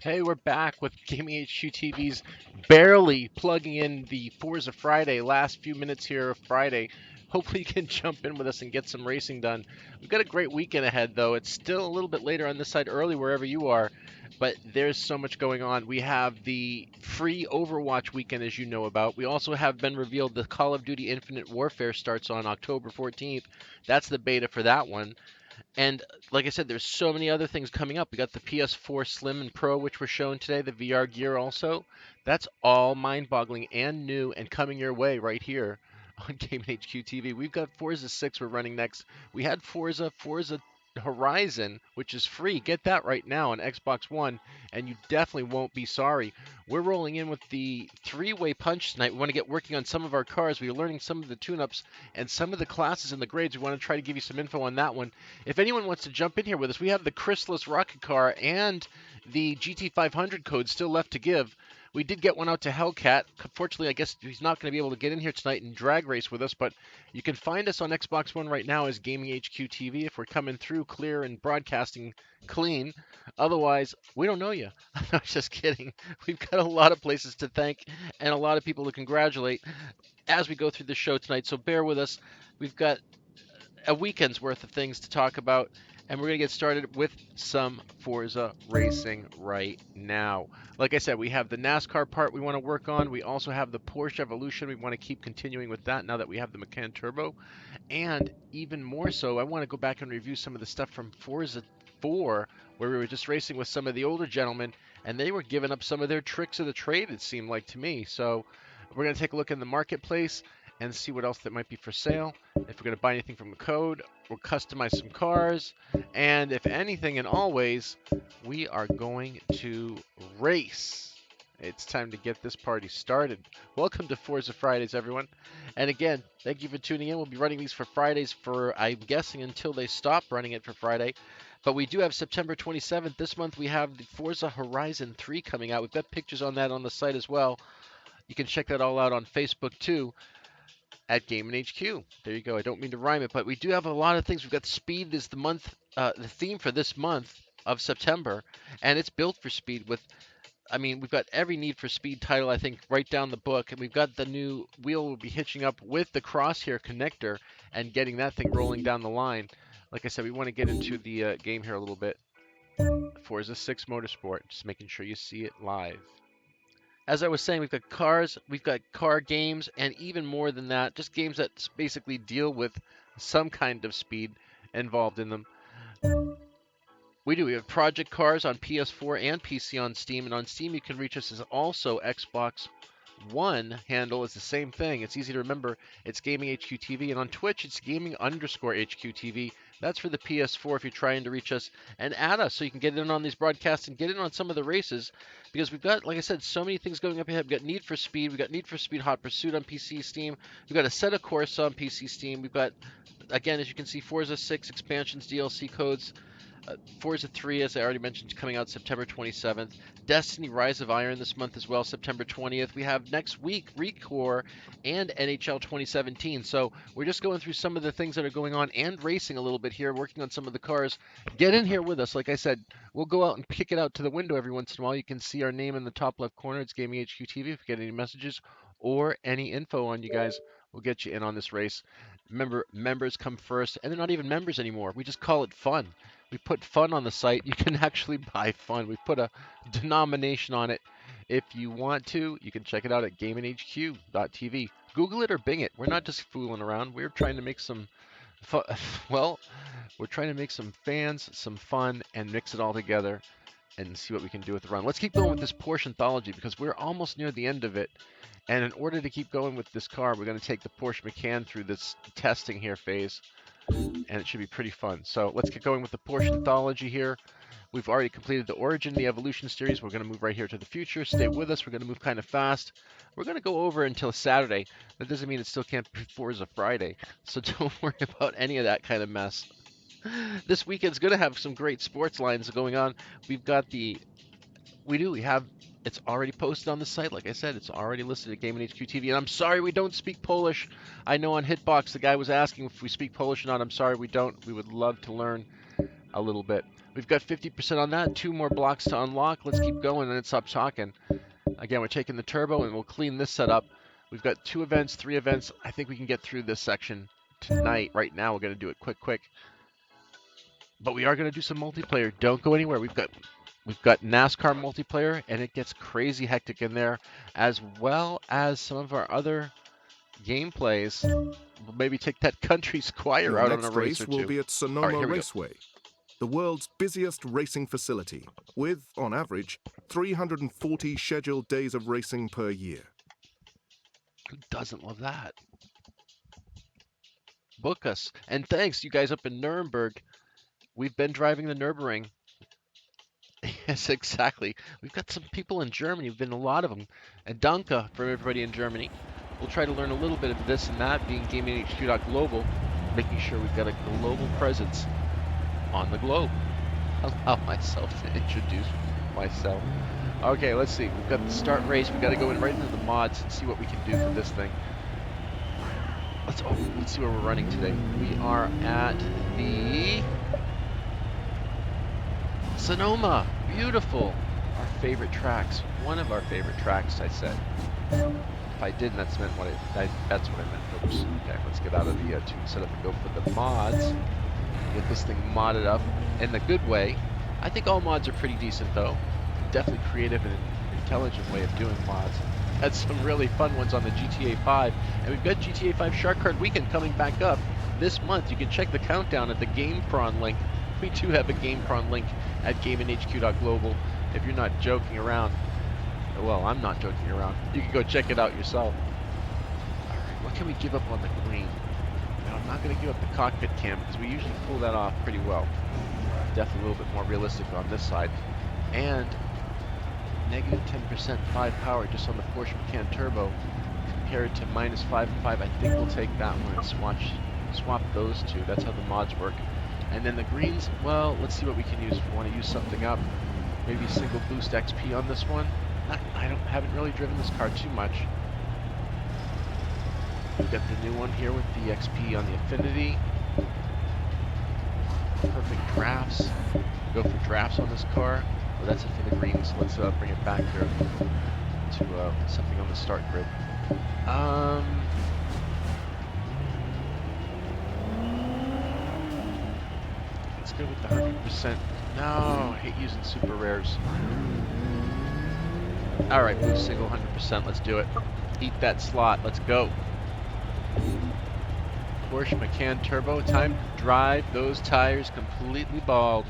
Hey, we're back with Gaming HQ TV's barely plugging in the Forza Friday, last few minutes here of Friday. Hopefully, you can jump in with us and get some racing done. We've got a great weekend ahead, though. It's still a little bit later on this side, early wherever you are, but there's so much going on. We have the free Overwatch weekend, as you know about. We also have been revealed the Call of Duty Infinite Warfare starts on October 14th. That's the beta for that one. And like I said, there's so many other things coming up. We got the PS4 Slim and Pro, which were shown today, the VR gear also. That's all mind-boggling and new and coming your way right here on Game HQ TV. We've got Forza 6 we're running next. We had Forza Horizon, which is free. Get that right now on Xbox One, and you definitely won't be sorry. We're rolling in with the three-way punch tonight. We want to get working on some of our cars. We're learning some of the tune-ups and some of the classes and the grades. We want to try to give you some info on that one. If anyone wants to jump in here with us, we have the CHRYSLUS rocket car and the GT500 code still left to give. We did get one out to Hellcat. Fortunately, I guess he's not going to be able to get in here tonight and drag race with us, but you can find us on Xbox One right now as Gaming HQ TV if we're coming through clear and broadcasting clean. Otherwise, we don't know you. I'm just kidding. We've got a lot of places to thank and a lot of people to congratulate as we go through the show tonight, so bear with us. We've got a weekend's worth of things to talk about, and we're going to get started with some Forza racing right now. Like I said, we have the NASCAR part we want to work on. We also have the Porsche Evolution. We want to keep continuing with that now that we have the Macan Turbo. And even more so, I want to go back and review some of the stuff from Forza 4, where we were just racing with some of the older gentlemen, and they were giving up some of their tricks of the trade, it seemed like to me. So we're going to take a look in the marketplace and see what else that might be for sale. If we're going to buy anything from the code, we'll customize some cars. And if anything and always, we are going to race. It's time to get this party started. Welcome to Forza Fridays, everyone. And again, thank you for tuning in. We'll be running these for Fridays for, I'm guessing, until they stop running it for Friday. But we do have September 27th. This month we have the Forza Horizon 3 coming out. We've got pictures on that on the site as well. You can check that all out on Facebook too at Game HQ. There you go. I don't mean to rhyme it, but we do have a lot of things. We've got speed is the theme for this month of September, and it's built for speed with we've got every Need for Speed title, I think, right down the book. And we've got the new wheel we'll be hitching up with the crosshair connector and getting that thing rolling down the line. Like I said, we want to get into the game here a little bit. Forza 6 Motorsport, just making sure you see it live. As I was saying, we've got cars, we've got car games, and even more than that, just games that basically deal with some kind of speed involved in them. We do. We have Project Cars on PS4 and PC on Steam, and on Steam you can reach us as also Xbox One handle is the same thing. It's easy to remember. It's Gaming HQ TV, and on Twitch it's Gaming underscore HQ TV. That's for the PS4 if you're trying to reach us and add us so you can get in on these broadcasts and get in on some of the races because we've got, like I said, so many things going up ahead. We've got Need for Speed, we've got Need for Speed Hot Pursuit on PC Steam, we've got a set of course on PC Steam, we've got, again, as you can see, Forza 6 expansions, DLC codes. Forza 3, as I already mentioned, coming out September 27th. Destiny Rise of Iron this month as well, September 20th. We have next week Recore and NHL 2017. So we're just going through some of the things that are going on and racing a little bit here, working on some of the cars. Get in here with us. Like I said, we'll go out and kick it out to the window every once in a while. You can see our name in the top left corner. It's Gaming HQ TV. If you get any messages or any info on you guys, we'll get you in on this race. Remember, members come first, and they're not even members anymore. We just call it fun. We put fun on the site. You can actually buy fun. We put a denomination on it. If you want to, you can check it out at gameinghq.tv. Google it or Bing it. We're not just fooling around. We're trying to make some well, we're trying to make some fans, some fun, and mix it all together and see what we can do with the run. Let's keep going with this Porsche anthology because we're almost near the end of it. And in order to keep going with this car, we're going to take the Porsche Macan through this testing here phase. And it should be pretty fun. So let's get going with the Porsche anthology here. We've already completed the Origin, the Evolution series. We're going to move right here to the future. Stay with us. We're going to move kind of fast. We're going to go over until Saturday. That doesn't mean it still can't be Forza Friday. So don't worry about any of that kind of mess. This weekend's going to have some great sports lines going on. We've got we have, it's already posted on the site. Like I said, it's already listed at Gaming HQ TV. And I'm sorry we don't speak Polish. I know on Hitbox the guy was asking if we speak Polish or not. I'm sorry we don't. We would love to learn. a little bit. We've got 50% on that. 2 more blocks to unlock. Let's keep going and then stop talking. Again, we're taking the turbo and we'll clean this setup. We've got 2 events, 3 events. I think we can get through this section tonight. Right now, we're going to do it quick. But we are going to do some multiplayer. Don't go anywhere. We've got NASCAR multiplayer, and it gets crazy hectic in there, as well as some of our other gameplays. We'll maybe take that country squire Your out on a next race or race will two. be at Sonoma All right, Raceway, the world's busiest racing facility, with, on average, 340 scheduled days of racing per year. Who doesn't love that? Book us. And thanks, you guys up in Nuremberg. We've been driving the Nürburgring. Yes, exactly. We've got some people in Germany. We've been a lot of them. And Danke for everybody in Germany. We'll try to learn a little bit of this and that, being GamingHQ.global, making sure we've got a global presence on the globe. I'll allow myself to introduce myself. Okay, let's see. We've got the start race. We've got to go in right into the mods and see what we can do for this thing. Let's see where we're running today. We are at the Sonoma. Beautiful. Our favorite tracks. One of our favorite tracks, I said. If I didn't, that's what I meant. Oops. Okay, let's get out of the tune setup and go for the mods. Get this thing modded up in the good way. I think all mods are pretty decent, though. Definitely creative and intelligent way of doing mods. Had some really fun ones on the GTA 5, and we've got GTA 5 Shark Card Weekend coming back up this month. You can check the countdown at the GamePron link. We do have a GamePron link at GamingHQ.global. If you're not joking around, well, I'm not joking around. You can go check it out yourself. All right, what can we give up on the green? No, I'm not going to give up the cockpit cam because we usually pull that off pretty well. Definitely a little bit more realistic on this side. And negative 10% 5 power just on the Porsche Macan Turbo compared to minus 5 and 5. I think we'll take that one and swap those two. That's how the mods work. And then the greens, well, let's see what we can use. If we want to use something up, maybe a single boost XP on this one. I haven't really driven this car too much. We've got the new one here with the XP on the Affinity. Perfect drafts. Go for drafts on this car. Well, that's it for the greens. Let's bring it back here to something on the start grid. Let's go with the 100%. No, I hate using super rares. All right, boost single 100%. Let's do it. Eat that slot. Let's go. Porsche Macan Turbo. Time to drive those tires completely bald.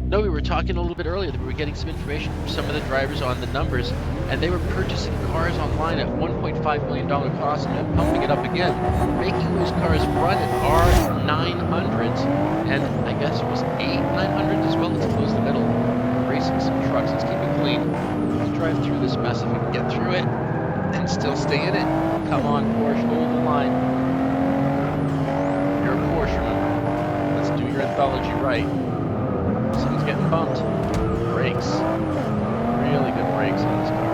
No, we were talking a little bit earlier that we were getting some information from some of the drivers on the numbers, and they were purchasing cars online at $1.5 million cost and then pumping it up again, making those cars run at R900s, and I guess it was 900 as well. Let's close the middle. Racing some trucks. Let's keep it clean. Let's drive through this mess if we can get through it and still stay in it. Come on, Porsche, hold the line. You're a Porsche, remember? Let's do your anthology right. Someone's getting bumped. Brakes. Really good brakes on this car.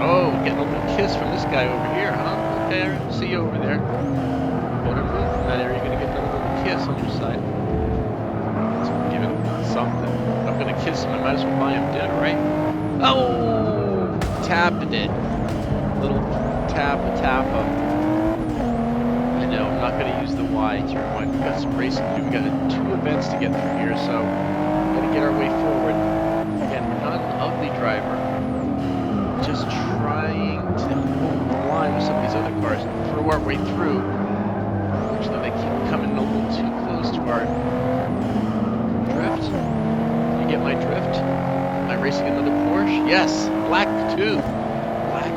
Oh, getting a little kiss from this guy over here, huh? Okay, I see you over there. Better move from that area. You're going to get that little kiss on your side. Let's give him something. If I'm going to kiss him, I might as well buy him dinner, right? Oh! Tapped it. Little tappa. I know, I'm not going to use the Y to rewind. We've got some racing to do. We've got 2 events to get through here, so we've got to get our way forward. Again, we're not an ugly driver. Just trying to hold the line with some of these other cars and throw our way through. Unfortunately, they keep coming a little too close to our drift. You get my drift? Am I racing another Porsche? Yes! Black 2. Black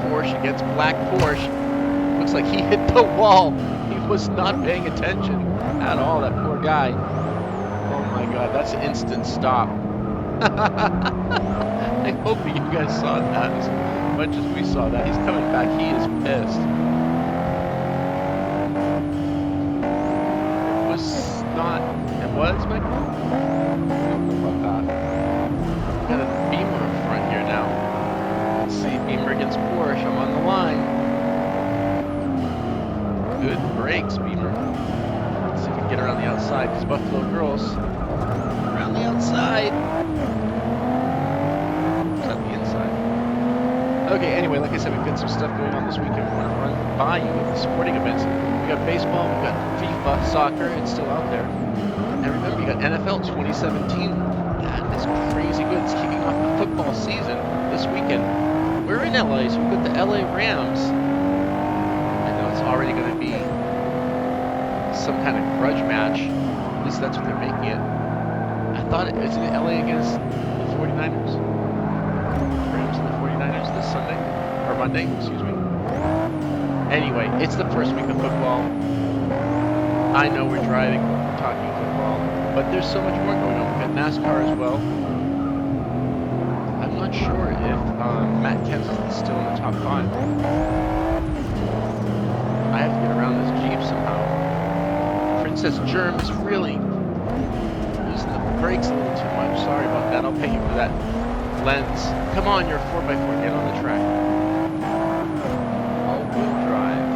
Porsche against black Porsche. Looks like he hit the wall. He was not paying attention at all, that poor guy. Oh my god, that's an instant stop. I hope you guys saw that as much as we saw that. He's coming back. He is pissed. It was, Mike? Got a Beamer in front here now. Let's see, Beamer against Porsche. I'm on the line. Good brakes, Beamer. Let's see if we can get around the outside because Buffalo Girls around the outside. Is that the inside? Okay, anyway, like I said, we've got some stuff going on this weekend. We want to run by you with the sporting events. We got baseball, we got FIFA, soccer, it's still out there. And remember, you got NFL 2017. That is crazy good. It's kicking off the football season this weekend. We're in LA, so we've got the LA Rams. I know it's already going to be some kind of grudge match. At least that's what they're making it. I thought it's in LA against the 49ers. Rams and the 49ers this Sunday, or Monday, excuse me. Anyway, it's the first week of football. I know we're driving, talking football, but there's so much more going on. We've got NASCAR as well. I'm not sure if Matt Kenseth is still in the top 5. I have to get around this Jeep somehow. Princess Germ is really using the brakes a little too much. Sorry about that. I'll pay you for that lens. Come on, you're a 4x4. Get on the track. All-wheel drive.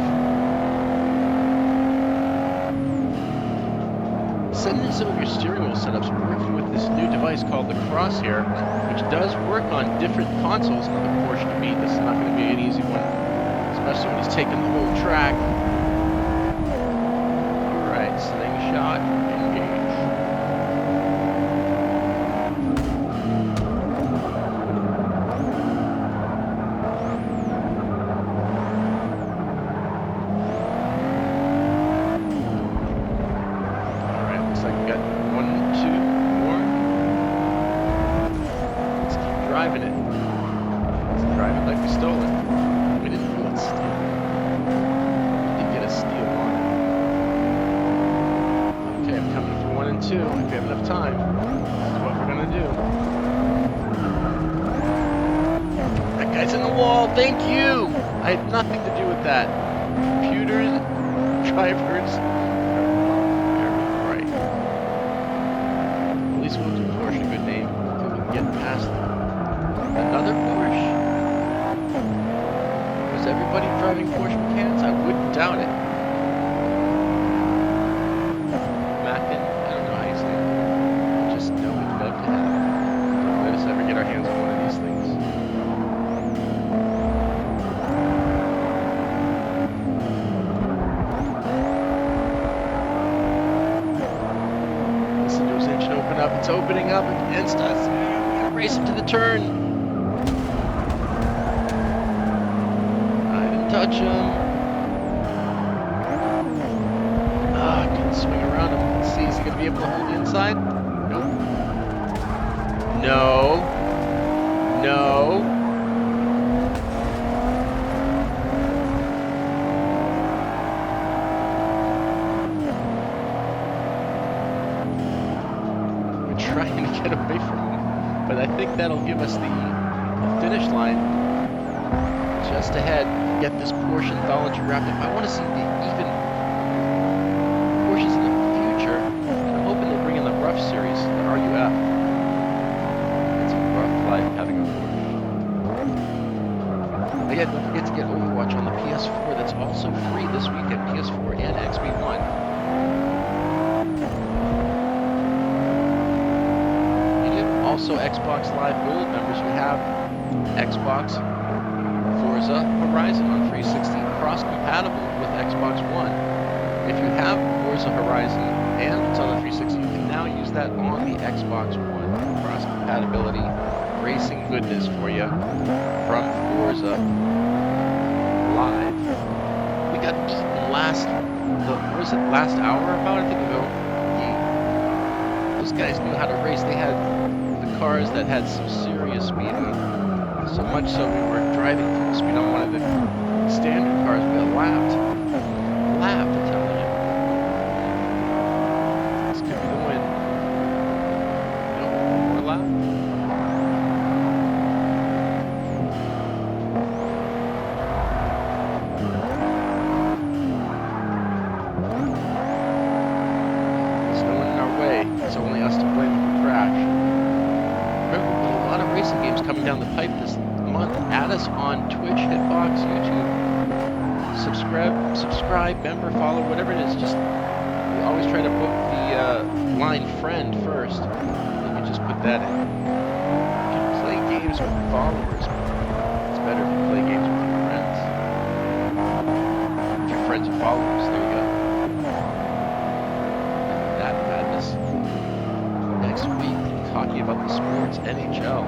Send in some of your steering wheel setups. We're working with this new device called the Crosshair, which does work on different consoles on the Porsche to beat. This is not going to be an easy one, especially when he's taking the whole track. Alright, slingshot, engage. Thank you! I had nothing to do with that. Computers, drivers. Right. At least we'll do Porsche a good name until we can get past another Porsche. Was everybody driving Porsche Macans? I wouldn't doubt it. Mackin, I don't know how you say it. Just know we'd love to have. Let us ever get our hands on one of these things. It's opening up against us. We're gonna race him to the turn. I didn't touch him. I couldn't swing around him. Let's see, is he gonna be able to hold the inside? Nope. No. No. Trying to get away from him, but I think that'll give us the finish line just ahead. Get this Porsche anthology wrapped up. I want to see the even Porsches in the future, and I'm hoping they bring in the rough series, the RUF. It's a rough life having a Porsche. Again, don't forget to get Overwatch on the PS4. That's also free this weekend, PS4 and XB1. Also, Xbox Live Gold members who have Xbox Forza Horizon on 360 cross-compatible with Xbox One. If you have Forza Horizon and it's on the 360, you can now use that on the Xbox One. Cross-compatibility, racing goodness for you from Forza Live. We got beaten last hour about, I think ago. Those guys knew how to race. They had cars that had some serious speed in them. So much so we were driving full speed on one of the standard cars. We got lapped. I'm telling you. This could be the win. Nope, one more lap. There's no one in our way. It's only us to blame if we crash. Racing games coming down the pipe this month. Add us on Twitch, Hitbox, YouTube. Subscribe, member, follow, whatever it is. Just We always try to book the blind friend first. Let me just put that in. You can play games with followers. It's better if you play games with your friends. With your friends and followers. There you go. That madness. Next week, talking about the sports NHL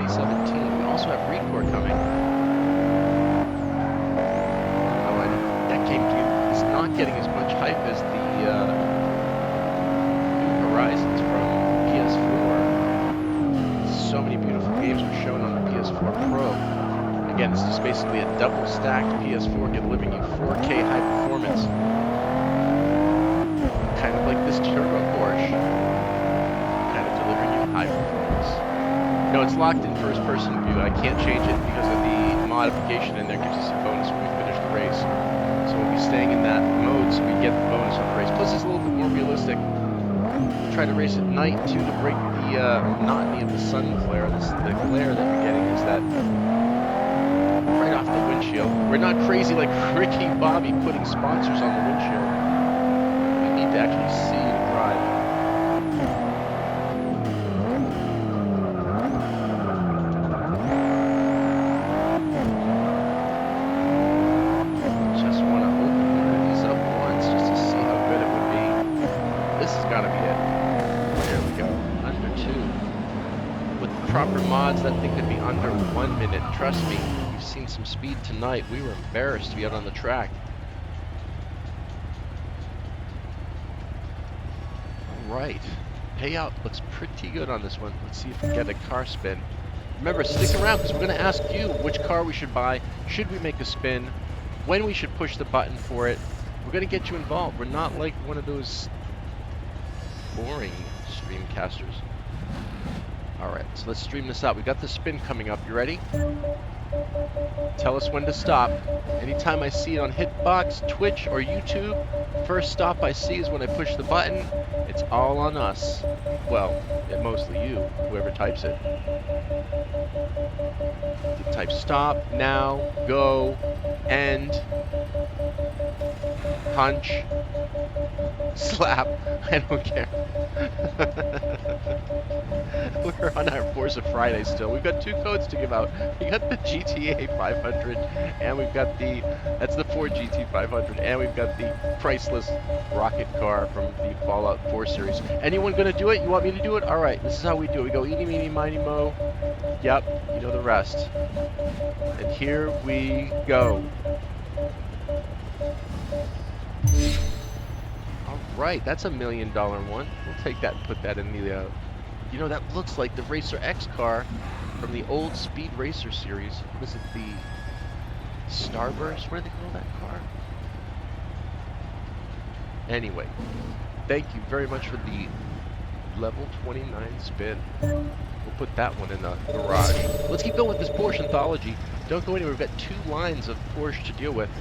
2017. We also have Recore coming. That game is not getting as much hype as the New Horizons from PS4. So many beautiful games were shown on the PS4 Pro. Again, this is basically a double-stacked PS4 delivering you 4K high performance. Kind of like this Turbo Porsche. Kind of delivering you high performance. No, it's locked in first-person view. I can't change it because of the modification in there. Gives us a bonus when we finish the race. So we'll be staying in that mode so we get the bonus on the race. Plus, it's a little bit more realistic. We'll try to race at night, too, to break the monotony of the sun glare. The glare that you're getting is that right off the windshield. We're not crazy like Ricky Bobby putting sponsors on the windshield. We need to actually see the drive. Just want to open one of these up once just to see how good it would be. This has got to be it. There we go. Under 2. With proper mods, that thing could be under 1 minute. Trust me, we've seen some speed tonight. We were embarrassed to be out on the track. All right. Payout looks pretty good on this one. Let's see if we get a car spin. Remember, stick around because we're going to ask you which car we should buy, should we make a spin, when we should push the button for it. We're going to get you involved. We're not like one of those boring streamcasters. All right, so let's stream this out. We got the spin coming up. You ready? Tell us when to stop. Anytime I see it on Hitbox, Twitch, or YouTube, first stop I see is when I push the button. It's all on us. Well, mostly you, whoever types it. You can type stop, now, go, end, punch, slap. I don't care. We're on our Forza Friday still. We've got 2 codes to give out. We got the GTA 500, and we've got that's the Ford GT 500, and we've got the CHRYSLUS rocket car from the Fallout 4 series. Anyone gonna do it? You want me to do it? All right, this is how we do it. We go eeny, meeny, miny, mo. Yep, you know the rest. And here we go. All right, that's a $1 million one. We'll take that and put that in the you know, that looks like the Racer X car from the old Speed Racer series. Was it the Starburst? What do they call that car? Anyway, thank you very much for the level 29 spin. We'll put that one in the garage. Let's keep going with this Porsche anthology. Don't go anywhere. We've got 2 lines of Porsche to deal with.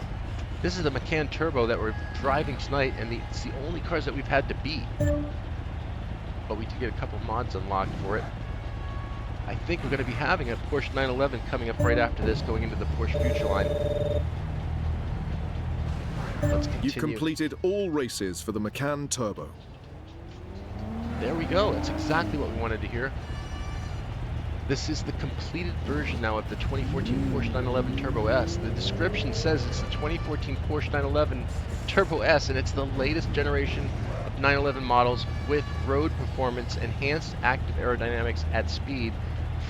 This is the Macan Turbo that we're driving tonight, and it's the only cars that we've had to beat. But we did get a couple mods unlocked for it. I think we're going to be having a Porsche 911 coming up right after this, going into the Porsche Future line. Let's continue. You've completed all races for the Macan Turbo. There we go. That's exactly what we wanted to hear. This is the completed version now of the 2014 Porsche 911 Turbo S. The description says it's the 2014 Porsche 911 Turbo S, and it's the latest generation of 911 models with road performance, enhanced active aerodynamics at speed.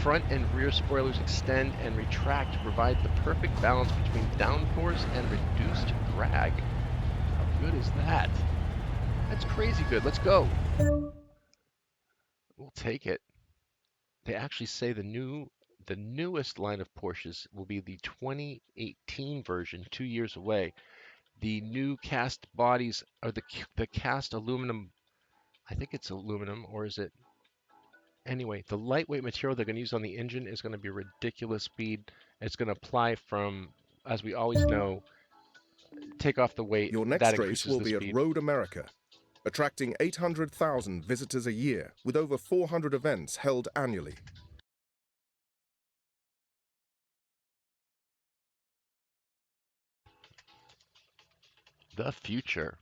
Front and rear spoilers extend and retract to provide the perfect balance between downforce and reduced drag. How good is that? That's crazy good. Let's go. We'll take it. They actually say the newest line of Porsches will be the 2018 version, 2 years away. The new cast bodies are the cast aluminum. I think it's aluminum, or is it? Anyway, the lightweight material they're going to use on the engine is going to be ridiculous speed. It's going to apply from, as we always know, take off the weight. Your That next race increases will the be at speed. Road America, attracting 800,000 visitors a year with over 400 events held annually. The future.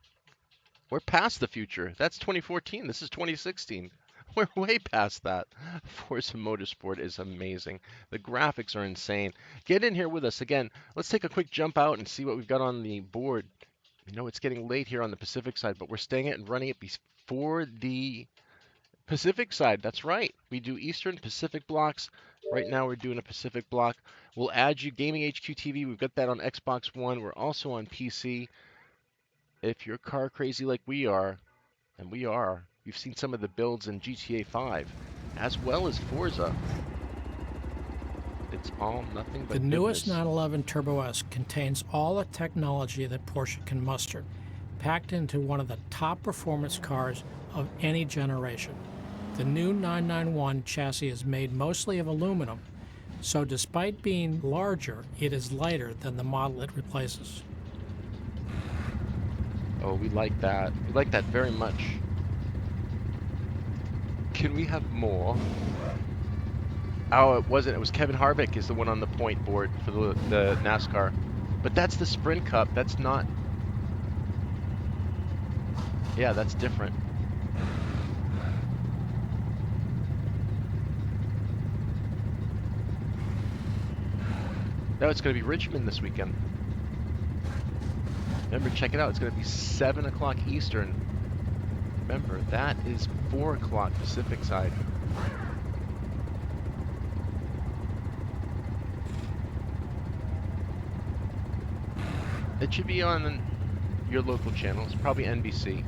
We're past the future. That's 2014. This is 2016. We're way past that. Forza Motorsport is amazing. The graphics are insane. Get in here with us. Again, let's take a quick jump out and see what we've got on the board. You know, it's getting late here on the Pacific side, but we're staying it and running it before the Pacific side. That's right. We do Eastern Pacific blocks. Right now we're doing a Pacific block. We'll add you Gaming HQ TV. We've got that on Xbox One. We're also on PC. If you're car crazy like we are, and we are, you've seen some of the builds in GTA 5, as well as Forza. It's all nothing but The newest goodness. 911 Turbo S contains all the technology that Porsche can muster, packed into one of the top performance cars of any generation. The new 991 chassis is made mostly of aluminum, so despite being larger, it is lighter than the model it replaces. Oh, we like that. We like that very much. Can we have more? Oh, it wasn't. It was Kevin Harvick is the one on the point board for the NASCAR. But that's the Sprint Cup. That's not... Yeah, that's different. No, it's going to be Richmond this weekend. Remember, check it out. It's going to be 7 o'clock Eastern. Remember, that is 4 o'clock Pacific side. It should be on your local channels, probably NBC.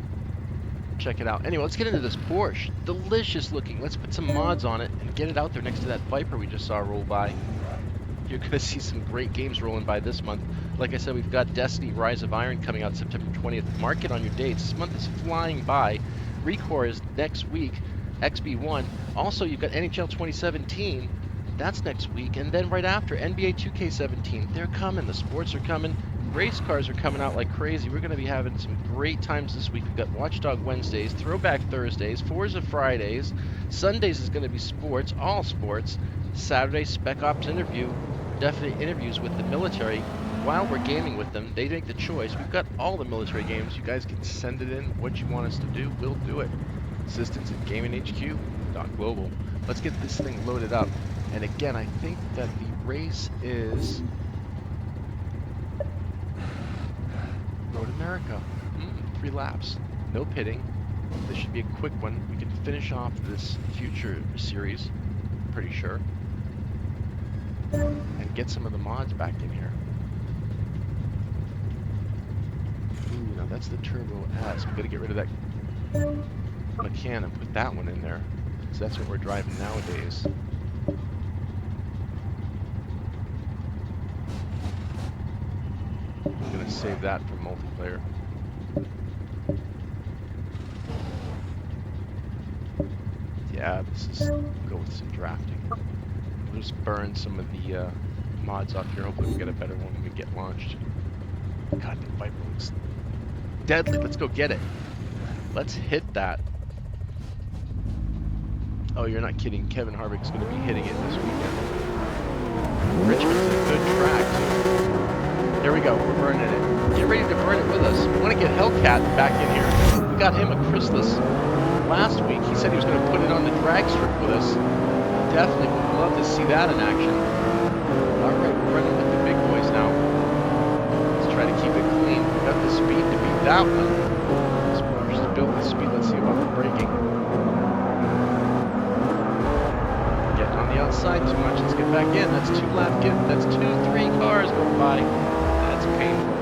Check it out. Anyway, let's get into this Porsche. Delicious looking. Let's put some mods on it and get it out there next to that Viper we just saw roll by. You're going to see some great games rolling by this month. Like I said, we've got Destiny Rise of Iron coming out September 20th. Mark it on your dates. This month is flying by. Recore is next week. XB1. Also, you've got NHL 2017. That's next week. And then right after, NBA 2K17. They're coming. The sports are coming. Race cars are coming out like crazy. We're going to be having some great times this week. We've got Watchdog Wednesdays, Throwback Thursdays, Forza Fridays. Sundays is going to be sports, all sports. Saturday, Spec Ops interview. Definite interviews with the military while we're gaming with them. They make the choice. We've got all the military games. You guys can send it in. What you want us to do, we'll do it. Assistance at GamingHQ.global. Let's get this thing loaded up. And again, I think that the race is Road America. 3 laps. No pitting. This should be a quick one. We can finish off this future series, pretty sure. And get some of the mods back in here. Ooh, now that's the Turbo S. We gotta get rid of that Macan and put that one in there. So that's what we're driving nowadays. I'm gonna save that for multiplayer. Yeah, this is go with some drafting. We'll just burn some of the mods off here. Hopefully we'll get a better one when we get launched. God, the Viper looks deadly. Let's go get it. Let's hit that. Oh, you're not kidding. Kevin Harvick's going to be hitting it this weekend. Richmond's a good track, too. Here we go. We're burning it. Get ready to burn it with us. We want to get Hellcat back in here. We got him a CHRYSLUS last week. He said he was going to put it on the drag strip with us. Definitely would love to see that in action. Alright, we're running with the big boys now. Let's try to keep it clean. We've got the speed to beat that one. This Porsche is built with speed. Let's see about the braking. Getting on the outside too much. Let's get back in. That's 2 lap give. That's 2, 3 cars going by. That's painful.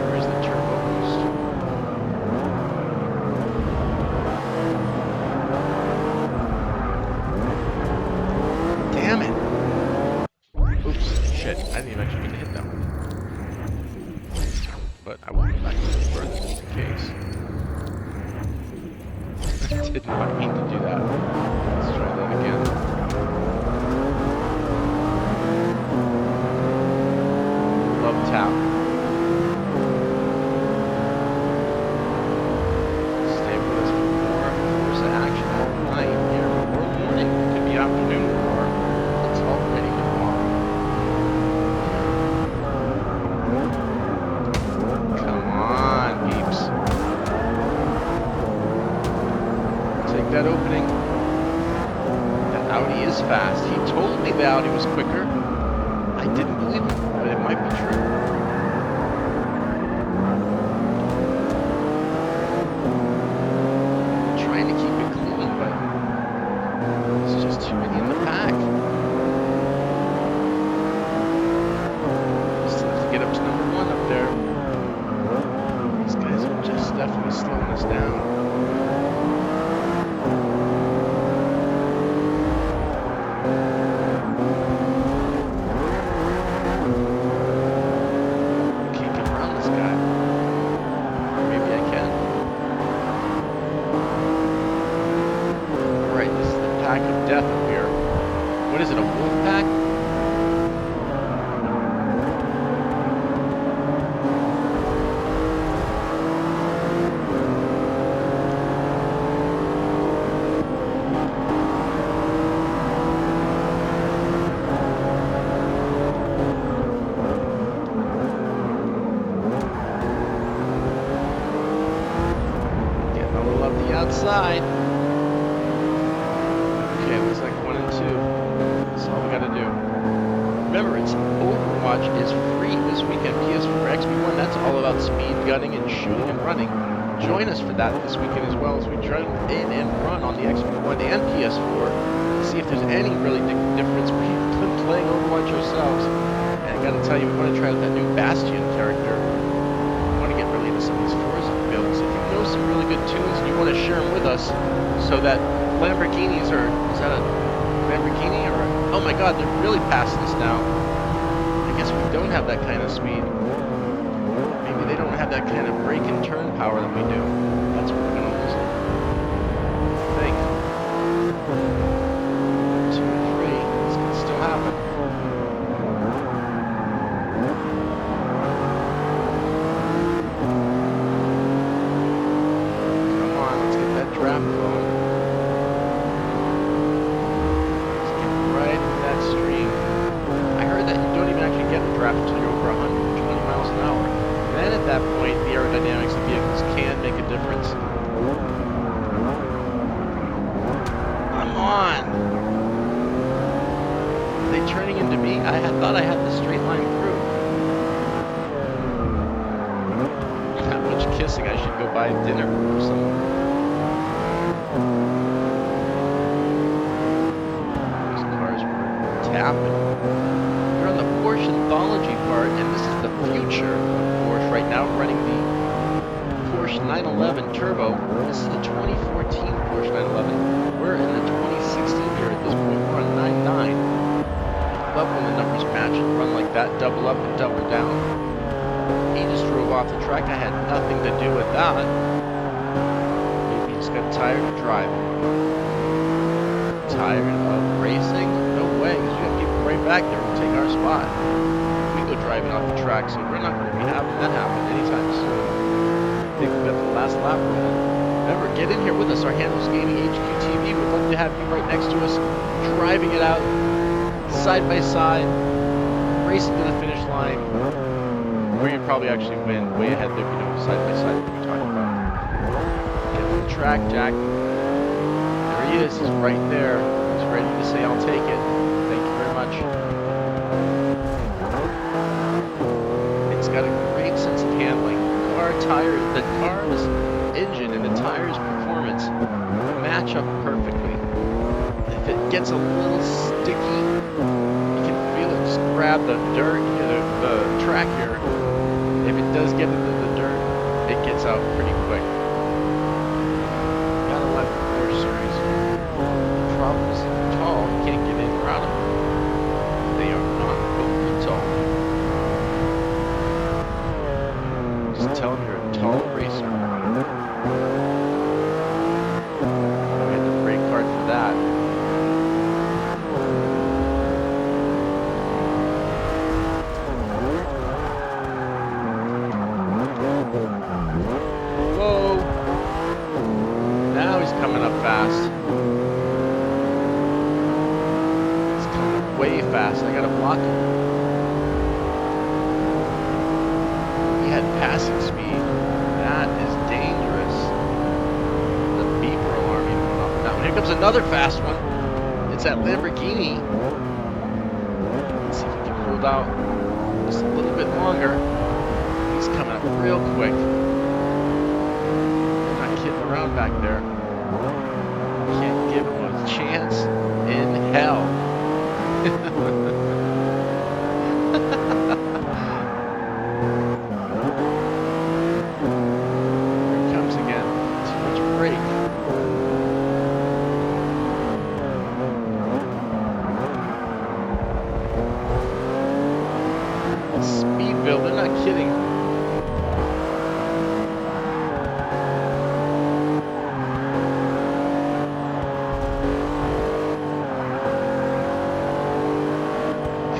Where's the turbo boost? Damn it! Oops, shit. I didn't even actually mean to hit that one. But I will go back a little further just in case. I did not mean to do that. Let's try that again. Love tap. Stay with us for more Forza action all night here, or morning. Could be afternoon or it's already tomorrow. Come on, peeps. that opening. That Audi is fast. He told me the Audi was quicker. I didn't believe him, but it might be true. I'm trying to keep it clean, but there's just too many in the pack. Still have to get up to number 1 up there. These guys are just definitely slowing us down. Death up here. What is it, a wolf pack? Getting a little up the outside. Remember, Overwatch is free this weekend. PS4, XB1, that's all about speed, gunning, and shooting and running. Join us for that this weekend as well as we drive in and run on the XB1 and PS4 to see if there's any really big difference. We've been playing Overwatch ourselves, and I gotta tell you, we want to try out that new Bastion character. We want to get really into some of these Forza builds. If you know some really good tunes and you want to share them with us, so that Lamborghinis are, is that a Lamborghini or a, oh my god, they're really passing us now. I guess we don't have that kind of speed. Maybe they don't have that kind of brake and turn power that we do. That's what we're gonna lose them. I think. 2 and 3. This can still happen. Come on, let's get that draft going. Until you're over 120 miles an hour. Then at that point, the aerodynamics of vehicles can make a difference. Come on! Are they turning into me? I thought I had the straight line through. That much kissing, I should go buy dinner or something. These cars were tapping. Porsche anthology part, and this is the future of Porsche right now, running the Porsche 911 Turbo. This is the 2014 Porsche 911. We're in the 2016 year at this point. We're on 9.9. I love when the numbers match and run like that, double up and double down. He just drove off the track. I had nothing to do with that. Maybe he just got tired of driving. Tired of racing? No way, because we got people right back there who take our spot. We go driving off the track, so we're not going to be having that happen anytime soon. I think we've got the last lap rolling. Remember, get in here with us. Our handle's Gaming HQ TV. We'd love to have you right next to us, driving it out, side by side, racing to the finish line, where you probably actually win. Way ahead there, you know, side by side, what we're talking about. Get to the track, Jack. There he is. He's right there. He's ready to say, I'll take it. Thank you very much. It's got a great sense of handling. The car's engine and the tire's performance match up perfectly. If it gets a little sticky, you can feel it just grab the dirt, the track here. If it does get into the dirt, it gets out pretty quick. Gotta like the 4 Series. The problem is tall, you can't get in or out of them. They are not built tall. Just tell them you're a tall racer. We had the brake card for that. Whoa! Now he's coming up fast. He's coming up way fast. I gotta block him. He had passing speed. That is dangerous. The beeper alarm even went off. That comes another fast one. It's that Lamborghini. Let's see if we can hold out just a little bit longer. He's coming up real quick. They're not kidding around back there. Can't give him a chance in hell. Here it comes again. Too much brake. Speedville, they're not kidding.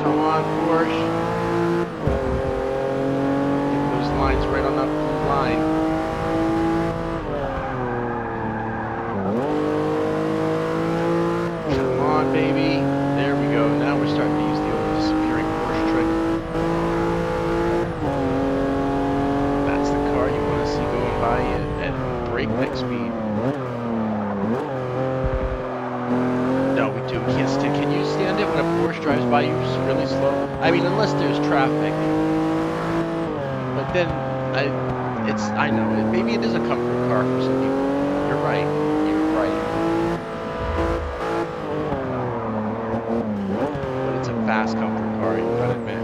Come on, Porsche. Get those lines right on that blue line. Come on, baby. There we go. Now we're starting to use the old spearing Porsche trick. That's the car you want to see going by at breakneck speed. No, we do. We can't stand. Can you stand it when a Porsche drives by you really slow? I mean, unless there's traffic. But then, I know. Maybe it is a comfort car for some people. You're right. You're right. But it's a fast comfort car, you gotta admit.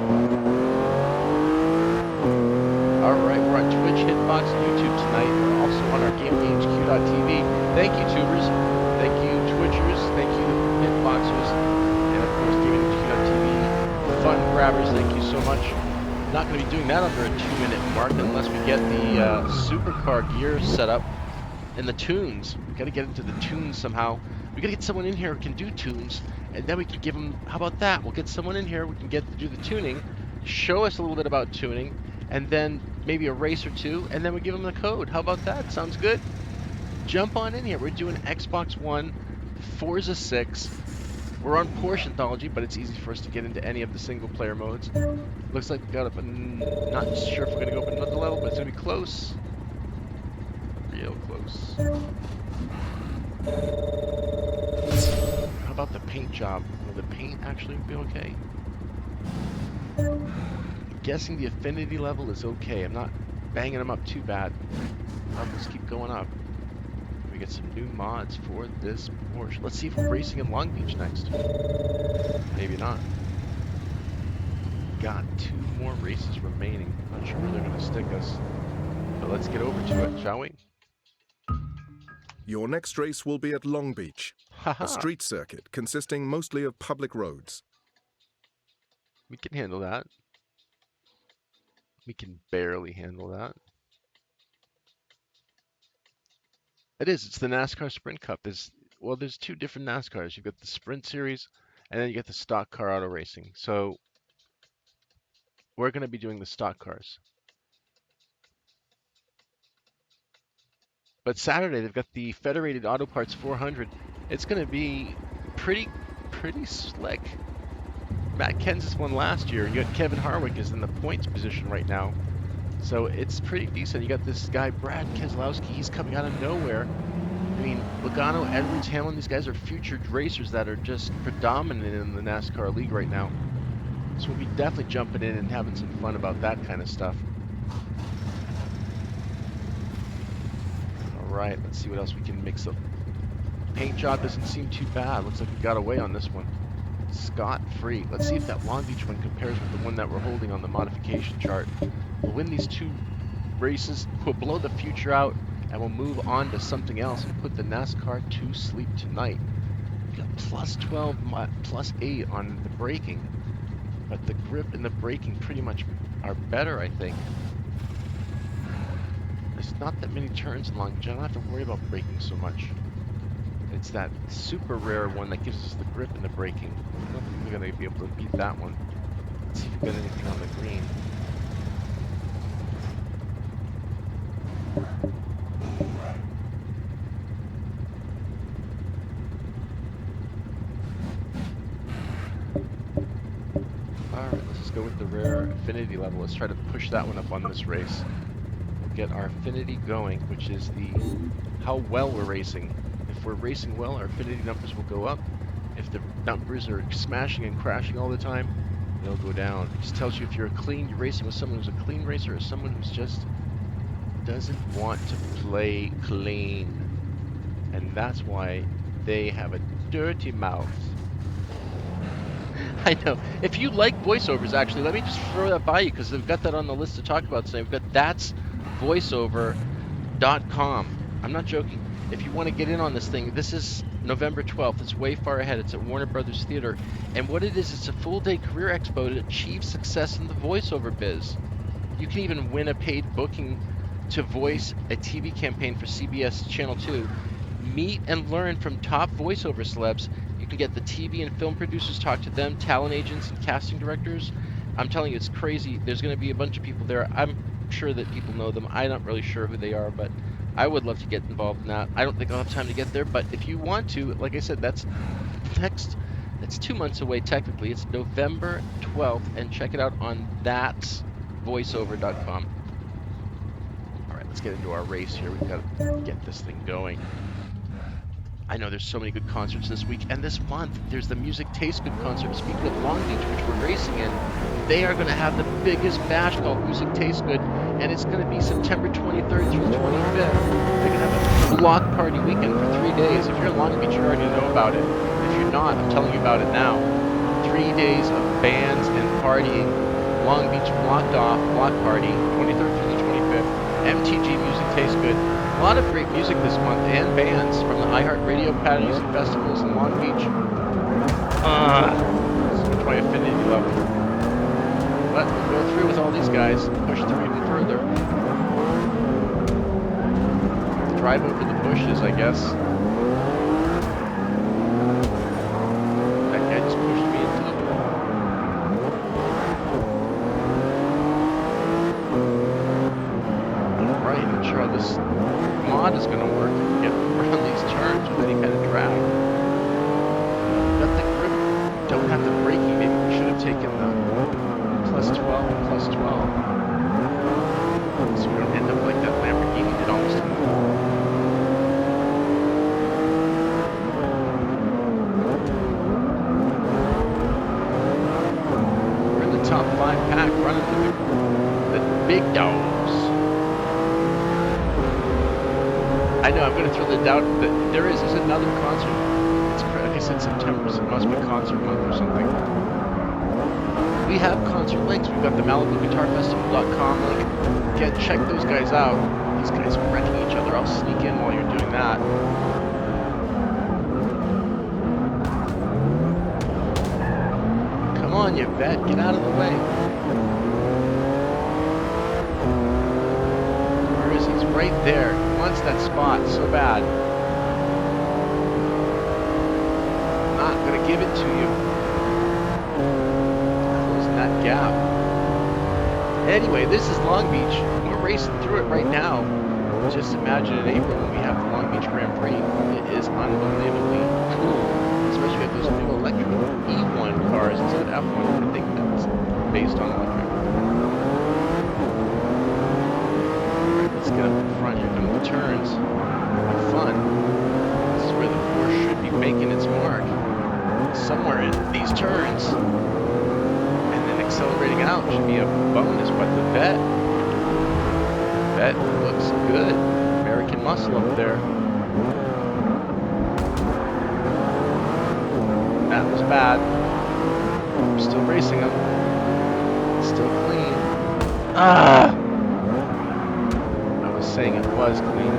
Alright, we're on Twitch, Hitbox, and YouTube tonight. We're also on our GameHQ.tv. Thank you, tubers. Thank you, Twitchers. Thank you, Hitboxers. And of course, GameHQ.tv. Fun grabbers, thank you so much. Not going to be doing that under a 2-minute mark unless we get the supercar gear set up and the tunes. We got to get into the tunes somehow. We got to get someone in here who can do tunes, and then we can give them. How about that? We'll get someone in here we can get to do the tuning, show us a little bit about tuning, and then maybe a race or two, and then we give them the code. How about that? Sounds good. Jump on in here. We're doing Xbox One, Forza 6. We're on Porsche Anthology, but it's easy for us to get into any of the single-player modes. Looks like we got up, not sure if we're going to go up another level, but it's going to be close. Real close. How about the paint job? Will the paint actually be okay? I'm guessing the affinity level is okay. I'm not banging them up too bad. Levels keep going up. We get some new mods for this Porsche. Let's see if we're racing in Long Beach next. Maybe not. Got 2 more races remaining. Not sure where they're going to stick us. But let's get over to it, shall we? Your next race will be at Long Beach, a street circuit consisting mostly of public roads. We can handle that. We can barely handle that. It's the NASCAR Sprint Cup. There's 2 different NASCARs. You've got the Sprint Series, and then you get the Stock Car Auto Racing. So we're going to be doing the stock cars. But Saturday, they've got the Federated Auto Parts 400. It's going to be pretty slick. Matt Kenseth won last year. You got Kevin Harvick is in the points position right now. So it's pretty decent. You got this guy, Brad Keselowski. He's coming out of nowhere. I mean, Logano, Edwards, Hamlin, these guys are featured racers that are just predominant in the NASCAR league right now. So we'll be definitely jumping in and having some fun about that kind of stuff. All right, let's see what else we can mix up. Paint job doesn't seem too bad. Looks like we got away on this one. Scot-free. Let's see if that Long Beach one compares with the one that we're holding on the modification chart. We'll win these 2 races, we'll blow the future out, and we'll move on to something else and put the NASCAR to sleep tonight. We got plus 12, plus 8 on the braking, but the grip and the braking pretty much are better, I think. There's not that many turns in Long Beach. I don't have to worry about braking so much. It's that super rare one that gives us the grip and the braking. I don't think we're going to be able to beat that one. Let's see if we got anything on the green. Alright, let's just go with the rare affinity level. Let's try to push that one up on this race. We'll get our affinity going, which is the how well we're racing. If we're racing well, our affinity numbers will go up. If the numbers are smashing and crashing all the time, they'll go down. It just tells you if you're you're racing with someone who's a clean racer or someone who's just doesn't want to play clean. And that's why they have a dirty mouth. I know. If you like voiceovers, actually, let me just throw that by you because they've got that on the list to talk about today. We've got that'svoiceover.com. I'm not joking. If you want to get in on this thing, this is November 12th. It's way far ahead. It's at Warner Brothers Theater. And what it is, it's a full-day career expo to achieve success in the voiceover biz. You can even win a paid booking to voice a TV campaign for CBS Channel 2. Meet and learn from top voiceover celebs. You can get the TV and film producers, talk to them, talent agents and casting directors. I'm telling you, it's crazy. There's going to be a bunch of people there. I'm sure that people know them. I'm not really sure who they are, but I would love to get involved in that. I don't think I'll have time to get there, but if you want to, like I said, that's 2 months away technically. It's November 12th, and check it out on that'svoiceover.com. All right, let's get into our race here. We've got to get this thing going. I know there's so many good concerts this week, and this month there's the Music Tastes Good concert. Speaking of Long Beach, which we're racing in, they are going to have the biggest bash called Music Tastes Good, and it's going to be September 23rd through 25th. They're going to have a block party weekend for 3 days. If you're in Long Beach, you already know about it. If you're not, I'm telling you about it now. 3 days of bands and partying. Long Beach blocked off, block party, 23rd through the 25th. MTG Music Tastes Good. A lot of great music this month and bands from the iHeartRadio parties and festivals in Long Beach. It's my affinity level. But we'll go through with all these guys, push through even further. Drive over the bushes, I guess. That guy just pushed me into the Alright, not sure how this mod is going to work and get around these turns with any kind of drag. Got the grip, don't have the braking. Maybe we should have taken the plus 12 and plus 12. So we don't end up like that Lamborghini did almost. We're in the top 5 pack running with the big dogs. I know, I'm going to throw the doubt that there's another concert. It's, like I said, September, so it must be concert month or something. We have concert links. We've got the MalibuGuitarFestival.com link. Check those guys out. These guys are wrecking each other. I'll sneak in while you're doing that. Come on, you vet. Get out of the way. Where is he? He's right there. Wants that spot so bad. Not gonna give it to you. Closing that gap. Anyway, this is Long Beach. We're racing through it right now. Just imagine in April when we have the Long Beach Grand Prix. It is unbelievably cool. Especially with those new electric E1 cars instead of F1. I think that's based on electric. Let's get up in front here, come the turns. Have fun. This is where the Porsche should be making its mark. Somewhere in these turns. And then accelerating out should be a bonus, but the vet looks good. American muscle up there. That was bad. We're still racing them. Still clean. Saying it was clean.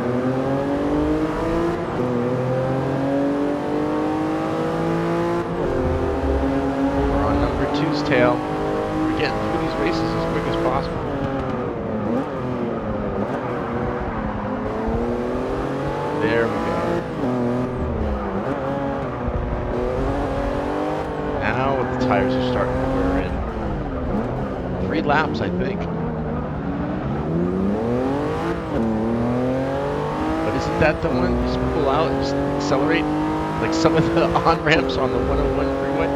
We're on number 2's tail. We're getting through these races as quick as possible. There we go. Now the tires are starting to wear in. 3 laps, I think. Isn't that the one you just pull out and just accelerate? Like some of the on-ramps on the 101 freeway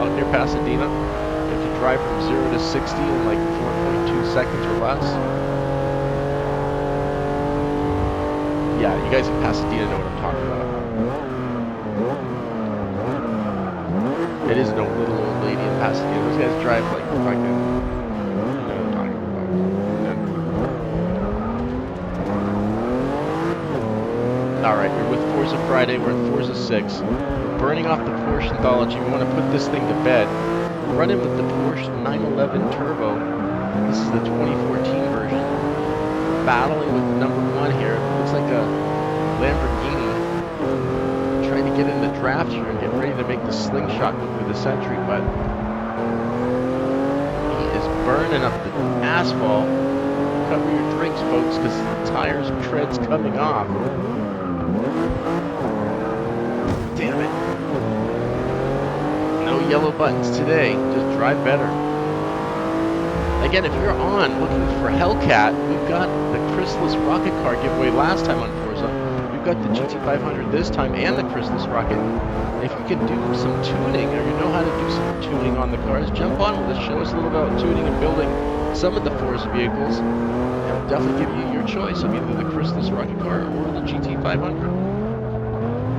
out near Pasadena. You have to drive from 0 to 60 in like 4.2 seconds or less. Yeah, you guys in Pasadena know what I'm talking about. It is no little old lady in Pasadena. Those guys drive like fucking. You know what I'm talking about. Yeah. All right, we're with Forza Friday. We're at Forza 6. We're burning off the Porsche anthology. We want to put this thing to bed. We're running with the Porsche 911 Turbo. This is the 2014 version. Battling with number 1 here. Looks like a Lamborghini. Trying to get in the draft here and get ready to make the slingshot move with the Century, but he is burning up the asphalt. Cover your drinks, folks, because the tires and treads coming off. Damn it. No yellow buttons today. Just drive better. Again, if you're on looking for Hellcat, we've got the CHRYSLUS rocket car giveaway last time on Forza. We've got the GT500 this time and the CHRYSLUS rocket. If you can do some tuning, or you know how to do some tuning on the cars, jump on with us. Show us a little about tuning and building some of the Forza vehicles. And we'll definitely give you your choice of either the CHRYSLUS rocket car or the GT500.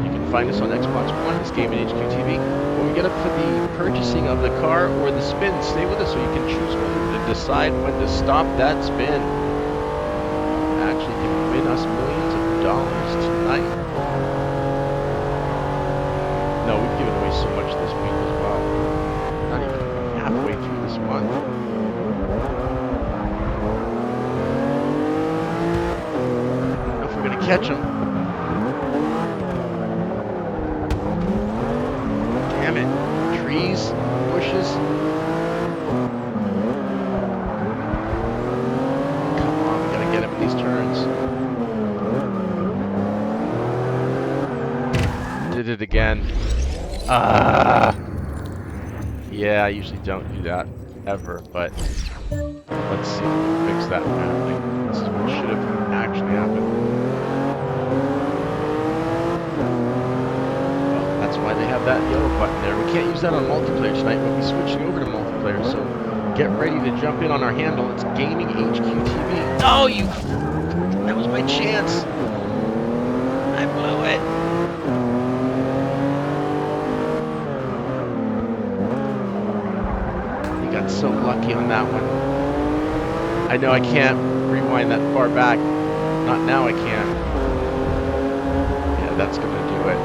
You can find us on Xbox One, this Gaming HQ TV. When we get up for the purchasing of the car or the spin, stay with us so you can choose whether to decide when to stop that spin. Actually, can win us millions of dollars tonight. No, we've given away so much this week as well. Not even halfway through this month. I don't know if we're going to catch them. Damn it. Trees, bushes. Come on, we got to get him in these turns. Did it again. Yeah, I usually don't do that ever, but let's see if we can fix that apparently. This is what should have actually happened. Well, that's why they have that yellow button there. We can't use that on multiplayer tonight, but we'll be switching over to multiplayer, so get ready to jump in on our handle. It's Gaming HQ TV. Oh, you... That was my chance. I blew it. So lucky on that one. I know I can't rewind that far back. Not now I can. Yeah, that's gonna do it.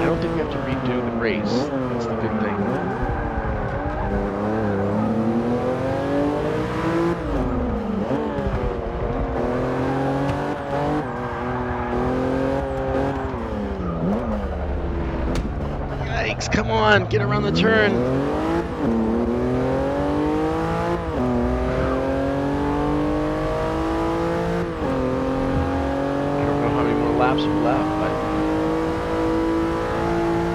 I don't think we have to redo the race. That's the good thing. Yikes, come on, get around the turn. Laps are left, but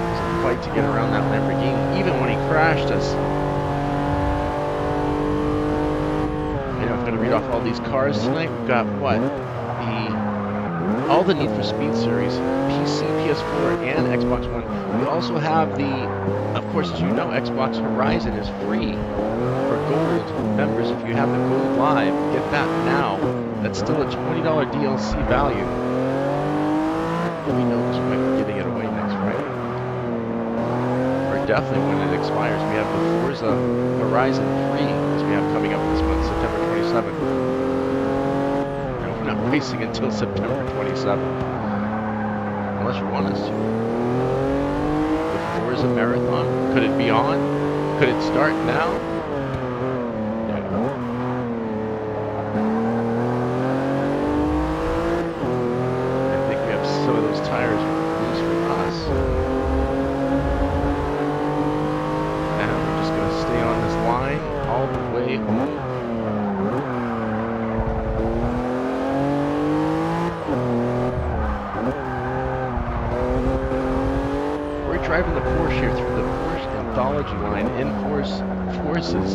it's a fight to get around that Lamborghini, even when he crashed us. You know, I'm going to read off all these cars tonight. We've got what? All the Need for Speed series, PC, PS4, and Xbox One. We also have of course, as you know, Xbox Horizon is free for Gold members. If you have the Gold Live, get that now. That's still a $20 DLC value. We know this might be getting it away next Friday. Or definitely when it expires. We have the Forza Horizon 3, as we have coming up this month, September 27th. No, we're not racing until September 27th. Unless you want us to. The Forza Marathon, could it be on? Could it start now? Some of those tires are loose for us. And we're just going to stay on this line all the way home. We're driving the Porsche here through the Porsche anthology line in Forza's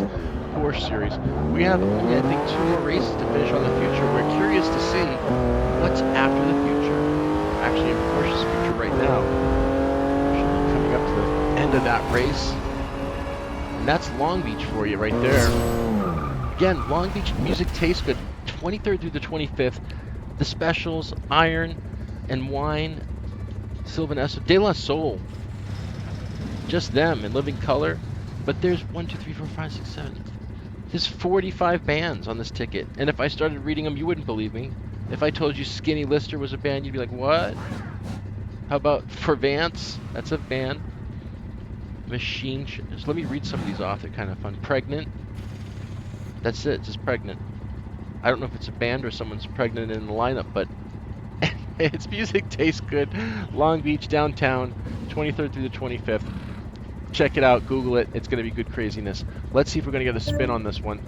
Porsche series. We have only, I think, 2 more races to finish on the future. We're curious to see what's after the future. Actually in Porsche's future right now. Should be coming up to the end of that race. And that's Long Beach for you right there. Again, Long Beach music tastes good. 23rd through the 25th. The specials, Iron and Wine, Sylvan S. De La Soul. just them in living color. But there's 1, 2, 3, 4, 5, 6, 7. There's 45 bands on this ticket. And if I started reading them, you wouldn't believe me. If I told you Skinny Lister was a band, you'd be like, what? How about For Vance? That's a band. Machine. So let me read some of these off. They're kind of fun. Pregnant. That's it. Just Pregnant. I don't know if it's a band or someone's pregnant in the lineup, but its music tastes good. Long Beach, downtown, 23rd through the 25th. Check it out. Google it. It's going to be good craziness. Let's see if we're going to get a spin on this one.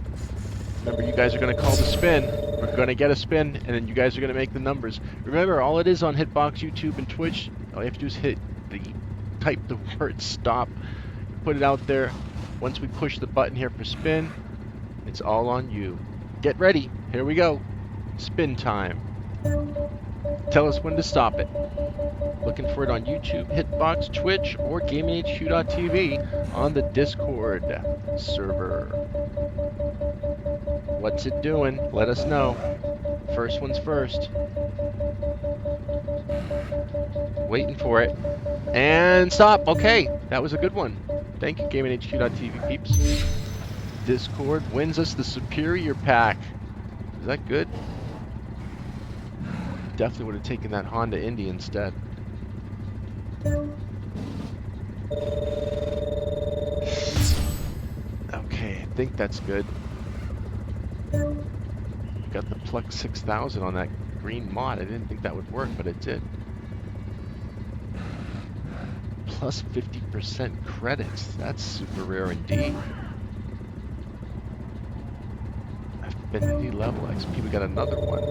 Remember, you guys are going to call the spin. We're going to get a spin, and then you guys are going to make the numbers. Remember, all it is on Hitbox, YouTube, and Twitch, all you have to do is type the word stop, put it out there. Once we push the button here for spin, it's all on you. Get ready. Here we go. Spin time. Tell us when to stop it. Looking for it on YouTube, Hitbox, Twitch, or GamingHQ.tv on the Discord server. What's it doing? Let us know. First one's first. Waiting for it. And stop. Okay, that was a good one. Thank you, GamingHQ.tv peeps. Discord wins us the Superior Pack. Is that good? Definitely would have taken that Honda Indy instead. Okay, I think that's good. Got the Plex 6000 on that green mod. I didn't think that would work, but it did. Plus 50% credits. That's super rare indeed. Affinity level XP. We got another one.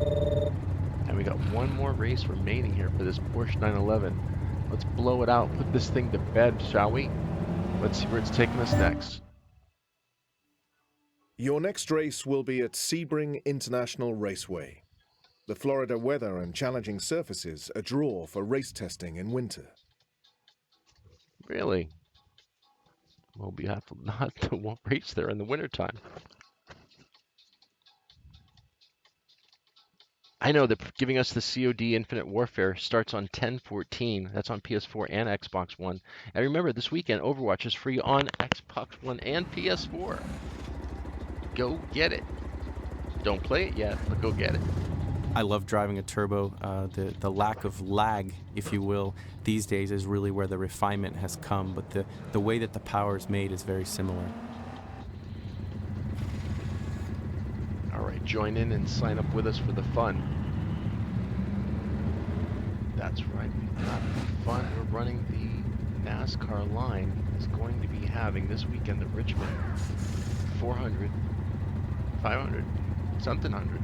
And we got one more race remaining here for this Porsche 911. Let's blow it out. Put this thing to bed, shall we? Let's see where it's taking us next. Your next race will be at Sebring International Raceway. The Florida weather and challenging surfaces a draw for race testing in winter. Really? Well, we have not to race there in the wintertime. I know they're giving us the COD Infinite Warfare starts on 10/14. That's on PS4 and Xbox One. And remember, this weekend, Overwatch is free on Xbox One and PS4. Go get it. Don't play it yet, but go get it. I love driving a turbo. The lack of lag, if you will, these days is really where the refinement has come. But the way that the power is made is very similar. All right, join in and sign up with us for the fun. That's right, we've got the fun. We're running the NASCAR line. Is going to be having this weekend at Richmond 400, 500, something 100.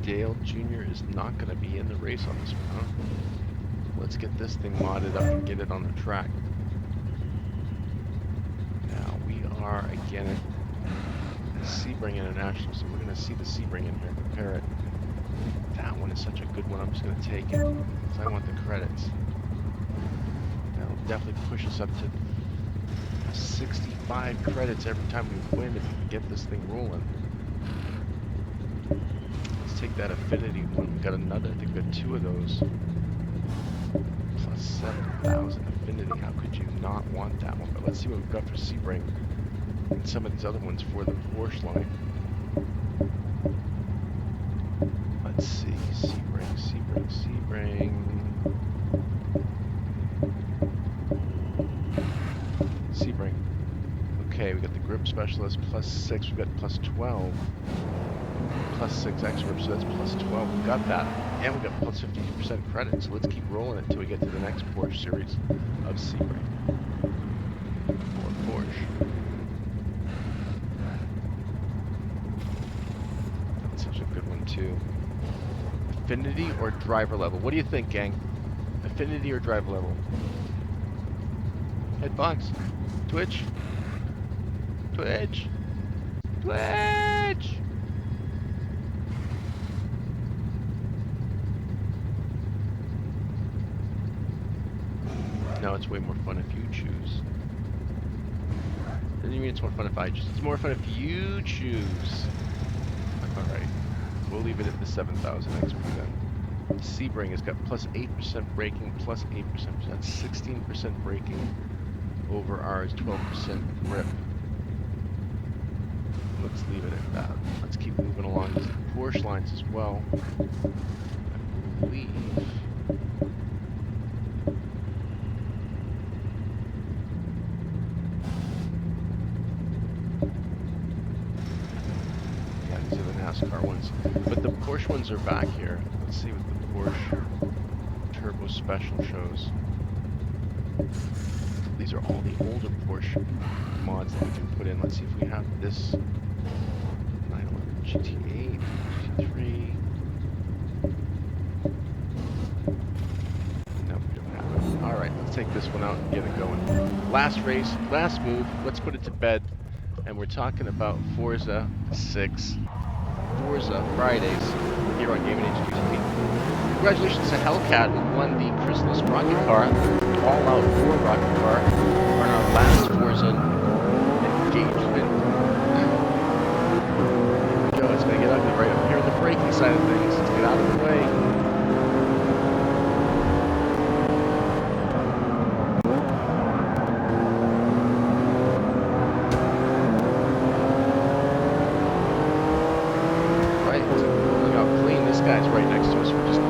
Dale Jr. is not going to be in the race on this one, huh? Let's get this thing modded up and get it on the track. Now we are again at Sebring International, so we're going to see the Sebring in here, compare it. That one is such a good one, I'm just going to take it because I want the credits. That'll definitely push us up to 65 credits every time we win if we can get this thing rolling. Take that Affinity one. We got another. I think we got two of those. Plus 7,000 Affinity. How could you not want that one? But let's see what we've got for Sebring and some of these other ones for the Porsche line. Let's see. Sebring. Okay, we got the Grip Specialist plus 6. We've got plus 12. Plus 6 extra, so that's plus 12. We got that. And we got plus 50% credit, so let's keep rolling it until we get to the next Porsche series of Sebring. Or Porsche. That's such a good one, too. Affinity or driver level? What do you think, gang? Affinity or driver level? Hitbox? Twitch? Twitch? Twitch! No, it's way more fun if you choose. Doesn't mean it's more fun if I choose. It's more fun if you choose. Alright. We'll leave it at the 7,000 XP then. Sebring has got plus 8% braking, plus 8%. That's 16% braking over ours, 12% grip. Let's leave it at that. Let's keep moving along these Porsche lines as well. I believe. Yeah, these are the NASCAR ones. But the Porsche ones are back here. Let's see what the Porsche Turbo Special shows. These are all the older Porsche mods that we can put in. Let's see if we have this 911 GT8, GT3. No, we don't have it. Alright, let's take this one out and get it going. Last race, last move. Let's put it to bed. And we're talking about Forza 6. Forza Fridays here on Gaming HQ. Congratulations to Hellcat, who won the CHRYSLUS rocket car, all-out 4 rocket car, on our last Forza engagement. Here we go, it's going to get ugly right up here on the braking side of things. Let's get out of the way. Guys right next to us were just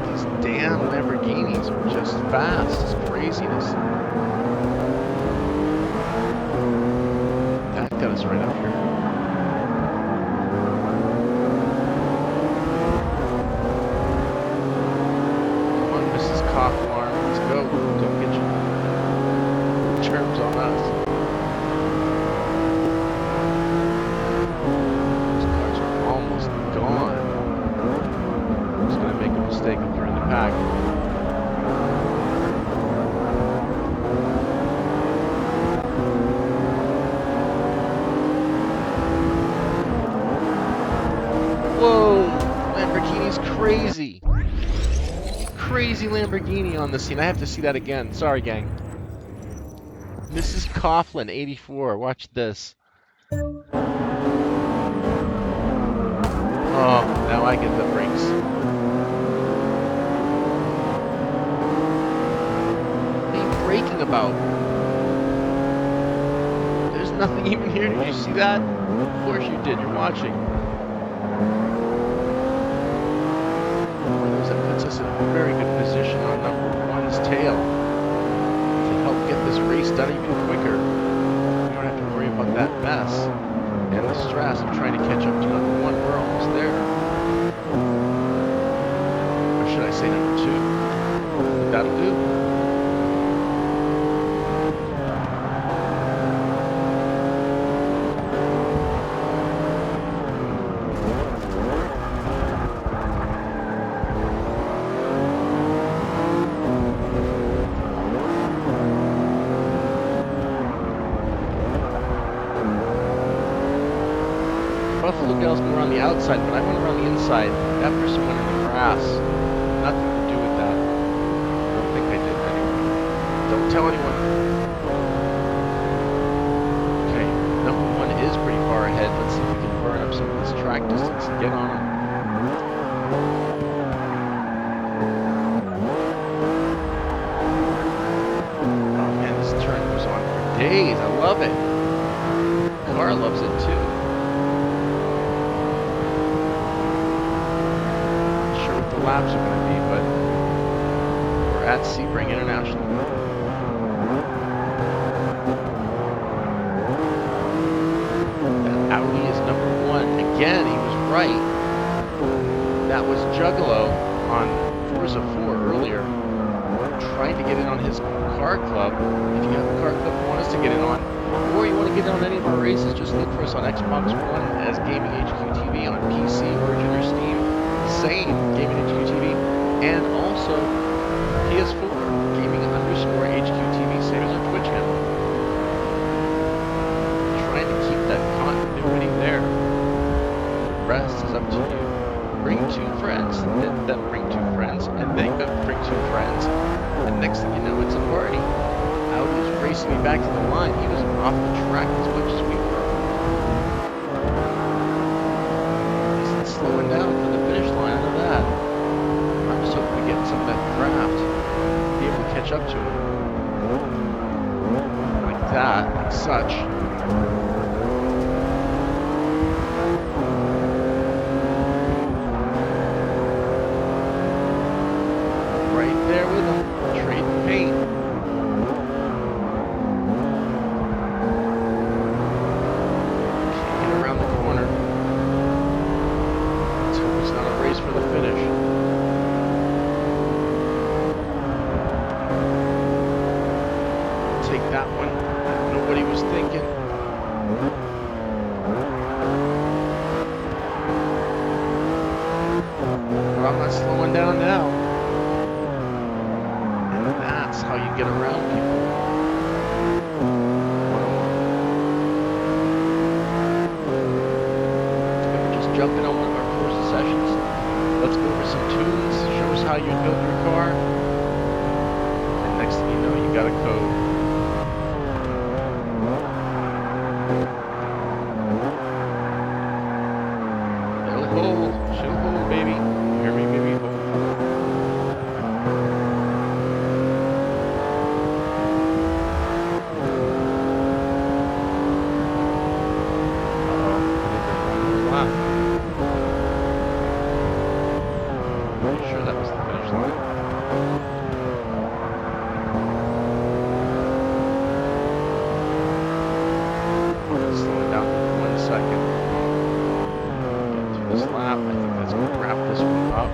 these damn Lamborghinis are just fast. It's craziness. That got us right up here. Come on, Mrs. Cough Alarm. Let's go. Don't get your germs on us. Those cars are almost gone. Make a mistake if you're in the pack. Whoa! Lamborghini's crazy! Crazy Lamborghini on the scene. I have to see that again. Sorry, gang. Mrs. Coughlin, 84. Watch this. Oh, now I get the brakes. Braking about. There's nothing even here. Did you see that? Of course you did. You're watching. That puts us in a very good position on number 1's tail to help get this race done even quicker. We don't have to worry about that mess and the stress of trying to catch up to number 1. We're almost there. Or should I say number 2? That'll do. Buffalo Gals go around the outside, but I went around the inside. That person went in the grass. Nothing to do with that. I don't think I did anyway. Don't tell anyone. Okay, number 1 is pretty far ahead. Let's see if we can burn up some of this track distance and get on him. Oh man, this turn goes on for days. I love it. The car loves it too. Laps are going to be, but we're at Sebring International. That Audi is number 1. Again, he was right. That was Juggalo on Forza 4 earlier, trying to get in on his car club. If you have a car club you want us to get in on, or you want to get in on any of our races, just look for us on Xbox One as Gaming HQ TV, on PC, Origin, or Steam. Same, Gaming HQ TV, and also PS4, Gaming_HQ TV, same as our Twitch channel. Trying to keep that continuity there. The rest is up to you. Bring two friends, and them bring two friends, and they bring two friends, and next thing you know, it's a party. Audi was racing me back to the line. He was off the track as much as we were. He's slowing down for the finish line of that. I'm just hoping we get some of that draft, be able to catch up to him. Like that, like such. Right there with him, trading paint. Can't get around the corner. Let's hope it's not a race for the finish. Take that one. I don't know what he was thinking. But I'm not slowing down now. And that's how you get around people. And we're just jumping on one of our Forza sessions. Let's go over some tunes, show us how you build your car. And next thing you know, you got a code. It'll hold. She'll hold, baby. You hear me, baby? Hold. Uh-oh. I think they're going over the lap. Pretty sure that was the finish line. Slowing down for 1 second. Get through this lap. I think that's going to wrap this one up.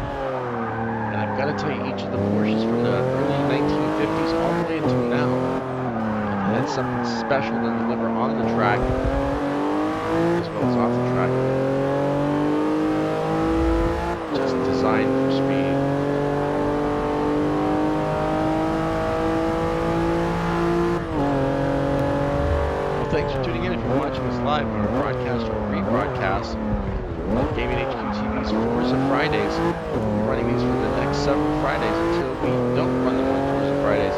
And I've got to tell you, each of the Porsches from the early 1950s all the way until now have had something special to deliver on the track as well as off the track. Just designed for speed. Well, thanks for tuning in. If you're watching us live on our broadcast or rebroadcast of Gaming HQ TV's Forza Fridays, we'll be running these for the next several Fridays until we don't run them on Forza Fridays.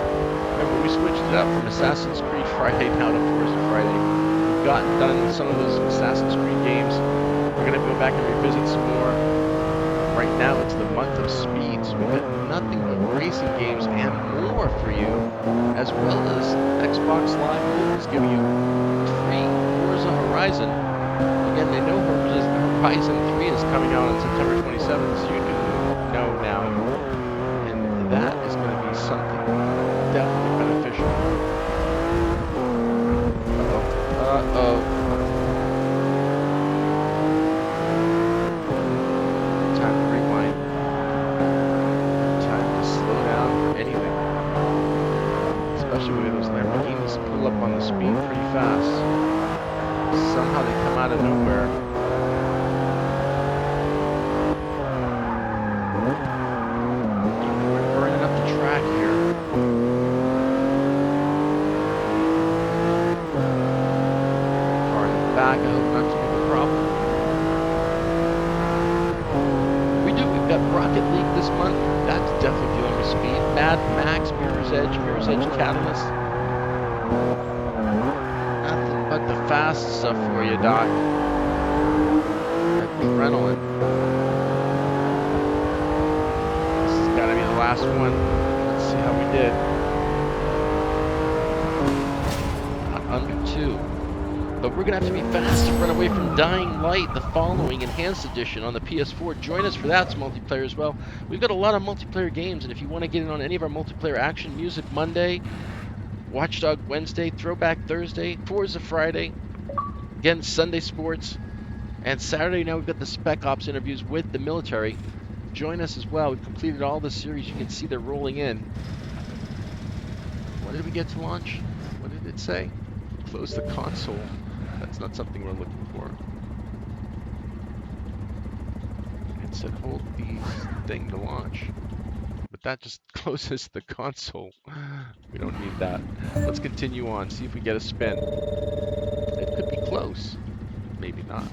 Remember, we switched it up from Assassin's Creed Friday now to Forza Friday. We've gotten done with some of those Assassin's Creed games. We're going to go back and revisit some more. Right now, it's the month of speed, so we've got nothing but racing games and more for you, as well as Xbox Live Gold is giving you free Forza Horizon. Again, they know Horizon 3 is coming out on September 27th, so you can know now. And that is going to be something definitely beneficial. Uh-oh. Time to rewind. Time to slow down for anything. Especially when those Lamborghinis pull up on the speed pretty fast. Somehow they come out of nowhere. We're burning up the track here. Car in the back, I hope not too big a problem. We've got Rocket League this month. That's definitely feeling the speed. Mad Max, Mirror's Edge Catalyst. Nothing but the fast stuff for you, Doc. Adrenaline. This has got to be the last one. Let's see how we did. Not under 2. But we're going to have to be fast to run away from Dying Light, the following Enhanced Edition on the PS4. Join us for that multiplayer as well. We've got a lot of multiplayer games, and if you want to get in on any of our multiplayer action, Music Monday, Watchdog Wednesday, Throwback Thursday, Forza Friday, again, Sunday Sports, and Saturday now we've got the Spec Ops interviews with the military. Join us as well. We've completed all the series. You can see they're rolling in. What did we get to launch? What did it say? Close the console. That's not something we're looking for. It said hold the thing to launch. But that just closes the console. We don't need that. Let's continue on, see if we get a spin. It could be close. Maybe not.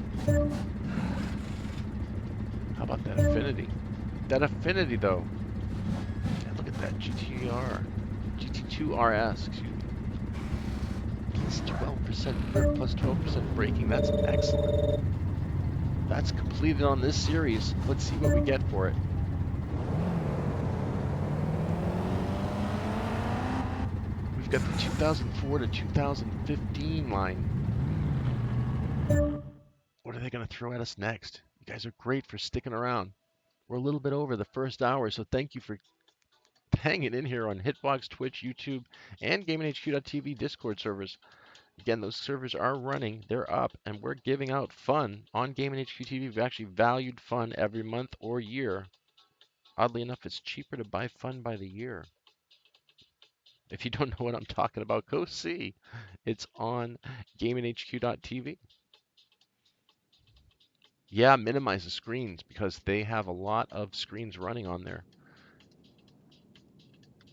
How about that affinity? That affinity, though. And look at that GT2 RS, excuse me. Plus 12% grip, plus 12% braking. That's excellent. That's completed on this series. Let's see what we get for it. We've got the 2004 to 2015 line. What are they going to throw at us next? You guys are great for sticking around. We're a little bit over the first hour, so thank you for hanging in here on Hitbox, Twitch, YouTube, and GamingHQ.tv Discord servers. Again, those servers are running, they're up, and we're giving out fun on GamingHQ TV. We've actually valued fun every month or year. Oddly enough, it's cheaper to buy fun by the year. If you don't know what I'm talking about, go see. It's on GamingHQ.tv. Yeah, minimize the screens because they have a lot of screens running on there.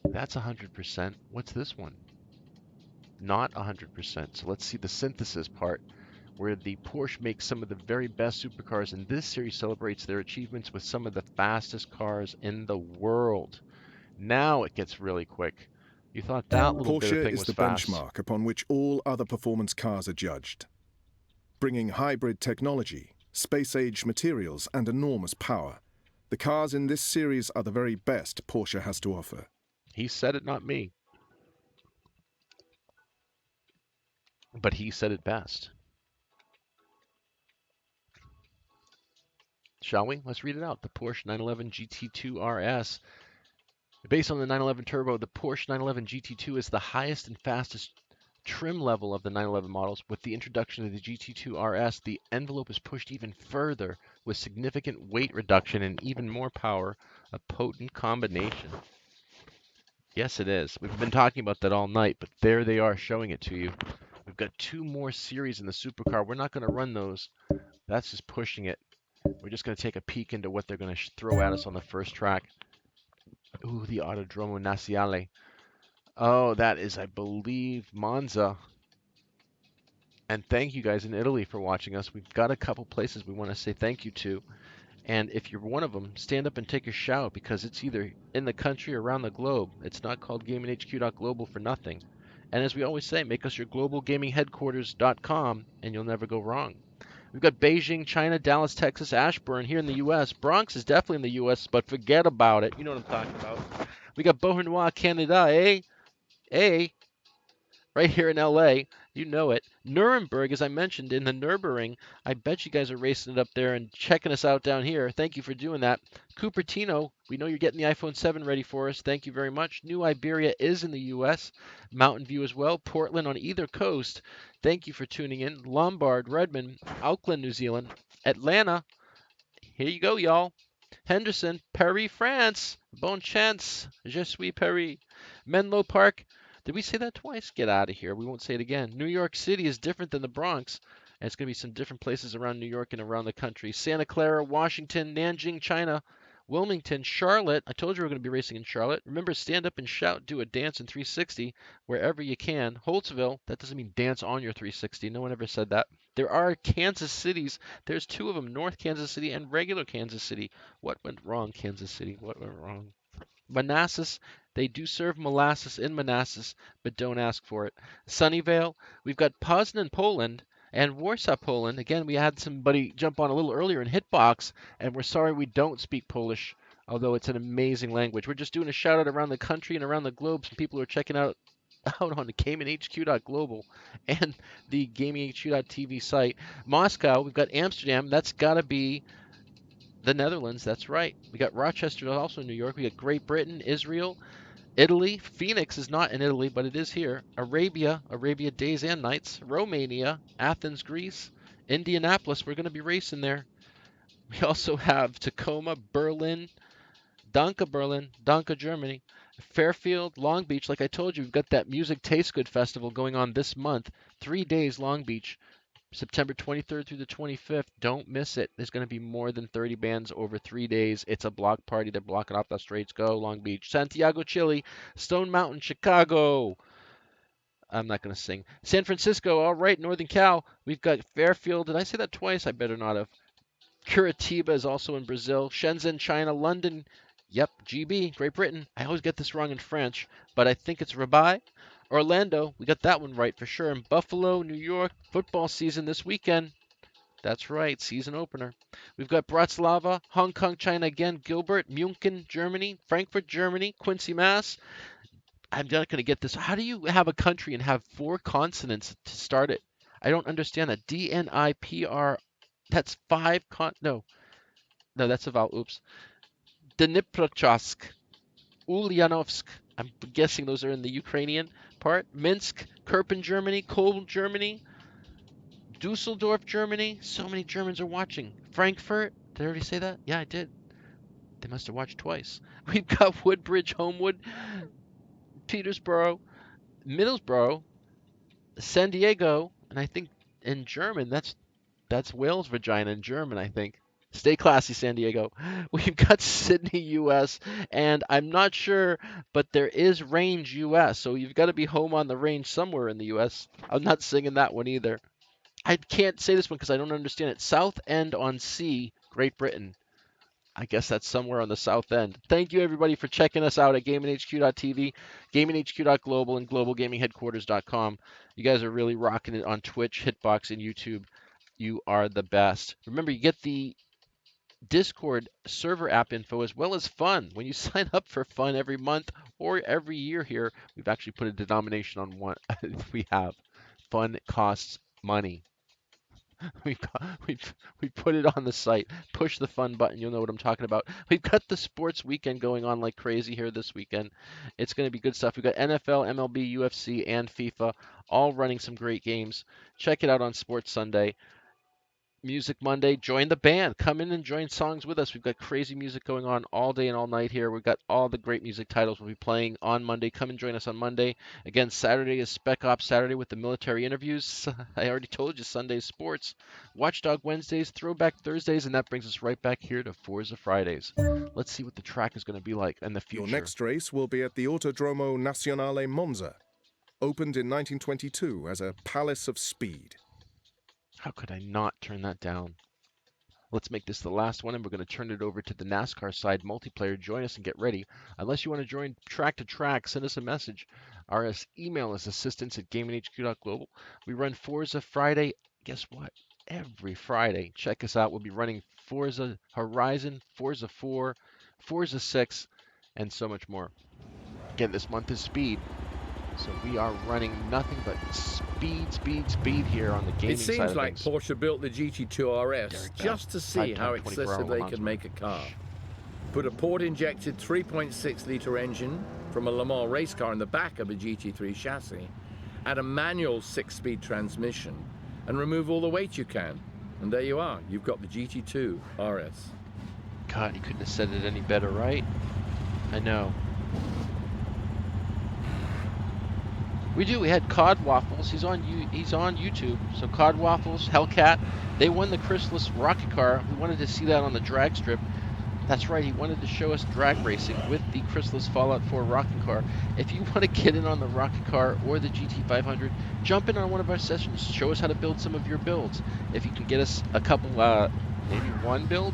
That's 100%. What's this one? Not 100%. So let's see the synthesis part, where the Porsche makes some of the very best supercars, and this series celebrates their achievements with some of the fastest cars in the world. Now it gets really quick. You thought that little bit of Porsche thing is was the fast. benchmark upon which all other performance cars are judged, bringing hybrid technology, space-age materials, and enormous power. The cars in this series are the very best Porsche has to offer. He said it, not me. But he said it best. Shall we? Let's read it out. The Porsche 911 GT2 RS. Based on the 911 Turbo, the Porsche 911 GT2 is the highest and fastest trim level of the 911 models. With the introduction of the GT2 RS, the envelope is pushed even further with significant weight reduction and even more power. A potent combination. Yes, it is. We've been talking about that all night, but there they are showing it to you. We've got two more series in the supercar. We're not going to run those. That's just pushing it. We're just going to take a peek into what they're going to throw at us on the first track. Ooh, the Autodromo Nazionale. Oh, that is, I believe, Monza. And thank you guys in Italy for watching us. We've got a couple places we want to say thank you to. And if you're one of them, stand up and take a shout, because it's either in the country or around the globe. It's not called GamingHQ.global for nothing. And as we always say, make us your globalgamingheadquarters.com and you'll never go wrong. We've got Beijing, China, Dallas, Texas, Ashburn here in the U.S. Bronx is definitely in the U.S., but forget about it. You know what I'm talking about. We got Beauharnois, Canada, eh? Eh? Right here in LA. You know it. Nuremberg, as I mentioned, in the Nürburgring. I bet you guys are racing it up there and checking us out down here. Thank you for doing that. Cupertino, we know you're getting the iPhone 7 ready for us. Thank you very much. New Iberia is in the U.S. Mountain View as well. Portland on either coast. Thank you for tuning in. Lombard, Redmond, Auckland, New Zealand. Atlanta. Here you go, y'all. Henderson, Paris, France. Bon chance. Je suis Paris. Menlo Park. Did we say that twice? Get out of here. We won't say it again. New York City is different than the Bronx. And it's going to be some different places around New York and around the country. Santa Clara, Washington, Nanjing, China, Wilmington, Charlotte. I told you we're going to be racing in Charlotte. Remember, stand up and shout, do a dance in 360 wherever you can. Holtzville, that doesn't mean dance on your 360. No one ever said that. There are Kansas cities. There's two of them, North Kansas City and regular Kansas City. What went wrong, Kansas City? What went wrong? Manassas, they do serve molasses in Manassas, but don't ask for it. Sunnyvale, we've got Poznan, Poland, and Warsaw, Poland. Again, we had somebody jump on a little earlier in Hitbox, and we're sorry we don't speak Polish, although it's an amazing language. We're just doing a shout out around the country and around the globe. Some people are checking out on the GamingHQ.global and the GamingHQ.tv site. Moscow, we've got Amsterdam. That's got to be the Netherlands, that's right. We got Rochester, also in New York. We got Great Britain, Israel, Italy. Phoenix is not in Italy, but it is here. Arabia, Arabia days and nights. Romania, Athens, Greece. Indianapolis, we're going to be racing there. We also have Tacoma, Berlin, Berlin, Danke, Germany. Fairfield, Long Beach, like I told you, we've got that Music Taste Good Festival going on this month. 3 days, Long Beach. September 23rd through the 25th. Don't miss it. There's going to be more than 30 bands over 3 days. It's a block party. They're blocking off the streets. Go, Long Beach. Santiago, Chile. Stone Mountain, Chicago. I'm not going to sing. San Francisco, all right. Northern Cal. We've got Fairfield. Did I say that twice? I better not have. Curitiba is also in Brazil. Shenzhen, China. London, yep, GB, Great Britain. I always get this wrong in French, but I think it's Rabat. Orlando, we got that one right for sure. And Buffalo, New York, football season this weekend. That's right, season opener. We've got Bratislava, Hong Kong, China again, Gilbert, München, Germany, Frankfurt, Germany, Quincy, Mass. I'm not going to get this. How do you have a country and have 4 consonants to start it? I don't understand that. DNIPR. That's 5 no. No, that's a vowel. Oops. Dnipropetrovsk, Ulyanovsk. I'm guessing those are in the Ukrainian part. Minsk, Kirpen, Germany, Köln, Germany, Dusseldorf, Germany. So many Germans are watching. Frankfurt. Did I already say that? Yeah, I did. They must have watched twice. We've got Woodbridge, Homewood, Petersboro, Middlesbrough, San Diego, and I think in German, that's Wales vagina in German, I think. Stay classy, San Diego. We've got Sydney, U.S., and I'm not sure, but there is Range, U.S., so you've got to be home on the range somewhere in the U.S. I'm not singing that one either. I can't say this one because I don't understand it. South End on Sea, Great Britain. I guess that's somewhere on the south end. Thank you, everybody, for checking us out at GamingHQ.tv, GamingHQ.global, and GlobalGamingHeadquarters.com. You guys are really rocking it on Twitch, Hitbox, and YouTube. You are the best. Remember, you get the Discord server app info as well as fun. When you sign up for fun every month or every year here, we've actually put a denomination on what we have. Fun costs money. We put it on the site. Push the fun button. You'll know what I'm talking about. We've got the sports weekend going on like crazy here this weekend. It's going to be good stuff. We've got NFL, MLB, UFC, and FIFA all running some great games. Check it out on Sports Sunday. Music Monday, join the band. Come in and join songs with us. We've got crazy music going on all day and all night here. We've got all the great music titles we'll be playing on Monday. Come and join us on Monday. Again, Saturday is Spec Ops Saturday with the military interviews. I already told you, Sunday sports. Watchdog Wednesdays, Throwback Thursdays, and that brings us right back here to Forza Fridays. Let's see what the track is going to be like in the future. Your next race will be at the Autodromo Nazionale Monza, opened in 1922 as a palace of speed. How could I not turn that down? Let's make this the last one, and we're going to turn it over to the NASCAR side multiplayer. Join us and get ready. Unless you want to join track to track, send us a message. Our email is assistance@gaminghq.global. We run Forza Friday. Guess what? Every Friday. Check us out. We'll be running Forza Horizon, Forza 4, Forza 6, and so much more. Again, this month is speed. So we are running nothing but speed here on the gaming side of things. It seems like Porsche built the GT2 RS just to see how excessive they could make a car. Put a port-injected 3.6-litre engine from a Le Mans race car in the back of a GT3 chassis, add a manual 6-speed transmission, and remove all the weight you can. And there you are. You've got the GT2 RS. God, you couldn't have said it any better, right? I know. We do. We had Cod Waffles. He's on YouTube. So Cod Waffles, Hellcat, they won the CHRYSLUS rocket car. We wanted to see that on the drag strip. That's right. He wanted to show us drag racing with the CHRYSLUS Fallout 4 rocket car. If you want to get in on the rocket car or the GT500, jump in on one of our sessions. Show us how to build some of your builds. If you can get us a couple, maybe one build,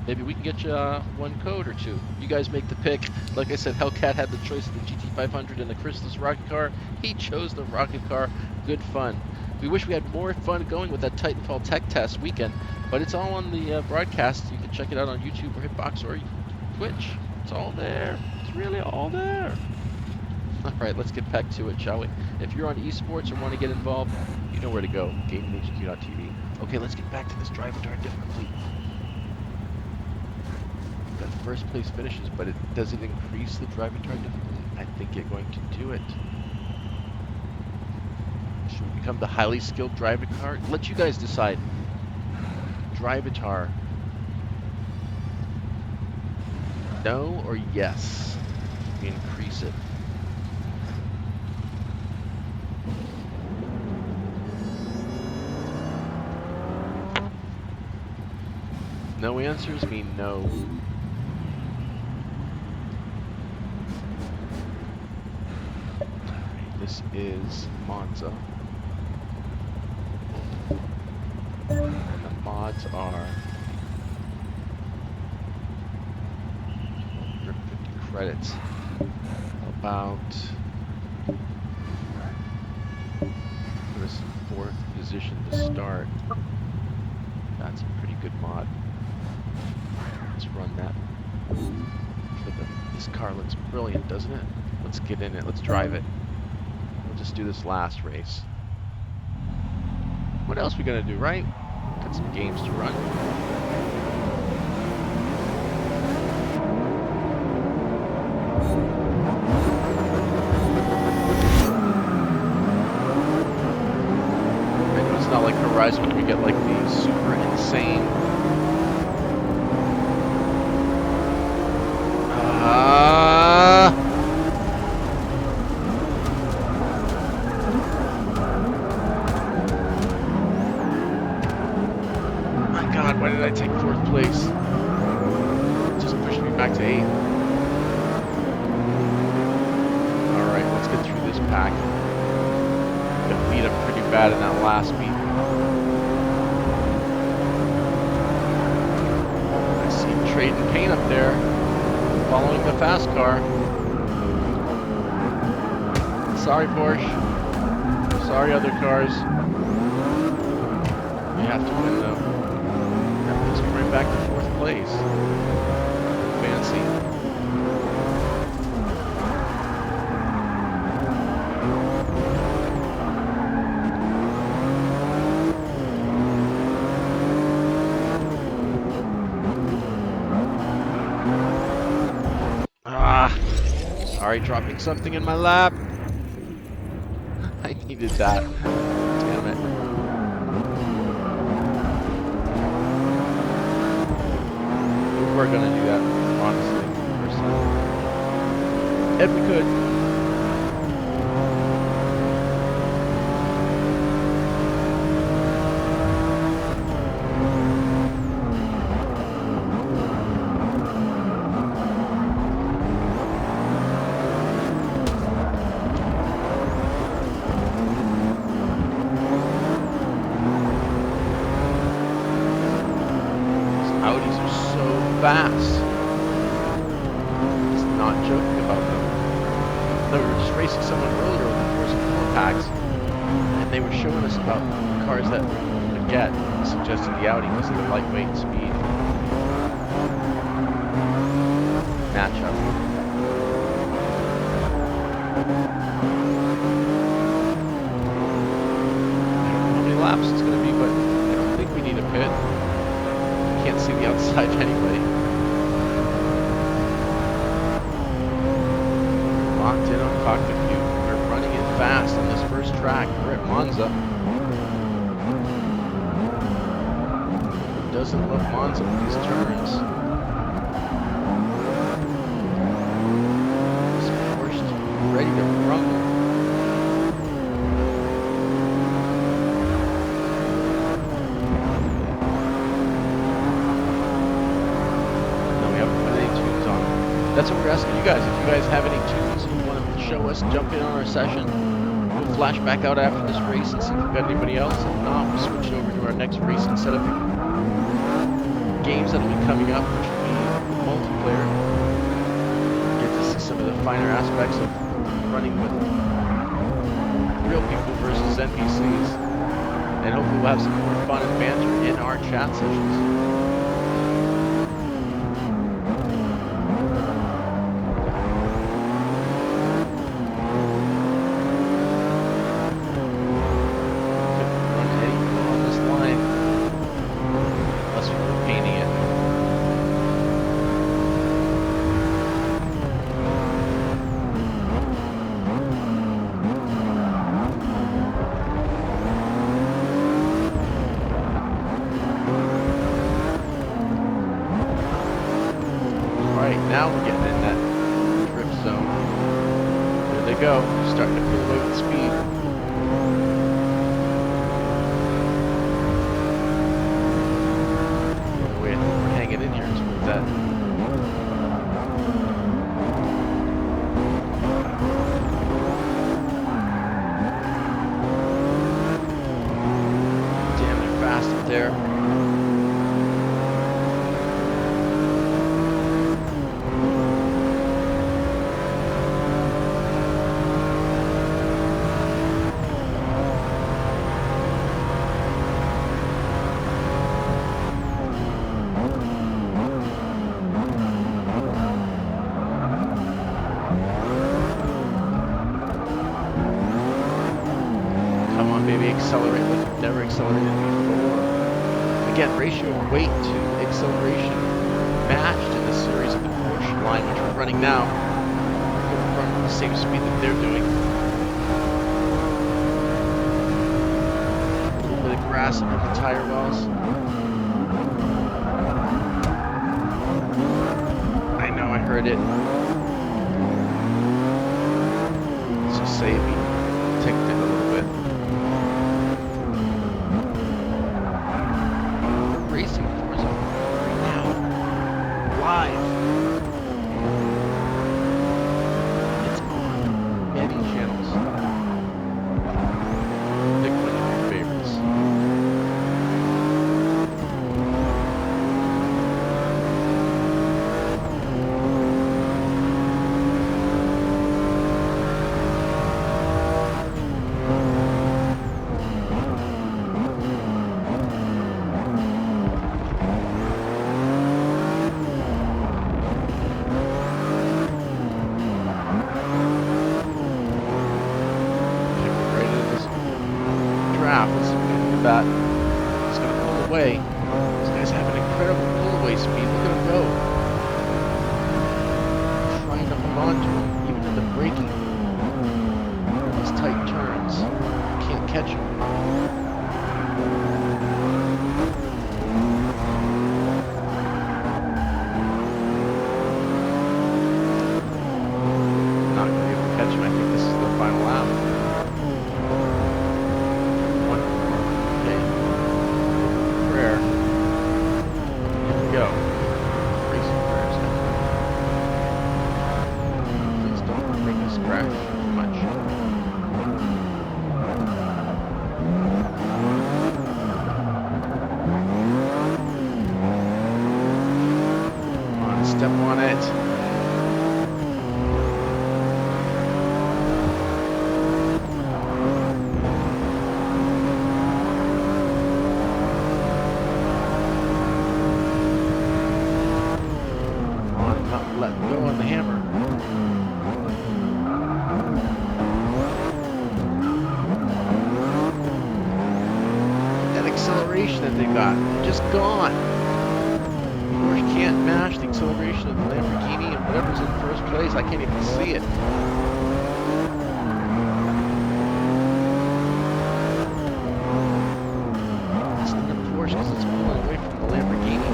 maybe we can get you one code or two. You guys make the pick. Like I said, Hellcat had the choice of the GT500 and the CHRYSLUS rocket car. He chose the rocket car. Good fun. We wish we had more fun going with that Titanfall Tech Test weekend, but it's all on the broadcast. You can check it out on YouTube or Hitbox or Twitch. It's all there. It's really all there. All right, let's get back to it, shall we? If you're on esports or want to get involved, you know where to go. GamingHQ.tv. Okay, let's get back to this drive dart difficulty. That first place finishes, but does it increase the driving tar difficulty? I think it's going to do it. Should we become the highly skilled driver car? Let you guys decide. Drivatar. No or yes? We increase it. No answers mean no. This is Monza. And the mods are credits. About put us in 4th position to start. That's a pretty good mod. Let's run that. This car looks brilliant, doesn't it? Let's get in it. Let's drive it. We'll just do this last race. What else we gonna do, right? Got some games to run. I know it's not like Horizon where we get like the super insane. Why did I take 4th place? It just pushed me back to 8th. Alright, let's get through this pack. Got beat up pretty bad in that last meet. I see him trading paint up there, following the fast car. Sorry, Porsche. Sorry, other cars. You have to win, though. Right back to 4th place. Fancy. Sorry, dropping something in my lap. I needed that. Damn it. We're gonna do that, honestly, personally. If we could. Audis are so fast. Just not joking about them. We were just racing someone earlier with the Forza 4 packs, and they were showing us about cars that we would get, suggested the Audi because of the lightweight and speed. Matchup. I don't know how many laps it's going to be, but I don't think we need a pit. Can't see the outside anyway. Locked in on cockpit view. We're running it fast on this first track. We're at Monza. Who doesn't love Monza with these turns? This Porsche ready to rumble. That's what we're asking you guys. If you guys have any tunes you want to show us, jump in on our session. We'll flash back out after this race and see if we've got anybody else. If not, we'll switch over to our next racing set of games that'll be coming up, which will be multiplayer. Get to see some of the finer aspects of running with real people versus NPCs. And hopefully we'll have some more fun and banter in our chat sessions. Now we're getting in that drift zone. There they go. Starting to pull away with speed. The only way I think we're hanging in here is with that. Damn, they're fast up there. accelerate like you've never accelerated before. Again, ratio of weight to acceleration matched in the series of the Porsche line, which we're running now. We're running at the same speed that they're doing. A little bit of grass under the tire wells. I know, I heard it. Let's just say we ticked it a little bit. We're racing Forza right now. Live. It's on many channels. Pick one of your favorites. That he's going to pull away. These guys have an incredible pull away speed. Look at him go. Trying to hold on to him, even in the braking. These tight turns. Can't catch him. Not going to be able to catch him. I think this is the final lap. Step on it. Come on, not let go on the hammer. That acceleration that they got, they're just gone. Can't match the acceleration of the Lamborghini and whatever's in first place. I can't even see it. It's in the Porsche because it's pulling away from the Lamborghini.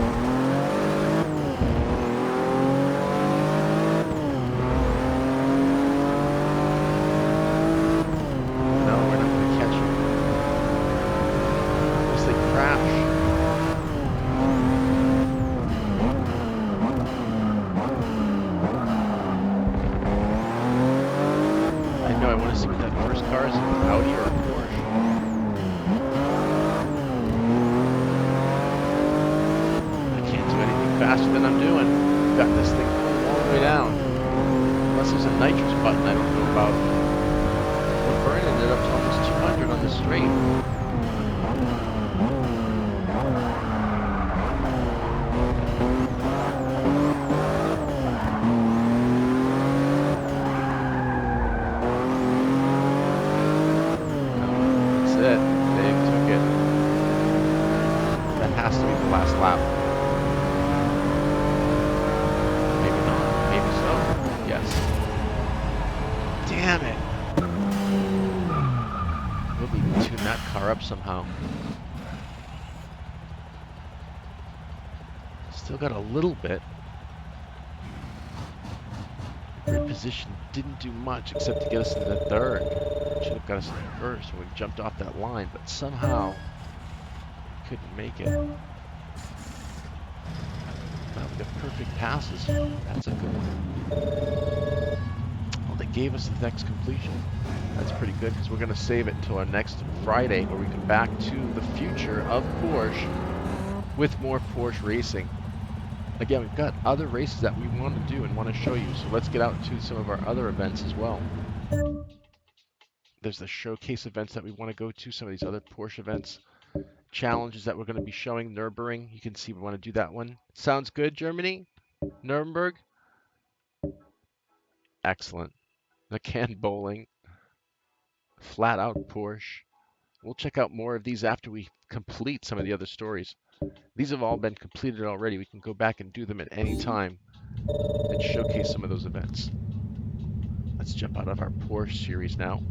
No, we're not going to catch it. Unless they crash. I want to see what that first car is, an Audi or a Porsche. I can't do anything faster than I'm doing. I've got this thing pulling all the way down. Unless there's a nitrous button I don't know about. We're burning it up to almost 200 on the straight. Has to be the last lap. Maybe not. Maybe so. Yes. Damn it. We'll need to tune that car up somehow. Still got a little bit. Grid position didn't do much except to get us into the third. Should have got us in the first when we jumped off that line, but somehow couldn't make it. Now we got perfect passes. That's a good one. Well, they gave us the next completion. That's pretty good because we're going to save it until our next Friday where we come back to the future of Porsche with more Porsche racing. Again, we've got other races that we want to do and want to show you, so let's get out to some of our other events as well. There's the showcase events that we want to go to, some of these other Porsche events. Challenges that we're going to be showing. Nürburgring, you can see we want to do that one. Sounds good, Germany? Nuremberg? Excellent. The can bowling. Flat out Porsche. We'll check out more of these after we complete some of the other stories. These have all been completed already. We can go back and do them at any time and showcase some of those events. Let's jump out of our Porsche series now.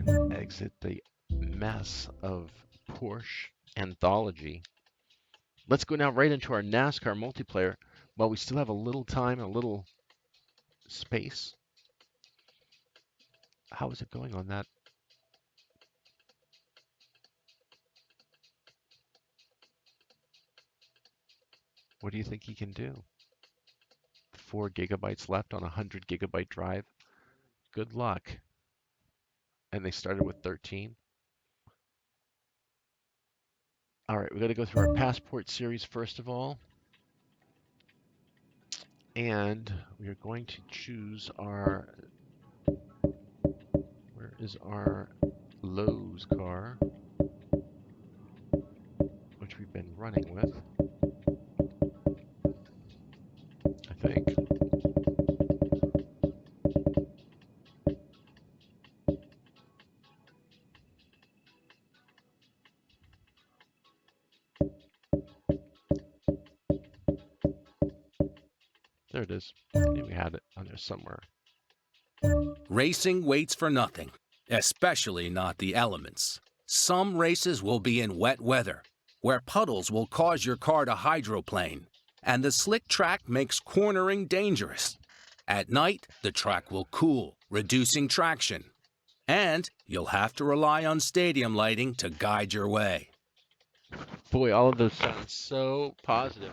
And exit the mess of Porsche anthology. Let's go now right into our NASCAR multiplayer while we still have a little time, a little space. How is it going on that? What do you think he can do? 4 gigabytes left on a 100 gigabyte drive. Good luck. And they started with 13. All right, we got to go through our passport series first of all. And we are going to choose our, where is our Lowe's car, which we've been running with, I think. There it is. I knew we had it on there somewhere. Racing waits for nothing, especially not the elements. Some races will be in wet weather, where puddles will cause your car to hydroplane, and the slick track makes cornering dangerous. At night, the track will cool, reducing traction. And you'll have to rely on stadium lighting to guide your way. Boy, all of those sound so positive.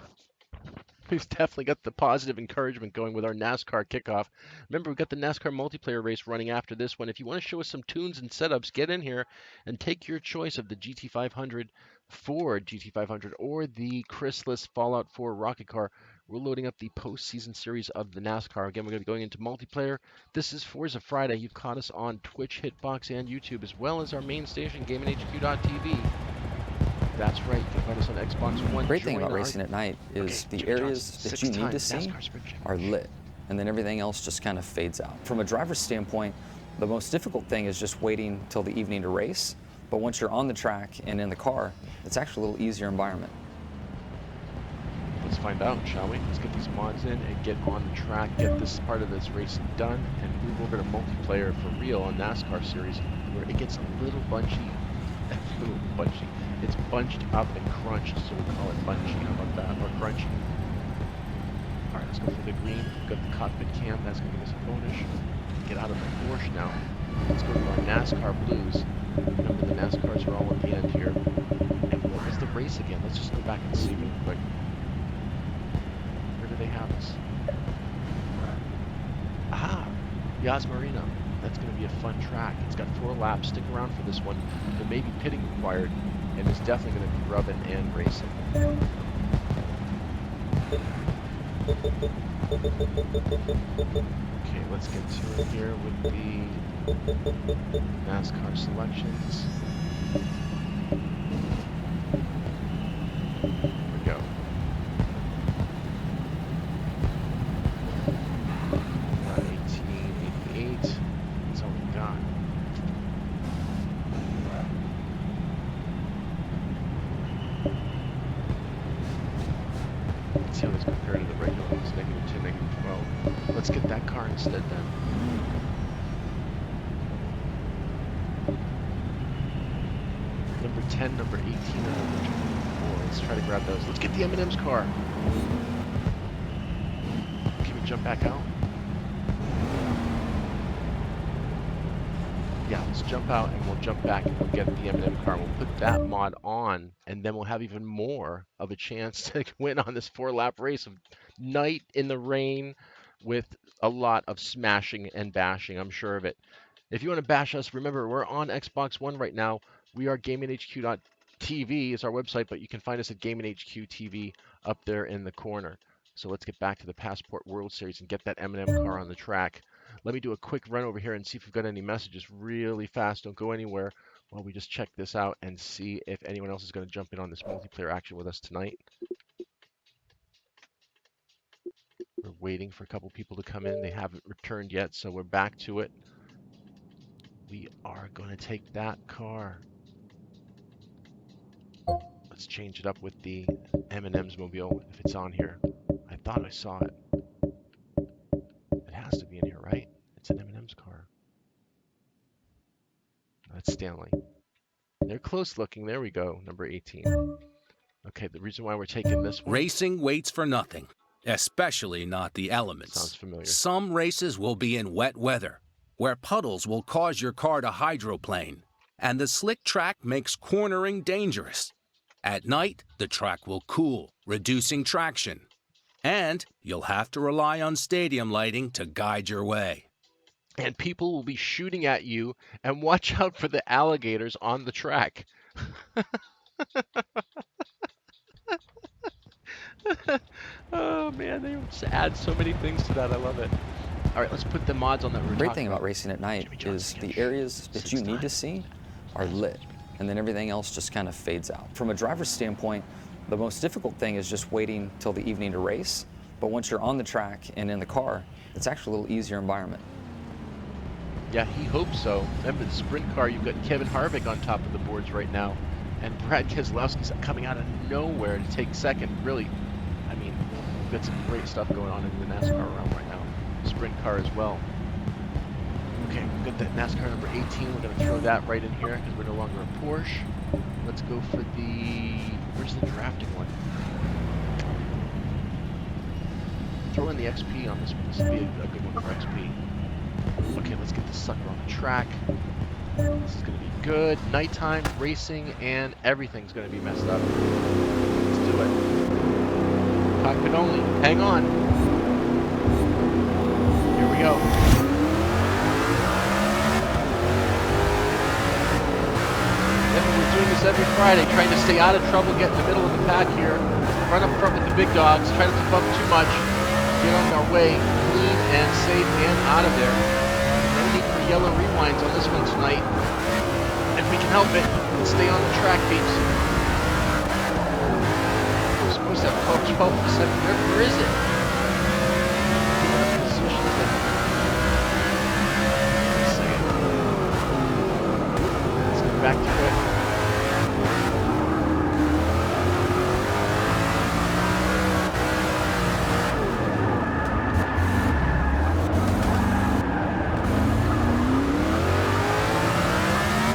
We've definitely got the positive encouragement going with our NASCAR kickoff. Remember, we've got the NASCAR multiplayer race running after this one. If you want to show us some tunes and setups, get in here and take your choice of the GT500 Ford GT500 or the CHRYSLUS Fallout 4 rocket car. We're loading up the postseason series of the NASCAR. Again, we're going to be going into multiplayer. This is Forza Friday. You've caught us on Twitch, Hitbox, and YouTube, as well as our main station, GamingHQ.tv. That's right. You can find us on Xbox One. Great thing about racing at night is the areas that you need to see are lit, and then everything else just kind of fades out. From a driver's standpoint, the most difficult thing is just waiting till the evening to race, but once you're on the track and in the car, it's actually a little easier environment. Let's find out, shall we? Let's get these mods in and get on the track, get this part of this race done, and move over to multiplayer for real on NASCAR series, where it gets a little bunchy. It's bunched up and crunched, so we call it bunchy. How about that? Or crunchy. All right, let's go for the green. We've got the cockpit cam. That's going to give us a bonus. Get out of the Porsche now. Let's go to our NASCAR blues. Remember, the NASCARs are all at the end here. And what was the race again? Let's just go back and see real quick. Where do they have us? Aha! Yas Marina. That's going to be a fun track. It's got 4 laps. Stick around for this one. There may be pitting required, and it's definitely going to be rubbing and racing. Okay, let's get to it here with the NASCAR selections. Here we go. 1888. That's all we got. Let's see how this compared to the regular ones, -2, -12. Let's get that car instead then. Number 10, number 18, and number 24. Let's try to grab those. Let's get the M&M's car. Can we jump back out? Yeah, let's jump out and we'll jump back and we'll get the M&M car. We'll put that mod on, and then we'll have even more of a chance to win on this 4-lap race of night in the rain with a lot of smashing and bashing. I'm sure of it. If you want to bash us, remember, we're on Xbox One right now. We are GamingHQ.tv is our website, but you can find us at GamingHQ TV up there in the corner. So let's get back to the Passport World Series and get that M&M car on the track. Let me do a quick run over here and see if we've got any messages really fast. Don't go anywhere while we just check this out and see if anyone else is going to jump in on this multiplayer action with us tonight. We're waiting for a couple people to come in. They haven't returned yet, so we're back to it. We are going to take that car. Let's change it up with the M&M's mobile if it's on here. I thought I saw it. It has to be in here, right? It's an M&M's car. That's Stanley. They're close looking. There we go. Number 18. Okay, the reason why we're taking this one. Racing waits for nothing, especially not the elements. Sounds familiar. Some races will be in wet weather, where puddles will cause your car to hydroplane, and the slick track makes cornering dangerous. At night, the track will cool, reducing traction. And you'll have to rely on stadium lighting to guide your way. And people will be shooting at you, and watch out for the alligators on the track. Oh man, they just add so many things to that. I love it. All right, let's put the mods on that. The great thing about racing at night is the areas that you need to see are lit, and then everything else just kind of fades out. From a driver's standpoint, the most difficult thing is just waiting till the evening to race, but once you're on the track and in the car, it's actually a little easier environment. Yeah, he hopes so. Remember the sprint car, you've got Kevin Harvick on top of the boards right now, and Brad Keselowski's coming out of nowhere to take second. Really, I mean, we've got some great stuff going on in the NASCAR realm right now. Sprint car as well. Okay, we've got that NASCAR number 18. We're going to throw that right in here because we're no longer a Porsche. Let's go for the... Where's the drafting one? Throw in the XP on this one. This will be a good one for XP. Okay, let's get this sucker on the track. This is going to be good. Nighttime, racing, and everything's going to be messed up. Let's do it. Cockpit only. Hang on. Here we go. Yep, we're doing this every Friday, trying to stay out of trouble, get in the middle of the pack here. Run up front with the big dogs, try not to bump too much. Get on our way, clean and safe and out of there. No need for yellow rewinds on this one tonight. If we can help it, let's stay on the track, peeps. We're supposed to have 12%. Where is it? Let's get back to it.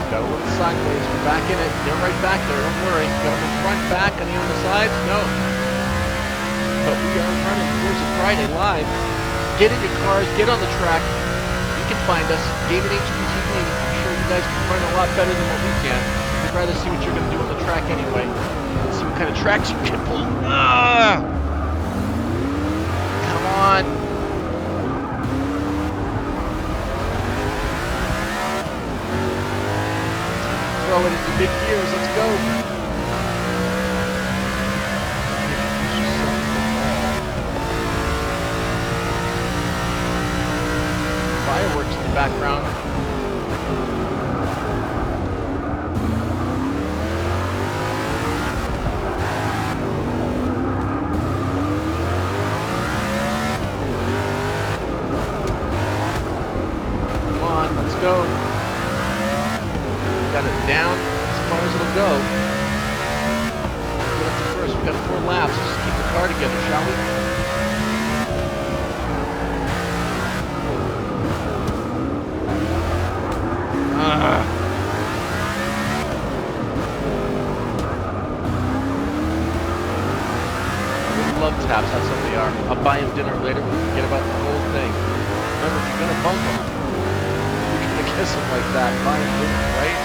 Got a little sideways. We're back in it. They're right back there. Don't worry. Got them in front, back, any on the sides? No. But we are running Forza Friday live. Get in your cars. Get on the track. You can find us. Gaming HPTV. I'm sure you guys can run a lot better than what we can. We'd rather see what you're going to do on the track anyway. Let's see what kind of tracks you can pull. Ah! Come on. Throw it into big gears. Let's go. Fireworks in the background. Come on, let's go. Got it down as far as it'll go. Get up to first. We've got 4 laps. Let's just keep the car together, shall we? I would love taps. That's what they are. I'll buy him dinner later. We forget about the whole thing. Remember, if you're gonna bump him, you're gonna kiss him like that. Buy him dinner, right?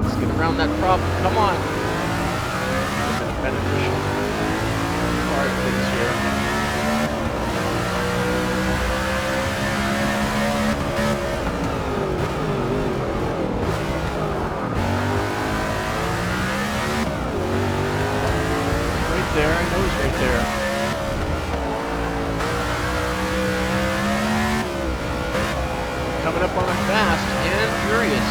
Let's get around that problem. Come on. Beneficial card things here. Right there, I know he's right there. Coming up on him fast and furious.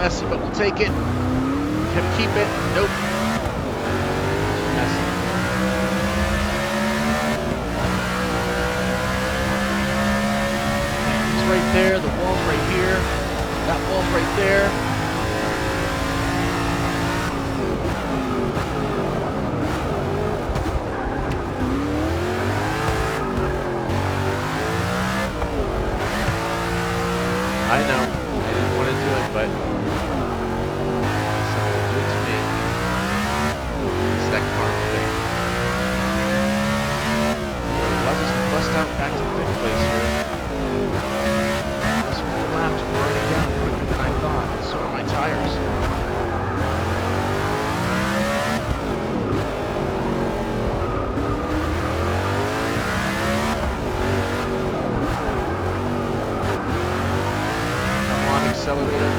messy, but we'll take it. Can we keep it? Nope. Too messy. It's right there. The wall's right here. That wall's right there. I know. I didn't want to do it, but someone do it to me. It's that karma thing. Let's just bust out back to fifth place here. This full lap's burning down quicker than I thought, and so are my tires. Accelerator.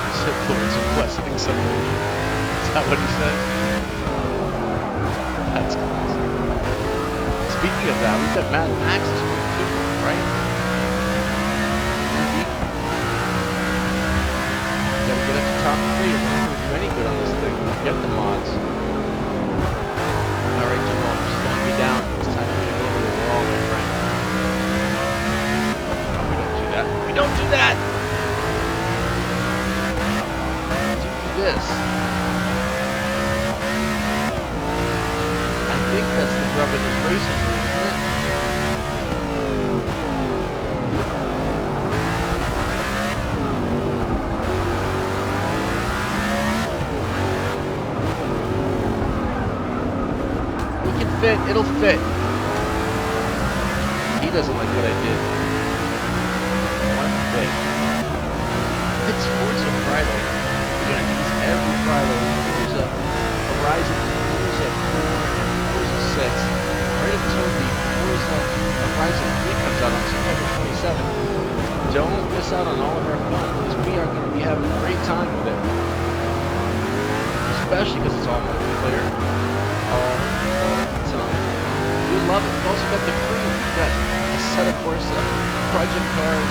He said Florence and Blessed acceleration. Is that what he said? That's crazy. Speaking of that, we've got Mad Max this week too, right? Gotta get up to top 3 or we're not gonna do any good on this thing. Get the mods. Alright, Jamal, you're slowing me down. It's time for me to go over the wall, my friend. No, we don't do that. We don't do that! Do this. I think that's the Revel's racing rule, isn't it? Fit, it'll fit. He doesn't like what I did. One thing. It's Forza Friday. We're gonna do this every Friday. Forza Horizon, Forza 4, and Forza 6. Right until the Forza Horizon 3 comes out on September 27th. Don't miss out on all of our fun, because we are going to be having a great time with it. Especially because it's all multiplayer. We love it. We've also got the crew. We've got a set of Forza project cars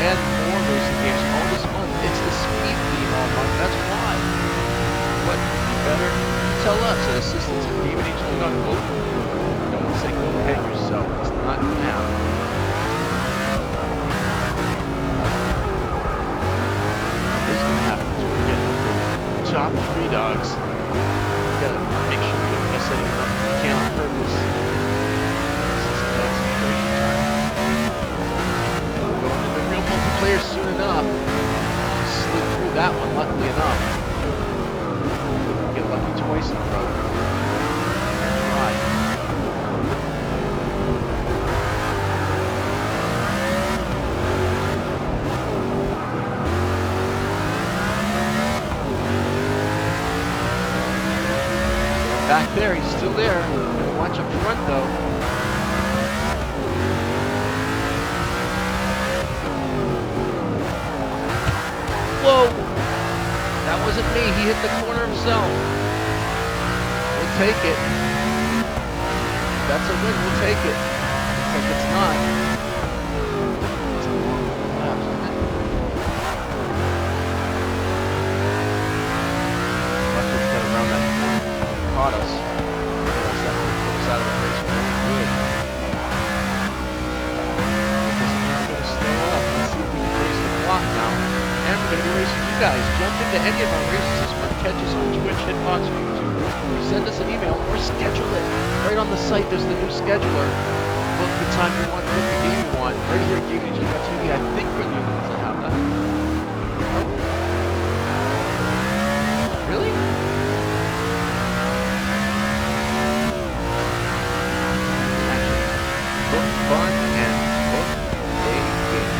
and more racing games all this month. It's the speed theme all month. That's why. What could be better? Tell us at assistance@davidh.co. Don't say go hang yourself. It's not going to happen. What is going to happen is we're getting the top 3 dogs. We've got to make sure we don't mess anything up if we can on purpose. Multiplayer soon enough. Slid through that one, luckily enough. Get lucky twice in a row. Right. Back there, he's still there. Gotta watch up front though. Whoa! That wasn't me. He hit the corner himself. We'll take it. That's a win. We'll take it. Except it's not. It's a long lap, isn't it? Luckily, it's got around that corner. Caught us. Otherwise, that would put us out of the race. Good. We're going to slow up. Let's see if we can race the clock now. And we're going to be racing you guys. Jump into any of our races this month. Catch us on Twitch, Hitbox, or YouTube. Or send us an email or schedule it. Right on the site, there's the new scheduler. Book the time you want, book the game you want. Right here at GameHG.tv. I think we're the only ones that have that. Really? Actually, book fun and book a game.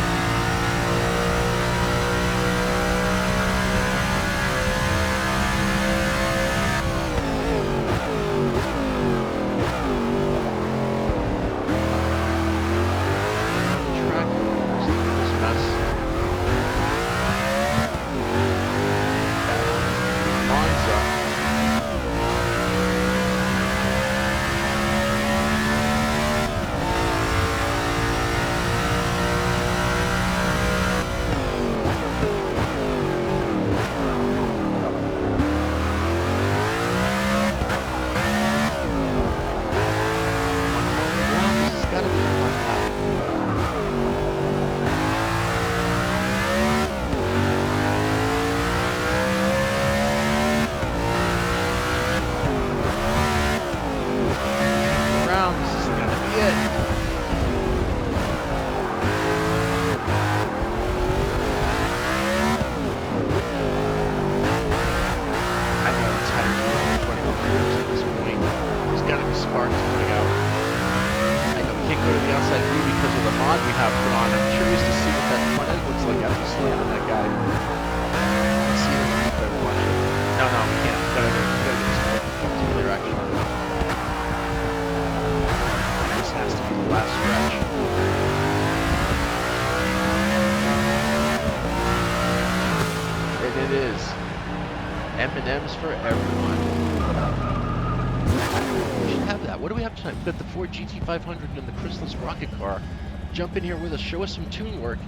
mod we have put on. I'm curious to see what that front end looks like after slamming that guy. Let's see if we can watch it. No, we can't. We gotta get this multiplayer action. This has to be the last stretch. And it is. M&M's for everyone. We should have that. What do we have tonight? We've got the Ford GT500 and the CHRYSLUS rocket car. Jump in here with us. Show us some tune work.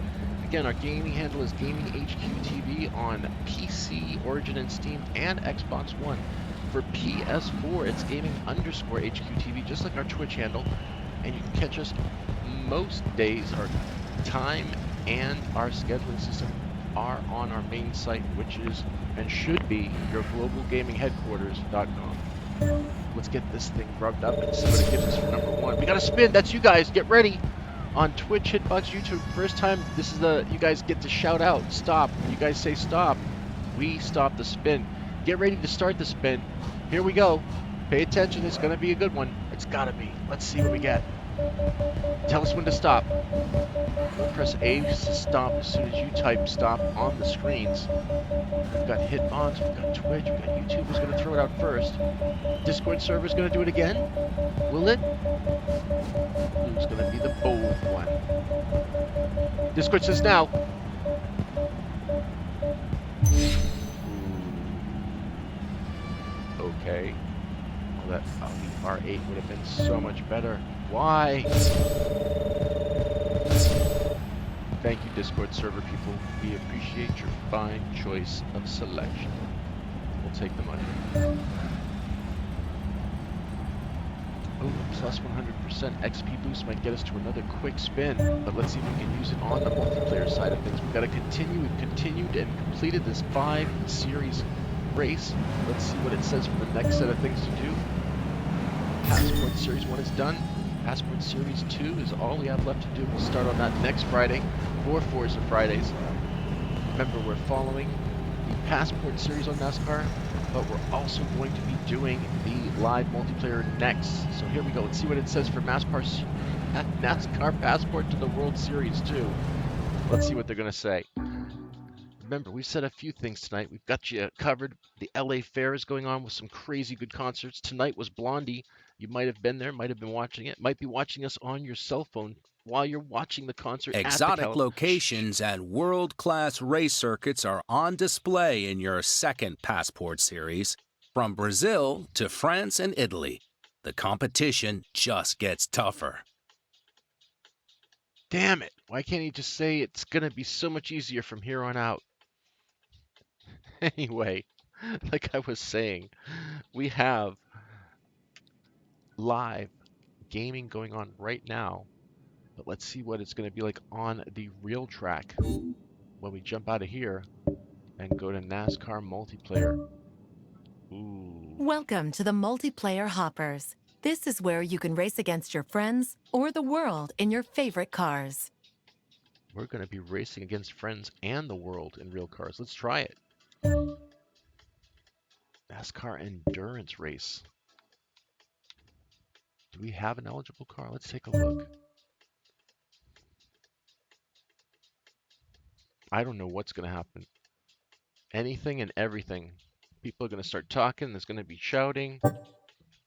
Again, our gaming handle is Gaming HQ TV on PC, Origin, and Steam, and Xbox One. For PS4, it's Gaming_HQ TV, just like our Twitch handle. And you can catch us most days. Our time and our scheduling system are on our main site, which is and should be your globalgamingheadquarters.com. Let's get this thing rubbed up and see what it gives us for number one. We got a spin. That's you guys. Get ready. On Twitch, Hitbox, YouTube, first time, this is you guys get to shout out, stop. You guys say stop. We stop the spin. Get ready to start the spin. Here we go. Pay attention. It's going to be a good one. It's got to be. Let's see what we get. Tell us when to stop. We'll press A to stop as soon as you type stop on the screens. We've got Hitbox, we've got Twitch, we've got YouTube who's going to throw it out first. Discord server's going to do it again. Will it? Who's going to be the bold one? Discord says now. Okay. Well, that the R8 would have been so much better. Why? Thank you, Discord server people. We appreciate your fine choice of selection. We'll take the money. Oh, plus 100% XP boost might get us to another quick spin, but let's see if we can use it on the multiplayer side of things. We've got to continue. We've continued and completed this 5-series race. Let's see what it says for the next set of things to do. Passport Series 1 is done. Passport Series 2 is all we have left to do. We'll start on that next Friday for Forza Fridays. Remember, we're following the Passport Series on NASCAR, but we're also going to be doing the live multiplayer next. So here we go. Let's see what it says for NASCAR Passport to the World Series 2. Let's see what they're going to say. Remember, we've said a few things tonight. We've got you covered. The LA Fair is going on with some crazy good concerts. Tonight was Blondie. You might have been there, might have been watching it, might be watching us on your cell phone while you're watching the concert. Exotic locations and world-class race circuits are on display in your second Passport Series. From Brazil to France and Italy, the competition just gets tougher. Damn it. Why can't he just say it's going to be so much easier from here on out? Anyway, like I was saying, we have live gaming going on right now, but let's see what it's going to be like on the real track when we jump out of here and go to NASCAR multiplayer. Ooh. Welcome to the Multiplayer Hoppers. This is where you can race against your friends or the world in your favorite cars. We're going to be racing against friends and the world in real cars. Let's try it. NASCAR endurance race. Do we have an eligible car? Let's take a look. I don't know what's going to happen. Anything and everything. People are going to start talking. There's going to be shouting.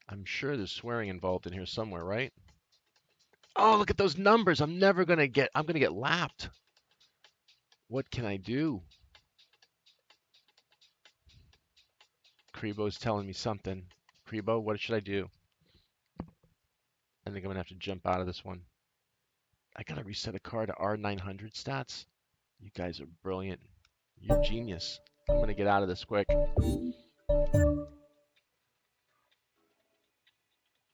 I'm sure there's swearing involved in here somewhere, right? Oh, look at those numbers. I'm going to get lapped. What can I do? Crebo's telling me something. Crebo, what should I do? I think I'm going to have to jump out of this one. I got to reset a car to R900 stats. You guys are brilliant. You're genius. I'm going to get out of this quick.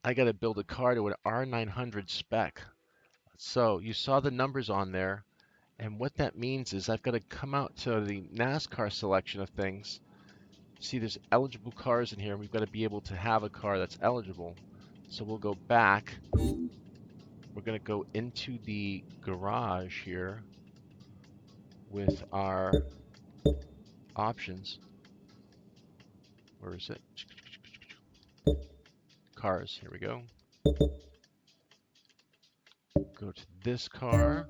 I got to build a car to an R900 spec. So you saw the numbers on there. And what that means is I've got to come out to the NASCAR selection of things. See, there's eligible cars in here. We've got to be able to have a car that's eligible. So we'll go back. We're going to go into the garage here with our options. Where is it? Cars. Here we go. go to this car.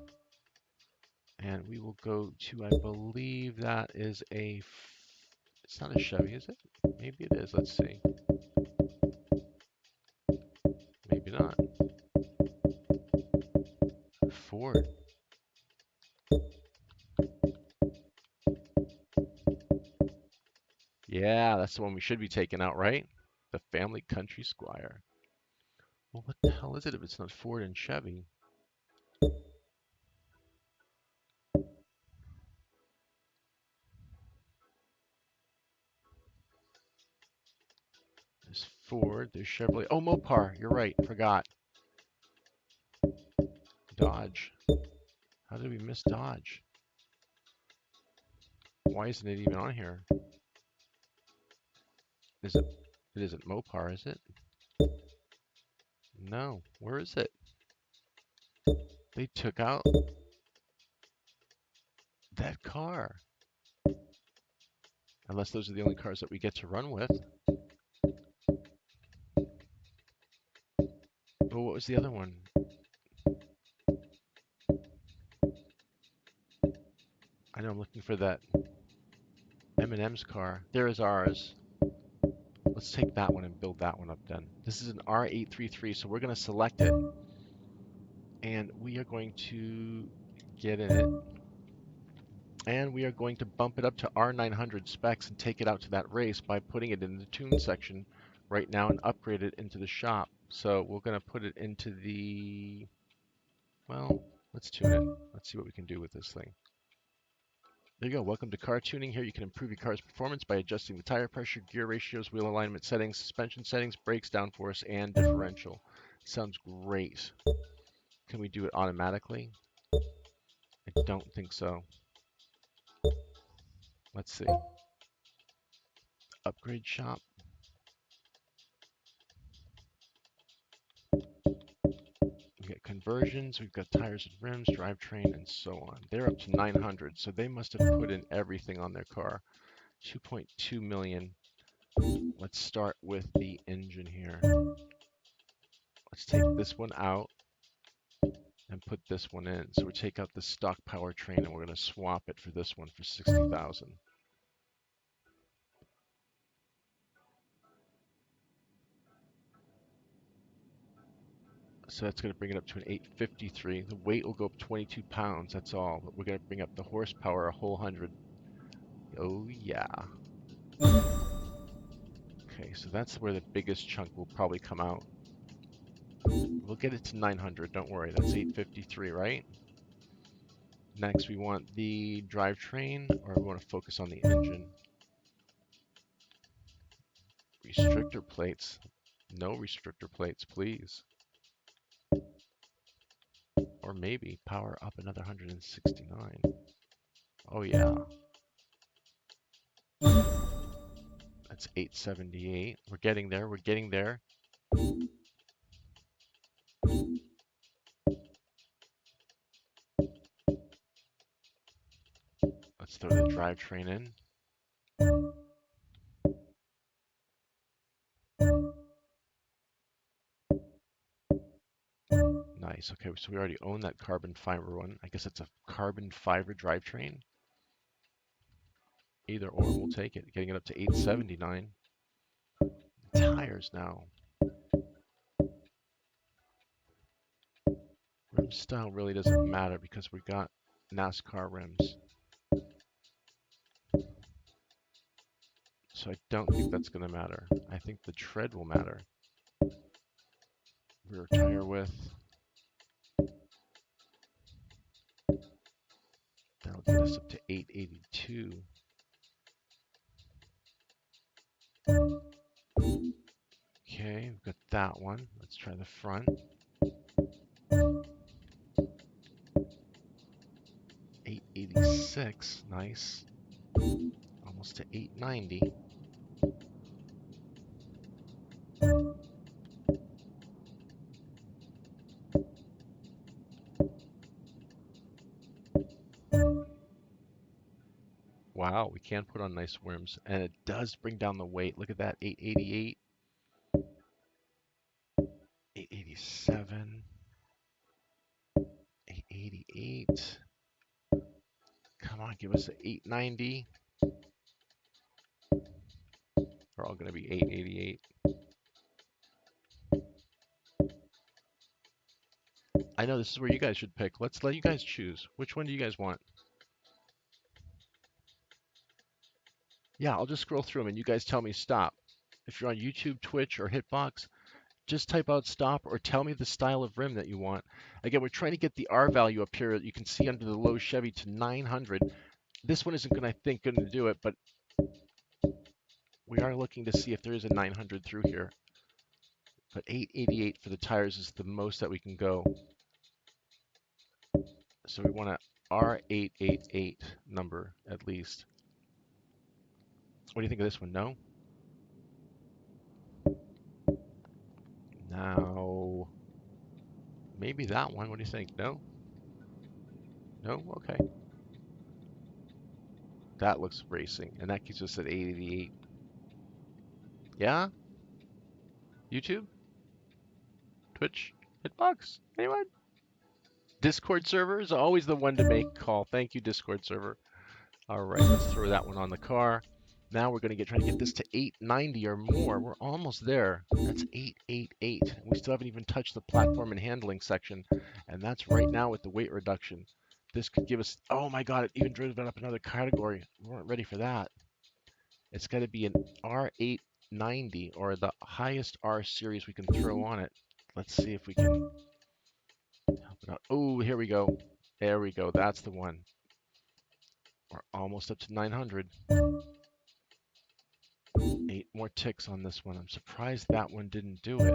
And we will go to, I believe that is it's not a Chevy, is it? Maybe it is. Let's see. Maybe not. Ford. Yeah, that's the one we should be taking out, right? The Family Country Squire. Well, what the hell is it if it's not Ford and Chevy? There's Ford, there's Chevrolet. Oh, Mopar, you're right, forgot. Dodge. How did we miss Dodge? Why isn't it even on here? Is it? It isn't Mopar, is it? No. Where is it? They took out that car. Unless those are the only cars that we get to run with. Oh, what was the other one? I know I'm looking for that M&M's car. There is ours. Let's take that one and build that one up then. This is an R833, so we're going to select it. And we are going to get in it. And we are going to bump it up to R900 specs and take it out to that race by putting it in the tune section right now and upgrade it into the shop. So we're going to put it into the, well, let's tune it. Let's see what we can do with this thing. There you go. Welcome to car tuning. Here you can improve your car's performance by adjusting the tire pressure, gear ratios, wheel alignment settings, suspension settings, brakes, downforce, and differential. Sounds great. Can we do it automatically? I don't think so. Let's see. Upgrade shop. We've got conversions, we've got tires and rims, drivetrain, and so on. They're up to 900, so they must have put in everything on their car. 2.2 million. Let's start with the engine here. Let's take this one out and put this one in. So we take out the stock powertrain and we're going to swap it for this one for 60,000. So that's going to bring it up to an 853. The weight will go up 22 pounds, that's all. But we're going to bring up the horsepower a whole 100. Oh yeah. Okay, so that's where the biggest chunk will probably come out. We'll get it to 900, don't worry. That's 853, right? Next, we want the drivetrain, or we want to focus on the engine. Restrictor plates. No restrictor plates, please. Or maybe power up another 169. Oh yeah. That's 878. We're getting there, we're getting there. Let's throw the drivetrain in. Nice. Okay, so we already own that carbon fiber one. I guess it's a carbon fiber drivetrain. Either or, we'll take it. Getting it up to 879. Tires now. Rim style really doesn't matter because we got NASCAR rims. So I don't think that's going to matter. I think the tread will matter. Rear tire width. That'll get us up to 882. Okay, we've got that one. Let's try the front. 886, nice. Almost to 890. Wow, we can put on nice rims, and it does bring down the weight. Look at that, 888, 887. 888. Come on, give us an 890. They're all going to be 888. I know this is where you guys should pick. Let's let you guys choose. Which one do you guys want? Yeah, I'll just scroll through them and you guys tell me stop. If you're on YouTube, Twitch, or Hitbox, just type out stop or tell me the style of rim that you want. Again, we're trying to get the R value up here. You can see under the low Chevy to 900. This one isn't going to, I think, going to do it, but we are looking to see if there is a 900 through here. But 888 for the tires is the most that we can go. So we want a R888 number at least. What do you think of this one? No? Now, maybe that one. What do you think? No? No? Okay. That looks racing, and that keeps us at 888. Yeah? YouTube? Twitch? Hitbox? Anyone? Discord server is always the one to make call. Thank you, Discord server. All right, let's throw that one on the car. Now we're going to try to get this to 890 or more. We're almost there. That's 888. We still haven't even touched the platform and handling section, and that's right now with the weight reduction. This could give us, oh my God, it even drove it up another category. We weren't ready for that. It's got to be an R890 or the highest R series we can throw on it. Let's see if we can help it out. Oh, here we go. There we go. That's the one. We're almost up to 900. 8 more ticks on this one. I'm surprised that one didn't do it.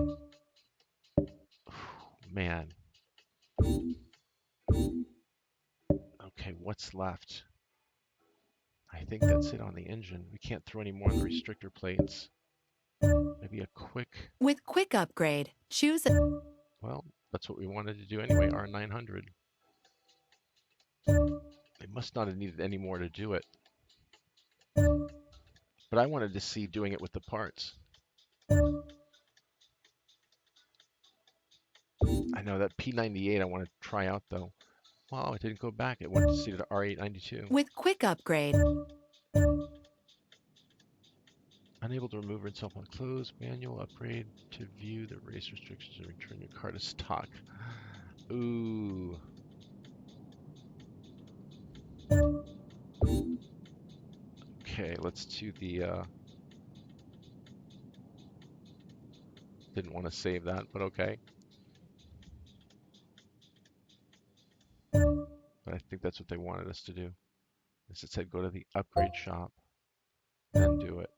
Man. Okay, what's left? I think that's it on the engine. We can't throw any more on the restrictor plates. Maybe a quick... With Quick Upgrade, choose a... Well, that's what we wanted to do anyway, R900. They must not have needed any more to do it. But I wanted to see doing it with the parts. I know that P98 I want to try out though. Wow, it didn't go back. It went to see the R892. With Quick Upgrade. Unable to remove itself on close. Manual upgrade to view the race restrictions and return your car to stock. Ooh. Okay, let's do the... Didn't want to save that, but okay. But I think that's what they wanted us to do. As it said, go to the upgrade shop, then do it.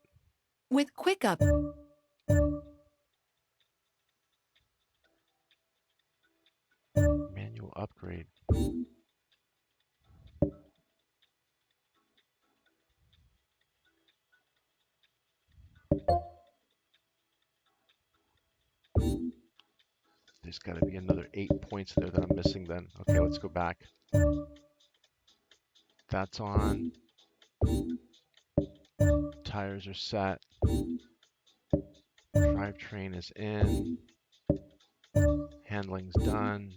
With Quick Up. Manual upgrade. There's got to be another 8 points there that I'm missing then. Okay, let's go back. That's on. Tires are set. Drivetrain is in. Handling's done.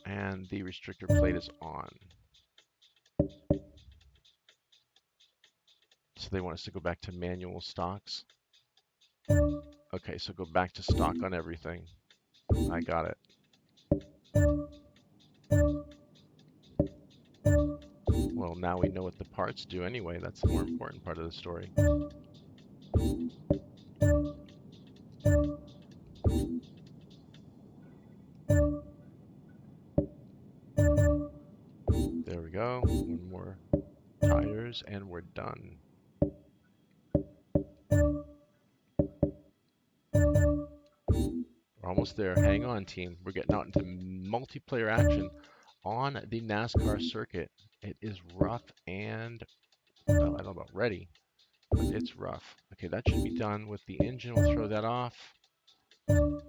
And the restrictor plate is on. So they want us to go back to manual stocks. Okay, so go back to stock on everything. I got it. Well, now we know what the parts do anyway. That's the more important part of the story. There we go. One more tires and we're done. We're almost there. Hang on, team. We're getting out into multiplayer action on the NASCAR circuit. It is rough and, well, I don't know about ready, but it's rough. Okay, that should be done with the engine. We'll throw that off. Go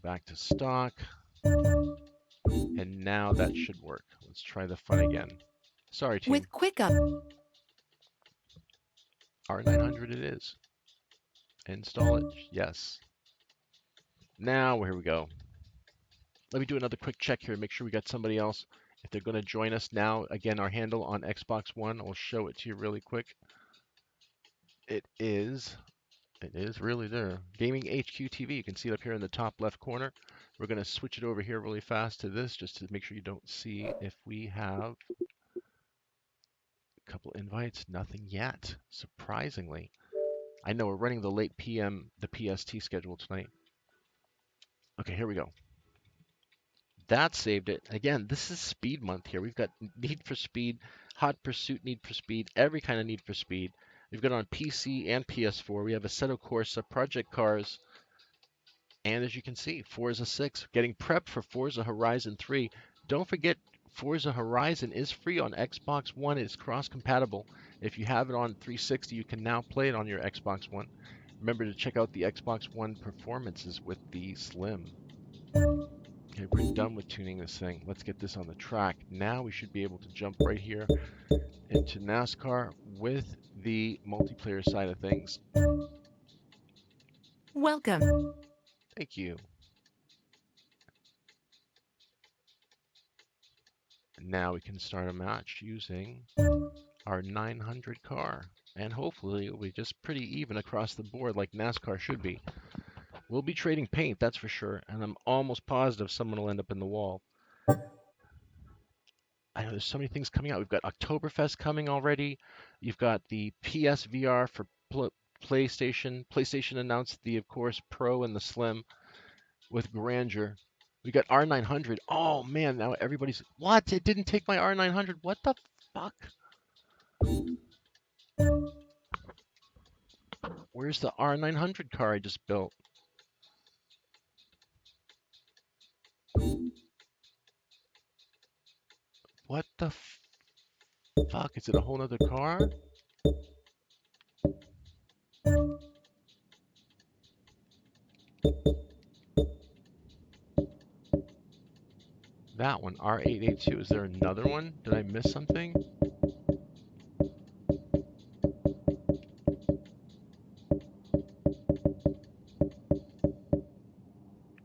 back to stock. And now that should work. Let's try the fun again. Sorry, team. With Quick Up. R900 it is. Install it. Yes. Now, here we go. Let me do another quick check here, make sure we got somebody else. If they're going to join us now, again, our handle on Xbox One, I'll show it to you really quick. It is really there. Gaming HQ TV. You can see it up here in the top left corner. We're going to switch it over here really fast to this, just to make sure you don't see if we have a couple invites. Nothing yet, surprisingly. I know we're running the late PM, the PST schedule tonight. Okay, here we go. That saved it. Again, this is Speed Month here. We've got Need for Speed, Hot Pursuit, Need for Speed, every kind of Need for Speed. We've got it on PC and PS4. We have Assetto Corsa, Project Cars, and as you can see, Forza 6. Getting prepped for Forza Horizon 3. Don't forget, Forza Horizon is free on Xbox One. It's cross-compatible. If you have it on 360, you can now play it on your Xbox One. Remember to check out the Xbox One performances with the Slim. Okay, we're done with tuning this thing. Let's get this on the track. Now we should be able to jump right here into NASCAR with the multiplayer side of things. Welcome. Thank you. Now we can start a match using our 900 car. And hopefully it'll be just pretty even across the board like NASCAR should be. We'll be trading paint, that's for sure. And I'm almost positive someone will end up in the wall. I know there's so many things coming out. We've got Oktoberfest coming already. You've got the PSVR for PlayStation. PlayStation announced the, of course, Pro and the Slim with Grandeur. We got R900. Oh man, now everybody's what? It didn't take my R900. What the fuck? Where's the R900 car I just built? What the fuck? Is it a whole nother car? That one, R882. Is there another one? Did I miss something?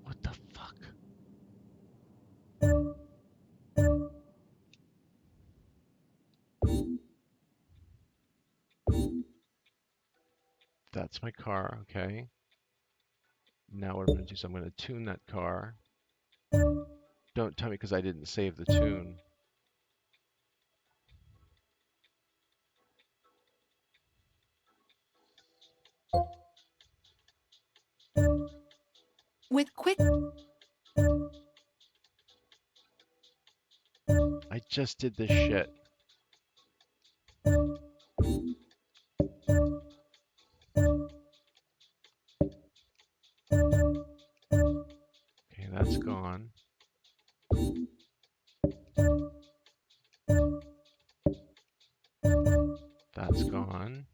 What the fuck? That's my car, okay. Now what I'm going to do is I'm going to tune that car. Don't tell me because I didn't save the tune. With quick. I just did this shit. Okay, that's gone. That's gone.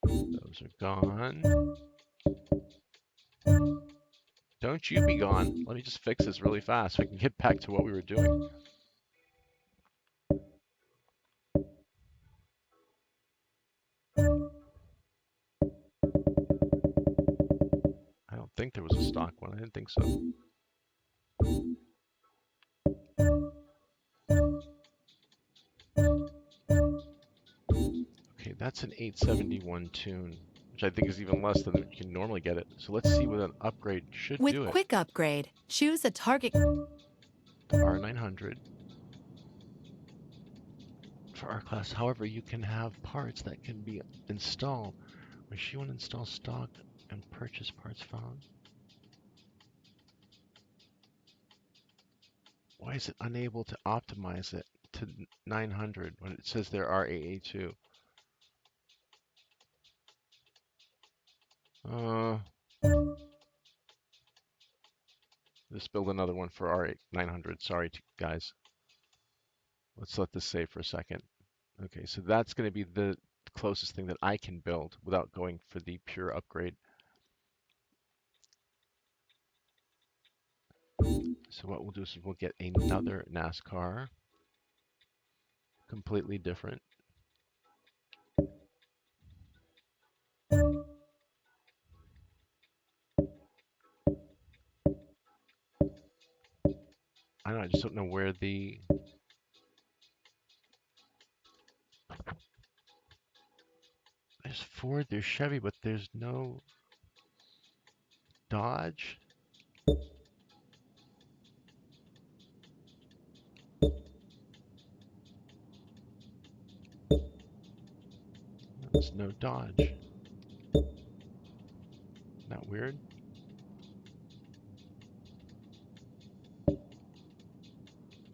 Those are gone. Don't you be gone. Let me just fix this really fast so I can get back to what we were doing. I don't think there was a stock one. I didn't think so. Okay, that's an 871 tune, which I think is even less than you can normally get it. So let's see what an upgrade should With do it. quick upgrade, choose a target. The R900 for our class. However, you can have parts that can be installed. Machine will install stock and purchase parts found. Why is it unable to optimize it to 900 when it says there are AA2? Let's build another one for R900. Sorry, guys. Let's let this save for a second. Okay, so that's going to be the closest thing that I can build without going for the pure upgrade. So what we'll do is we'll get another NASCAR, completely different. I don't know, I just don't know where the... There's Ford, there's Chevy, but there's no Dodge. There's no Dodge. Isn't that weird?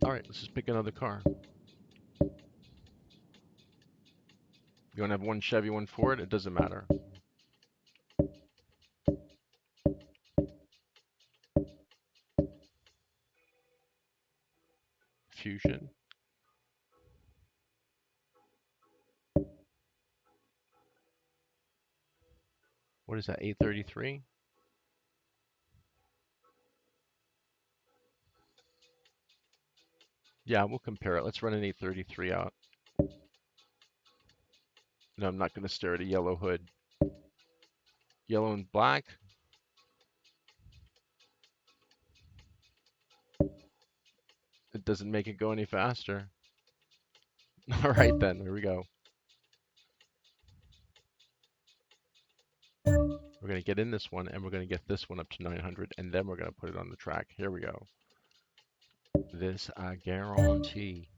Alright, let's just pick another car. You want to have one Chevy, one Ford? It doesn't matter. Fusion. What is that, 833? Yeah, we'll compare it. Let's run an 833 out. No, I'm not going to stare at a yellow hood. Yellow and black. It doesn't make it go any faster. All right then, here we go. We're going to get in this one, and we're going to get this one up to 900, and then we're going to put it on the track. Here we go. This I guarantee.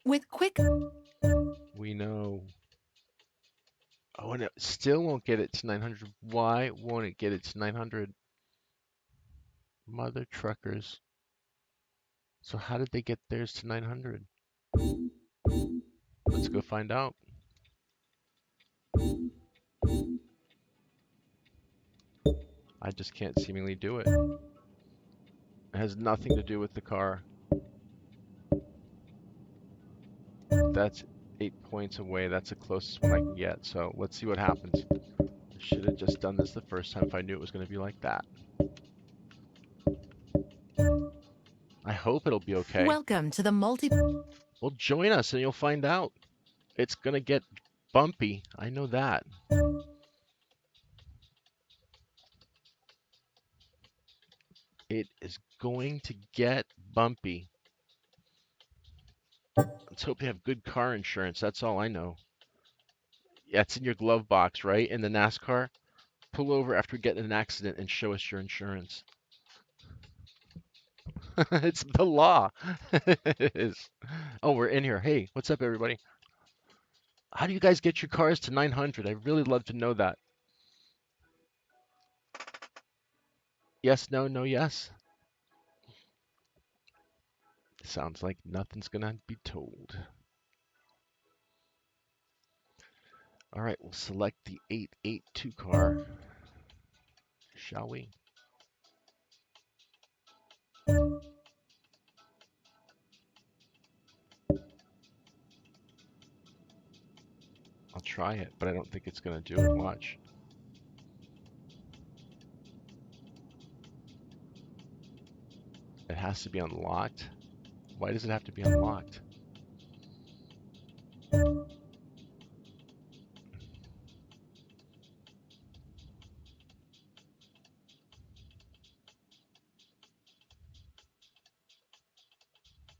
With quick... We know. Oh, and it still won't get it to 900. Why won't it get it to 900? Mother truckers. So how did they get theirs to 900? Let's go find out. I just can't seemingly do it. It has nothing to do with the car. That's 8 points away. That's the closest one I can get. So let's see what happens. I should have just done this the first time if I knew it was going to be like that. I hope it'll be okay. Welcome to the multi... Well, join us and you'll find out. It's going to get bumpy. I know that. It is going to get bumpy. Let's hope you have good car insurance. That's all I know. Yeah, it's in your glove box, right? In the NASCAR. Pull over after getting in an accident and show us your insurance. It's the law. It is. Oh, we're in here. Hey, what's up, everybody? How do you guys get your cars to 900? I'd really love to know that. Yes, no, no, yes. Sounds like nothing's gonna be told. All right, we'll select the 882 car, shall we? I'll try it, but I don't think it's gonna do it. Watch. It has to be unlocked. Why does it have to be unlocked?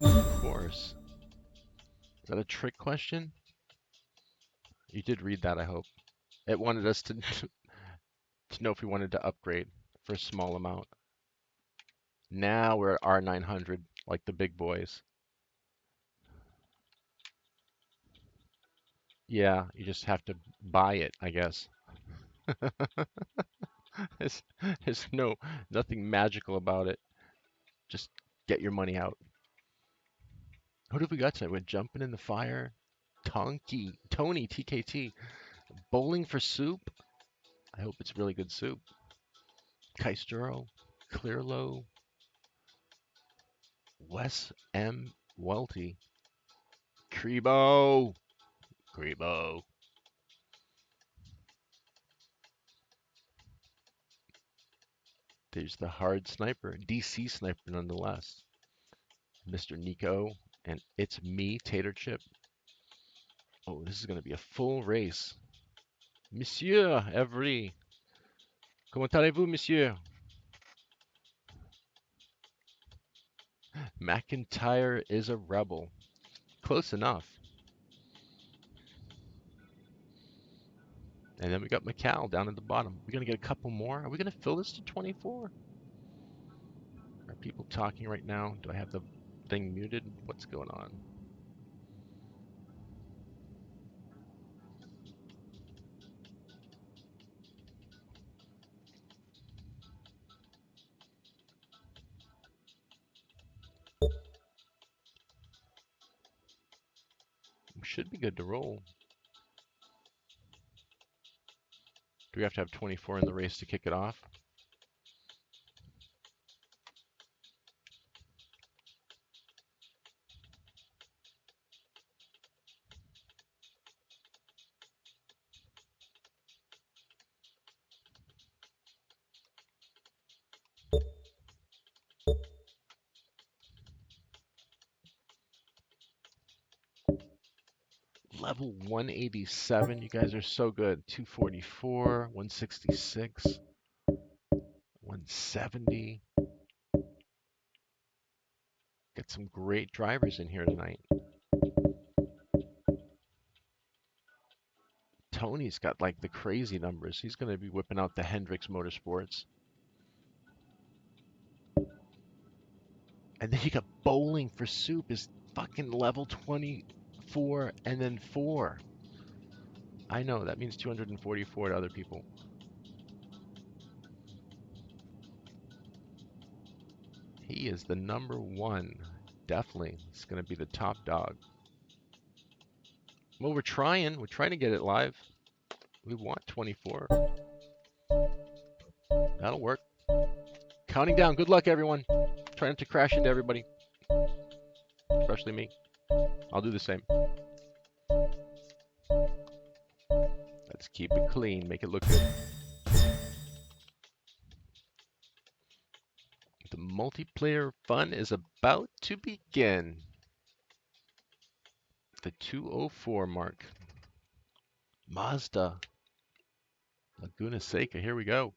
Of course. Is that a trick question? You did read that, I hope. It wanted us to to know if we wanted to upgrade for a small amount. Now we're at R900, like the big boys. Yeah, you just have to buy it, I guess. There's nothing magical about it. Just get your money out. What have we got tonight? We're jumping in the fire. Tony, TKT. Bowling for soup. I hope it's really good soup. Kaisturo, Clearlow, Wes M. Welty, Crebo. There's the hard sniper, DC sniper nonetheless. Mr. Nico, and it's me, Tater Chip. Oh, this is going to be a full race. Monsieur Evry. Comment allez-vous, monsieur? McIntyre is a rebel. Close enough. And then we got McCall down at the bottom. We're going to get a couple more. Are we going to fill this to 24? Are people talking right now? Do I have the thing muted? What's going on? We should be good to roll. Do we have to have 24 in the race to kick it off? Level 187. You guys are so good. 244, 166, 170. Got some great drivers in here tonight. Tony's got like the crazy numbers. He's going to be whipping out the Hendrix Motorsports. And then you got Bowling for Soup is fucking level 24 and then 4. I know, that means 244 to other people. He is the number one. Definitely. It's going to be the top dog. Well, we're trying. We're trying to get it live. We want 24. That'll work. Counting down. Good luck, everyone. Trying not to crash into everybody. Especially me. I'll do the same. Let's keep it clean. Make it look good. The multiplayer fun is about to begin. The 204 mark. Mazda. Laguna Seca. Here we go.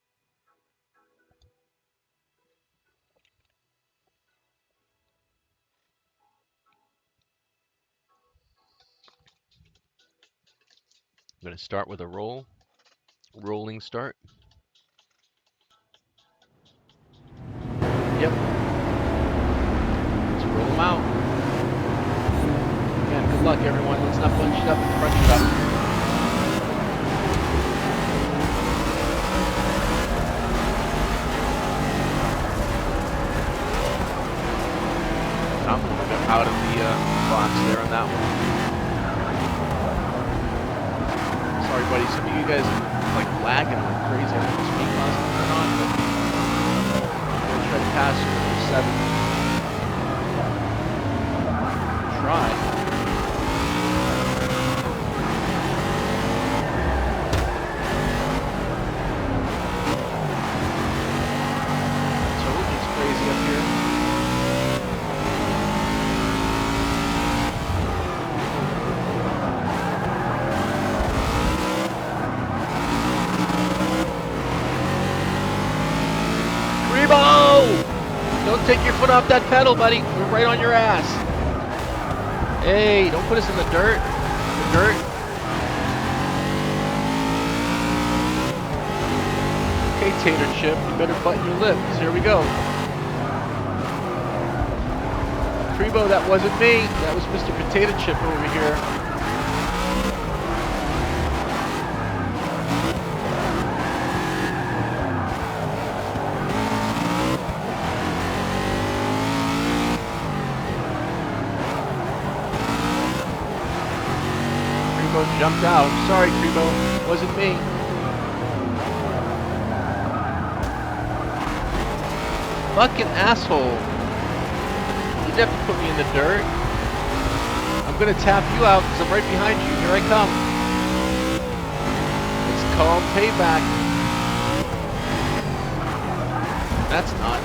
I'm going to start with a roll. Rolling start. Yep. Let's roll them out. Again, good luck, everyone. Let's not bunch it up and crunch it up. I'm going to go out of the box there on that one. Sorry, buddy. Some of you guys are like lagging like crazy. I don't know if speed loss is going on, but I'm going to try to pass you for 7. Try. Told you it's crazy up here. Don't take your foot off that pedal, buddy. We're right on your ass. Hey, don't put us in the dirt. The dirt. Okay, Tater Chip, you better button your lip, because here we go. Crebo, that wasn't me. That was Mr. Potato Chip over here. Jumped out. I'm sorry, Crebo. It wasn't me. Fucking asshole. You didn't have to put me in the dirt. I'm gonna tap you out because I'm right behind you. Here I come. It's called payback. That's not.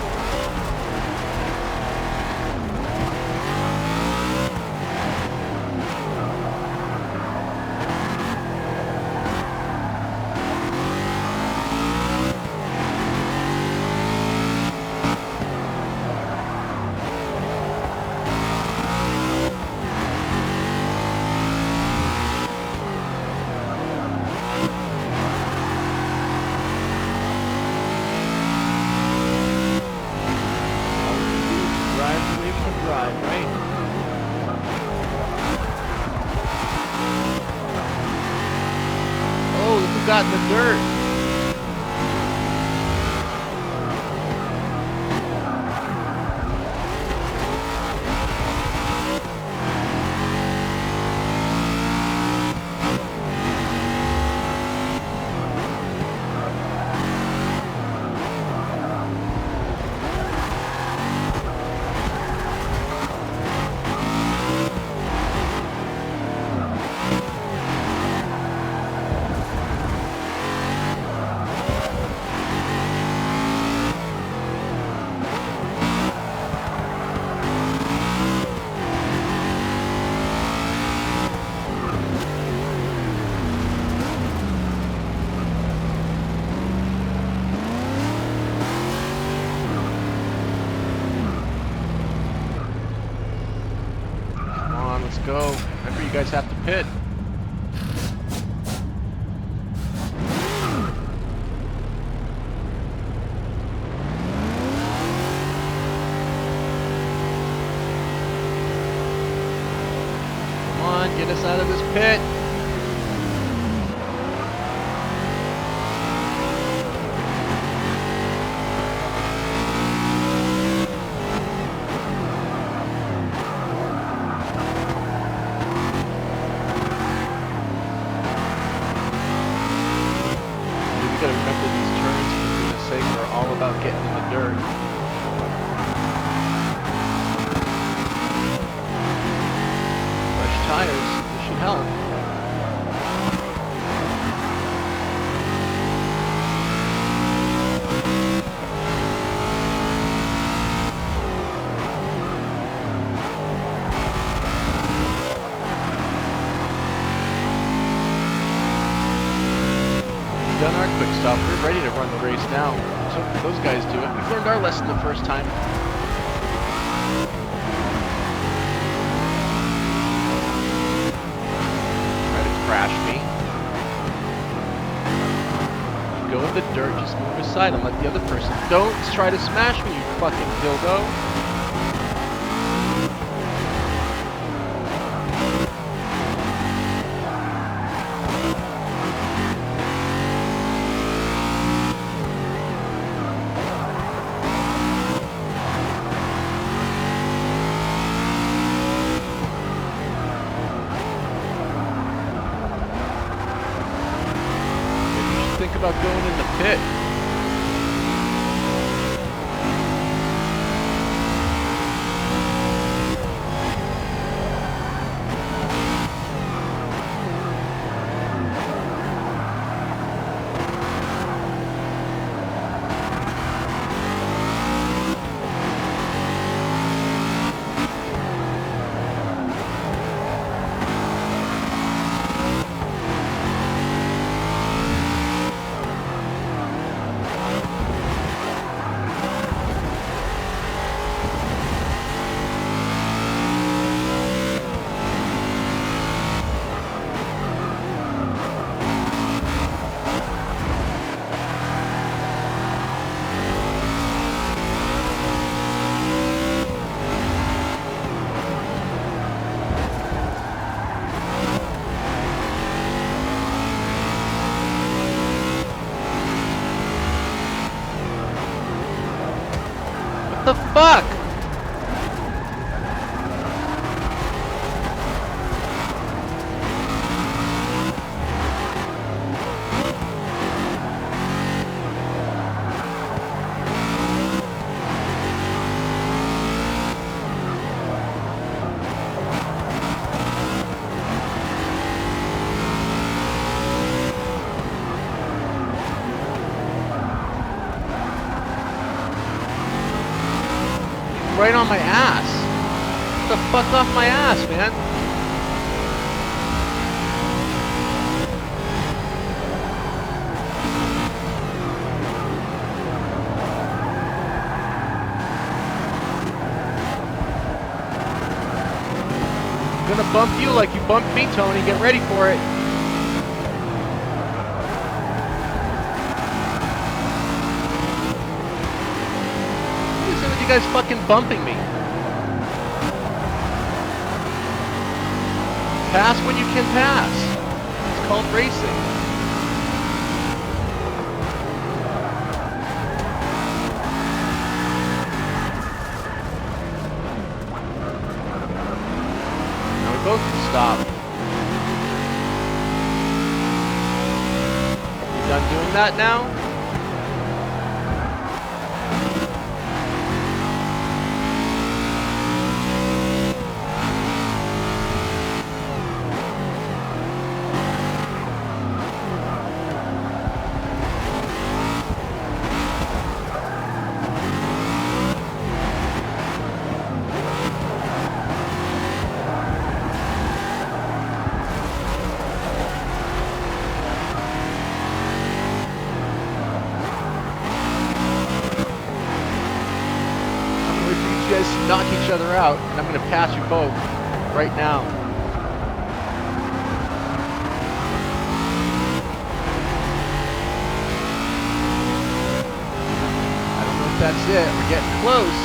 ride, right? Oh, look who got in the dirt. Let's go. Remember, you guys have to pit. Come on, get us out of this pit. Remember these turns, for goodness sake, are all about getting in the dirt. Fresh tires, this should help. Done our quick stop. We're ready to run the race now. So those guys do it. We've learned our lesson the first time. Try to crash me. You go in the dirt, just move aside and let the other person. Don't try to smash me, you fucking dildo. Think about going in the pit. What the fuck? Right on my ass. Get the fuck off my ass, man. I'm gonna bump you like you bumped me, Tony. Get ready for it. You guys fucking bumping me. Pass when you can pass. It's called racing. Now we both can stop. You done doing that now? You guys knock each other out, and I'm going to pass you both right now. I don't know if that's it. We're getting close.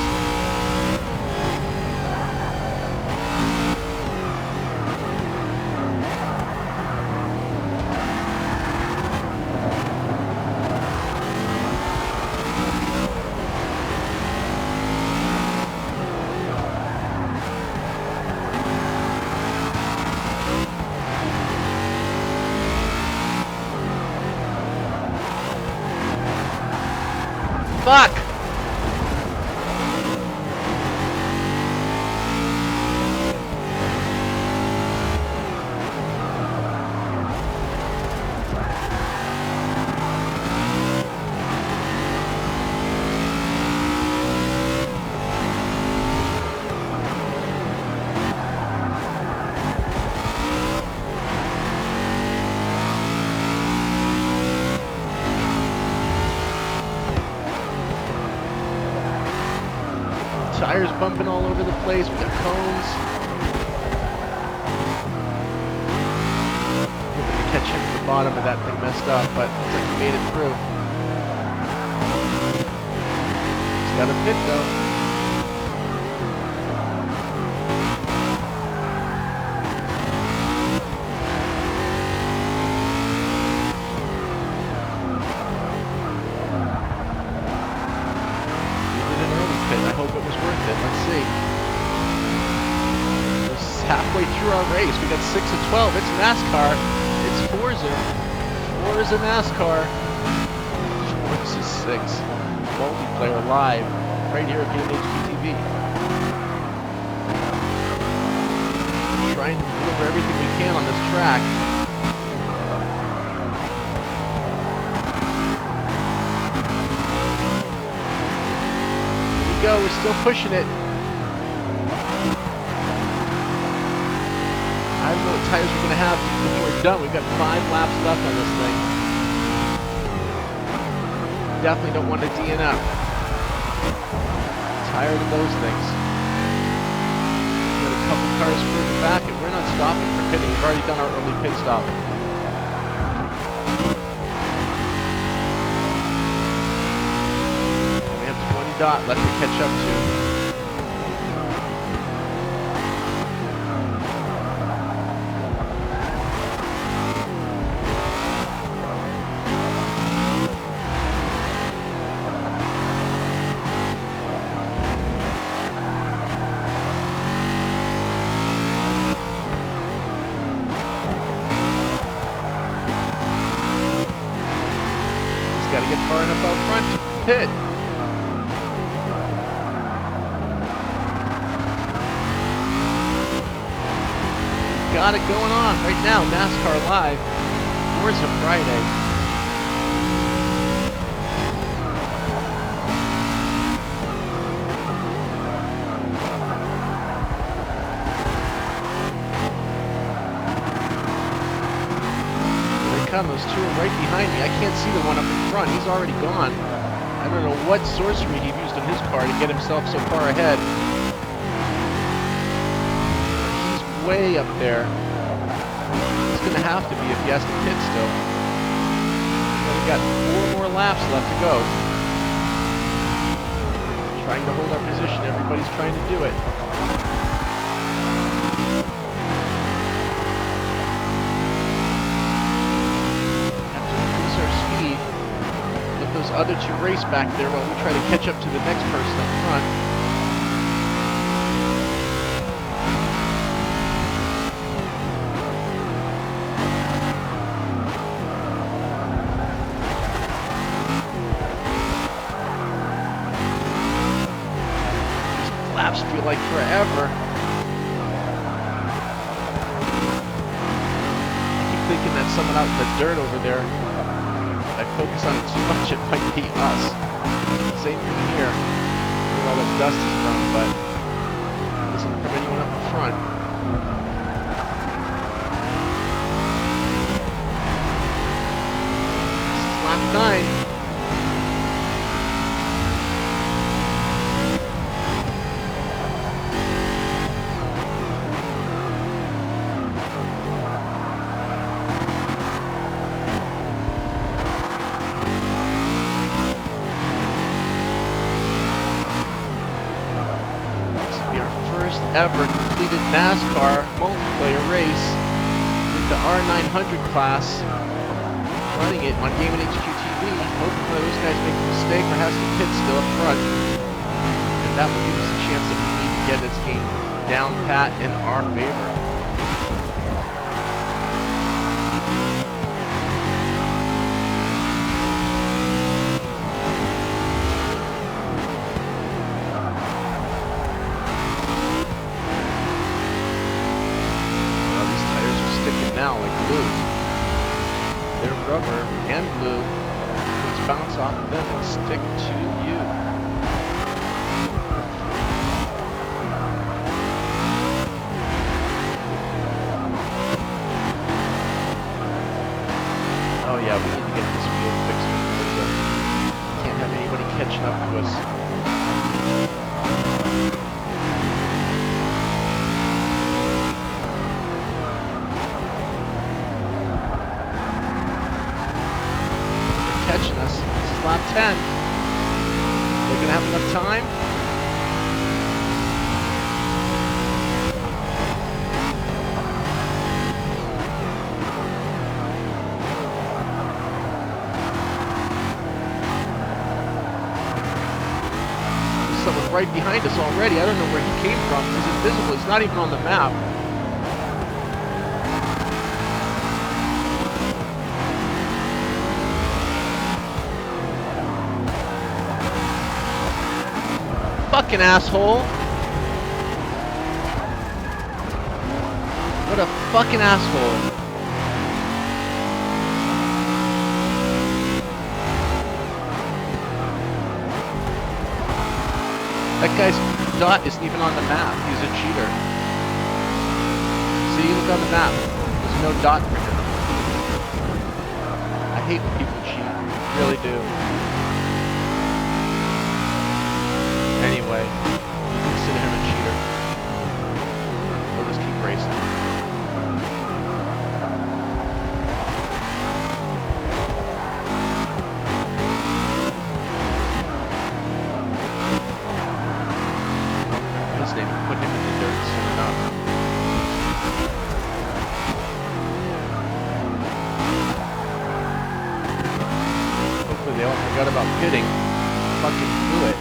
Fuck! Tires bumping all over the place. We got cones. Hoping to catch him at the bottom of that thing messed up, but looks like he made it through. He's got a pit though. I hope it was worth it. Let's see. This is halfway through our race. We got 6 of 12. It's NASCAR. It's Forza. Forza NASCAR. Forza 6. Multiplayer live right here at Game HPTV. Trying to deliver everything we can on this track. Go, we're still pushing it. I don't know what tires we're gonna have before we're done. We've got 5 laps left on this thing. Definitely don't want to DNF. Tired of those things. Got a couple cars further back, and we're not stopping for pitting. We've already done our early pit stop. Dot left to catch up to. Just got to get far enough out front to pit. Got it going on right now. NASCAR Live. Forza Friday. Here they come. Those two are right behind me. I can't see the one up in front. He's already gone. I don't know what sorcery he used on his car to get himself so far ahead. Way up there. It's going to have to be if he has to pit still. We've got 4 more laps left to go. Trying to hold our position. Everybody's trying to do it. other two race back there while we try to catch up to the next person up front. These laps feel like forever. Thinking that someone out in the dirt over there, if I focus on it too much, it might be us. Same thing here, where all that dust is from, but it isn't from anyone up in front. This is lap 9. Ever completed NASCAR multiplayer race with the R900 class, running it on Game & HQ TV. Hoping one of those guys makes a mistake or has to pit still up front, and that will give us a chance if we need to get this game down pat in our favor. Now like glue. They're rubber and glue. Let's bounce off of them and stick to you. Oh yeah, we need to get this wheel fixed with Forza. Can't have anybody catching up to us. Catching us. This is lap 10. They're gonna have enough time. There's someone right behind us already. I don't know where he came from. He's invisible. He's not even on the map. Fucking asshole. What a fucking asshole. That guy's dot isn't even on the map. He's a cheater. See, look on the map. There's no dot for him. I hate when people cheat. I really do. Anyway, you consider him a cheater. We'll just keep racing. His name, putting him in the dirt soon enough. Hopefully they all forgot about pitting. Fucking do it.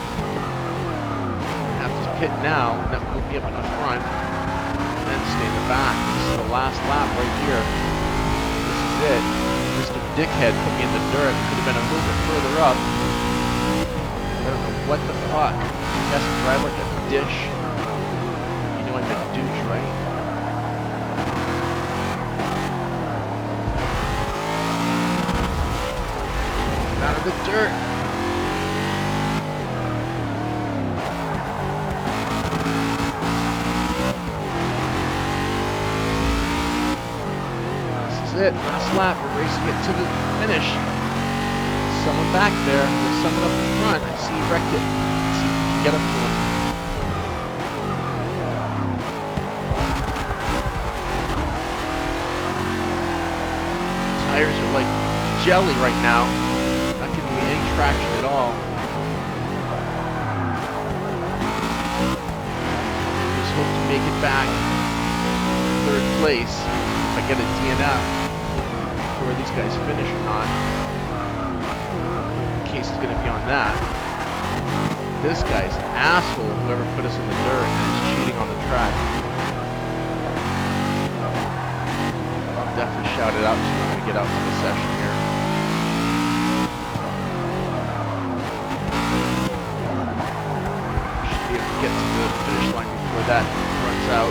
Pit now, and that will be up in the front, and then stay in the back. This is the last lap right here. This is it. Mr. Dickhead put me in the dirt. It could have been a little bit further up. I don't know what the fuck. He has to drive like a dish. You know I'm a douche, right? Get out of the dirt. It. Last lap, we're racing it to the finish. Someone back there, there's someone up in front. I see he wrecked it. Let's see if we can get up to him. Tires are like jelly right now. Not giving me any traction at all. Just hope to make it back third place if I get a DNF. Where these guys finish or not, in case going to be on that. This guy's an asshole, whoever put us in the dirt and is cheating on the track. I'll definitely shout it out to him when we get out to the session here. Should be able to get to the finish line before that runs out.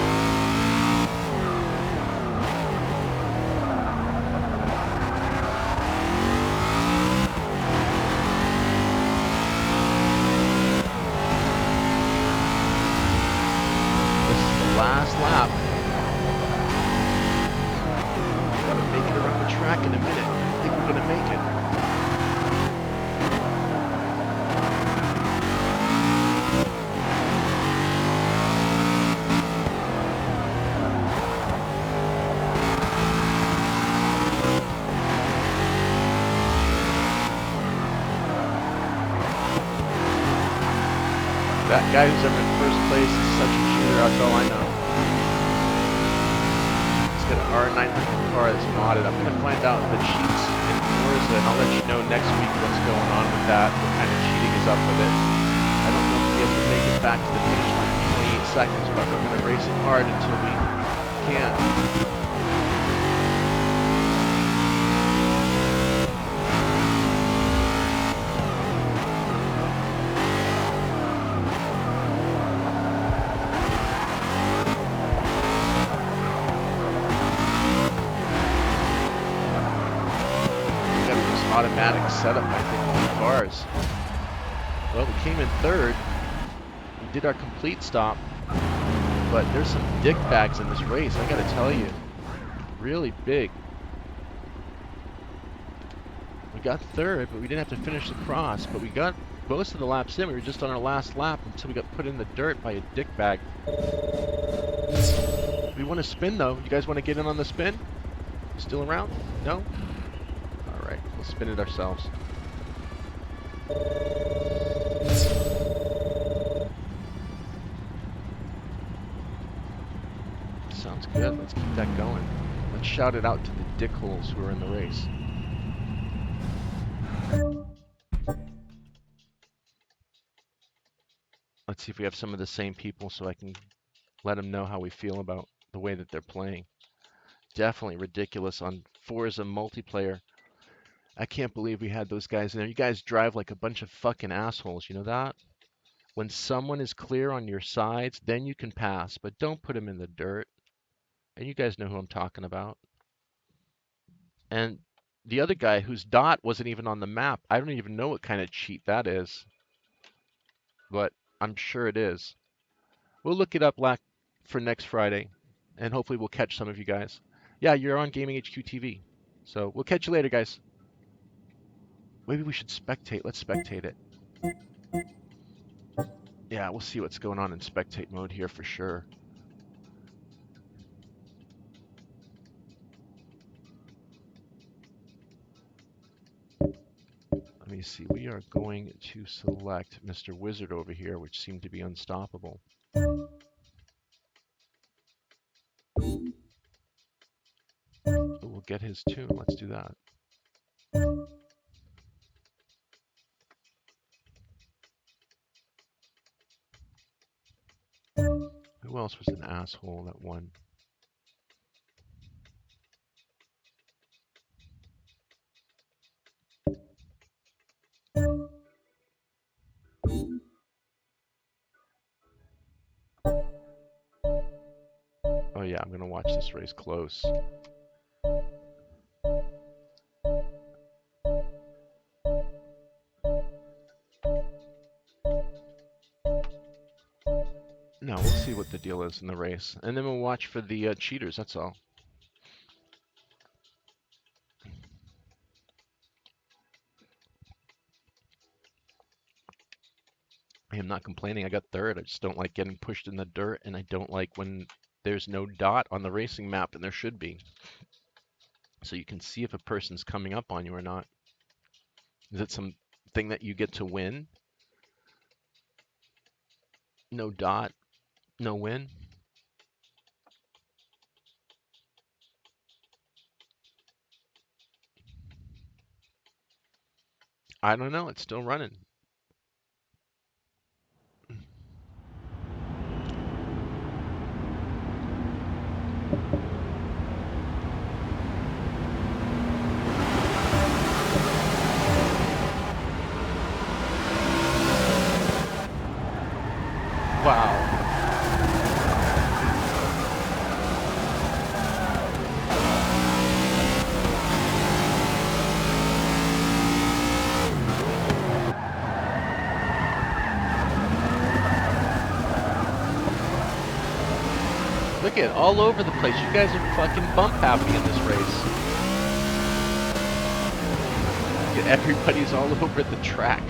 Last lap. Gotta make it around the track in a minute. I think we're gonna make it. That guy who's ever in first place is such a cheater, that's all I know. He's got an R900 car that's modded. I'm going to find out the cheats in Forza, and I'll let you know next week what's going on with that, what kind of cheating is up with it. I don't know if we'll be able to make it back to the finish line in 28 seconds, but we're going to race it hard until we can. Automatic setup, I think, on the cars. Well, we came in third. We did our complete stop, but there's some dick bags in this race, I gotta tell you. Really big. We got third, but we didn't have to finish the cross, but we got most of the laps in. We were just on our last lap until we got put in the dirt by a dick bag. We want to spin, though. You guys want to get in on the spin? You still around? No? Alright, we'll spin it ourselves. Sounds good. Let's keep that going. Let's shout it out to the dickholes who are in the race. Let's see if we have some of the same people so I can let them know how we feel about the way that they're playing. Definitely ridiculous on Forza multiplayer. I can't believe we had those guys in there. You guys drive like a bunch of fucking assholes, you know that? When someone is clear on your sides, then you can pass, but don't put them in the dirt. And you guys know who I'm talking about. And the other guy whose dot wasn't even on the map, I don't even know what kind of cheat that is. But I'm sure it is. We'll look it up for next Friday, and hopefully we'll catch some of you guys. Yeah, you're on Gaming HQ TV. So we'll catch you later, guys. Maybe we should spectate. Let's spectate it. Yeah, we'll see what's going on in spectate mode here for sure. Let me see. We are going to select Mr. Wizard over here, which seemed to be unstoppable. We'll get his tune. Let's do that. Who else was an asshole that won? Oh yeah, I'm going to watch this race close. No, we'll see what the deal is in the race. And then we'll watch for the cheaters, that's all. I am not complaining. I got third. I just don't like getting pushed in the dirt, and I don't like when there's no dot on the racing map, and there should be. So you can see if a person's coming up on you or not. Is it something that you get to win? No dot, no win. I don't know. It's still running. Wow. Look at all over the place. You guys are fucking bump happy in this race. Look at everybody's all over the track.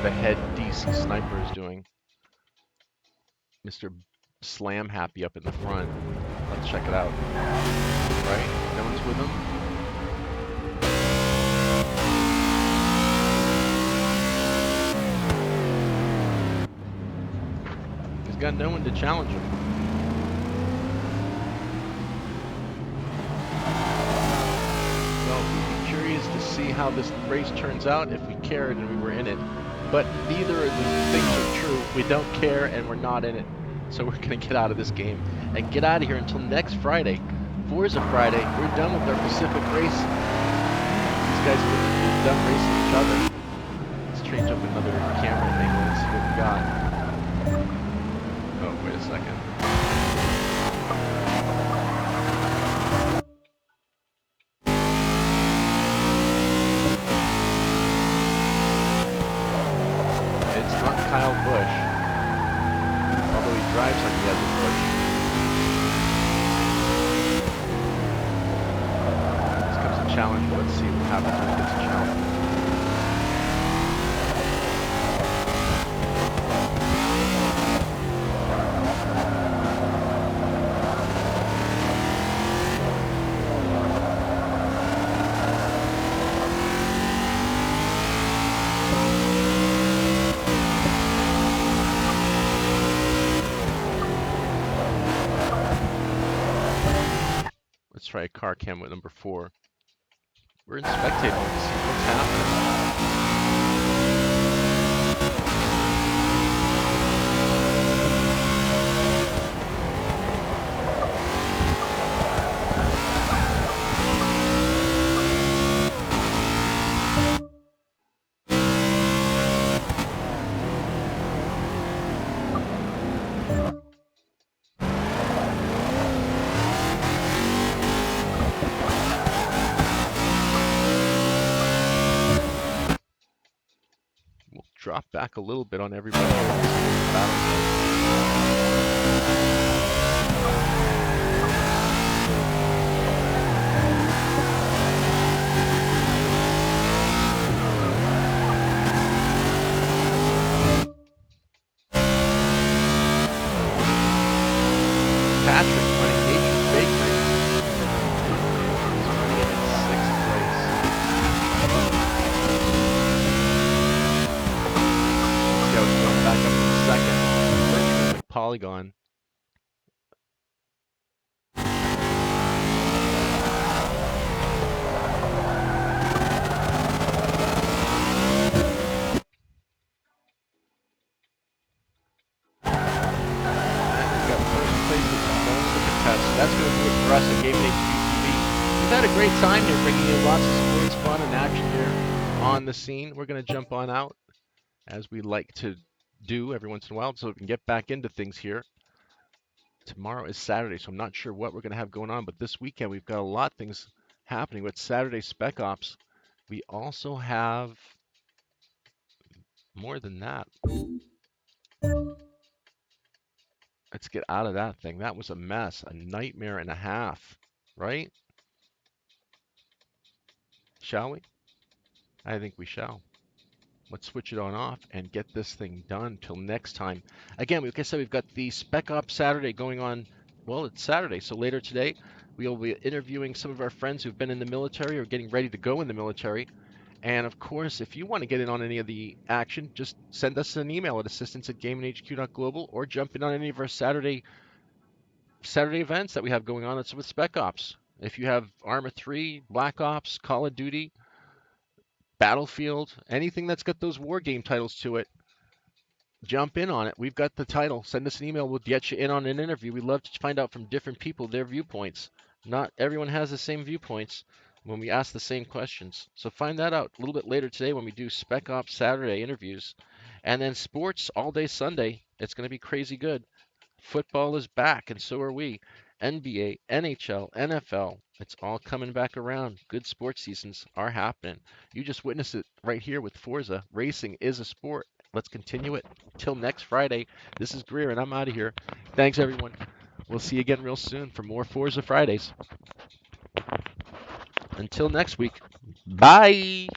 The head DC sniper is doing. Mr. Slam Happy up in the front. Let's check it out. Right? No one's with him? He's got no one to challenge him. Well, we'd be curious to see how this race turns out if we cared and we were in it. But neither of the things are true. We don't care and we're not in it. So we're going to get out of this game and get out of here until next Friday. Forza Friday. We're done with our Pacific race. These guys are done racing each other. Let's change up another camera angle and see what we got. Oh, wait a second. It's not Kyle Busch, although he drives like he has a Busch. This comes a challenge, but let's see what happens when it gets a challenge. Let's try a car cam with number 4. We're in spectator mode to see what's happening. Drop back a little bit on everybody Patrick running Nature's Bakery. He's running in 6th place. Back up in second. Polygon. That's going to do it for us at Game HQ TV. We've had a great time here, bringing you lots of sports fun and action here on the scene. We're going to jump on out, as we like to do every once in a while, so we can get back into things here. Tomorrow is Saturday, so I'm not sure what we're going to have going on, but this weekend we've got a lot of things happening with Saturday Spec Ops. We also have more than that. Let's get out of that thing. That was a mess, a nightmare and a half, right? Shall we? I think we shall. Let's switch it on off and get this thing done till next time. Again, like I said, we've got the Spec Ops Saturday going on. Well, it's Saturday, so later today we'll be interviewing some of our friends who've been in the military or getting ready to go in the military. And of course, if you want to get in on any of the action, just send us an email at assistance@gamingHQ.global or jump in on any of our Saturday events that we have going on. That's with Spec Ops. If you have Arma 3, Black Ops, Call of Duty, Battlefield, anything that's got those war game titles to it, jump in on it. We've got the title. Send us an email. We'll get you in on an interview. We love to find out from different people their viewpoints. Not everyone has the same viewpoints when we ask the same questions. So find that out a little bit later today when we do Spec Ops Saturday interviews. And then sports all day Sunday. It's going to be crazy good. Football is back, and so are we. NBA, NHL, NFL, it's all coming back around. Good sports seasons are happening. You just witnessed it right here with Forza. Racing is a sport. Let's continue it. Till next Friday, this is Greer, and I'm out of here. Thanks, everyone. We'll see you again real soon for more Forza Fridays. Until next week, bye.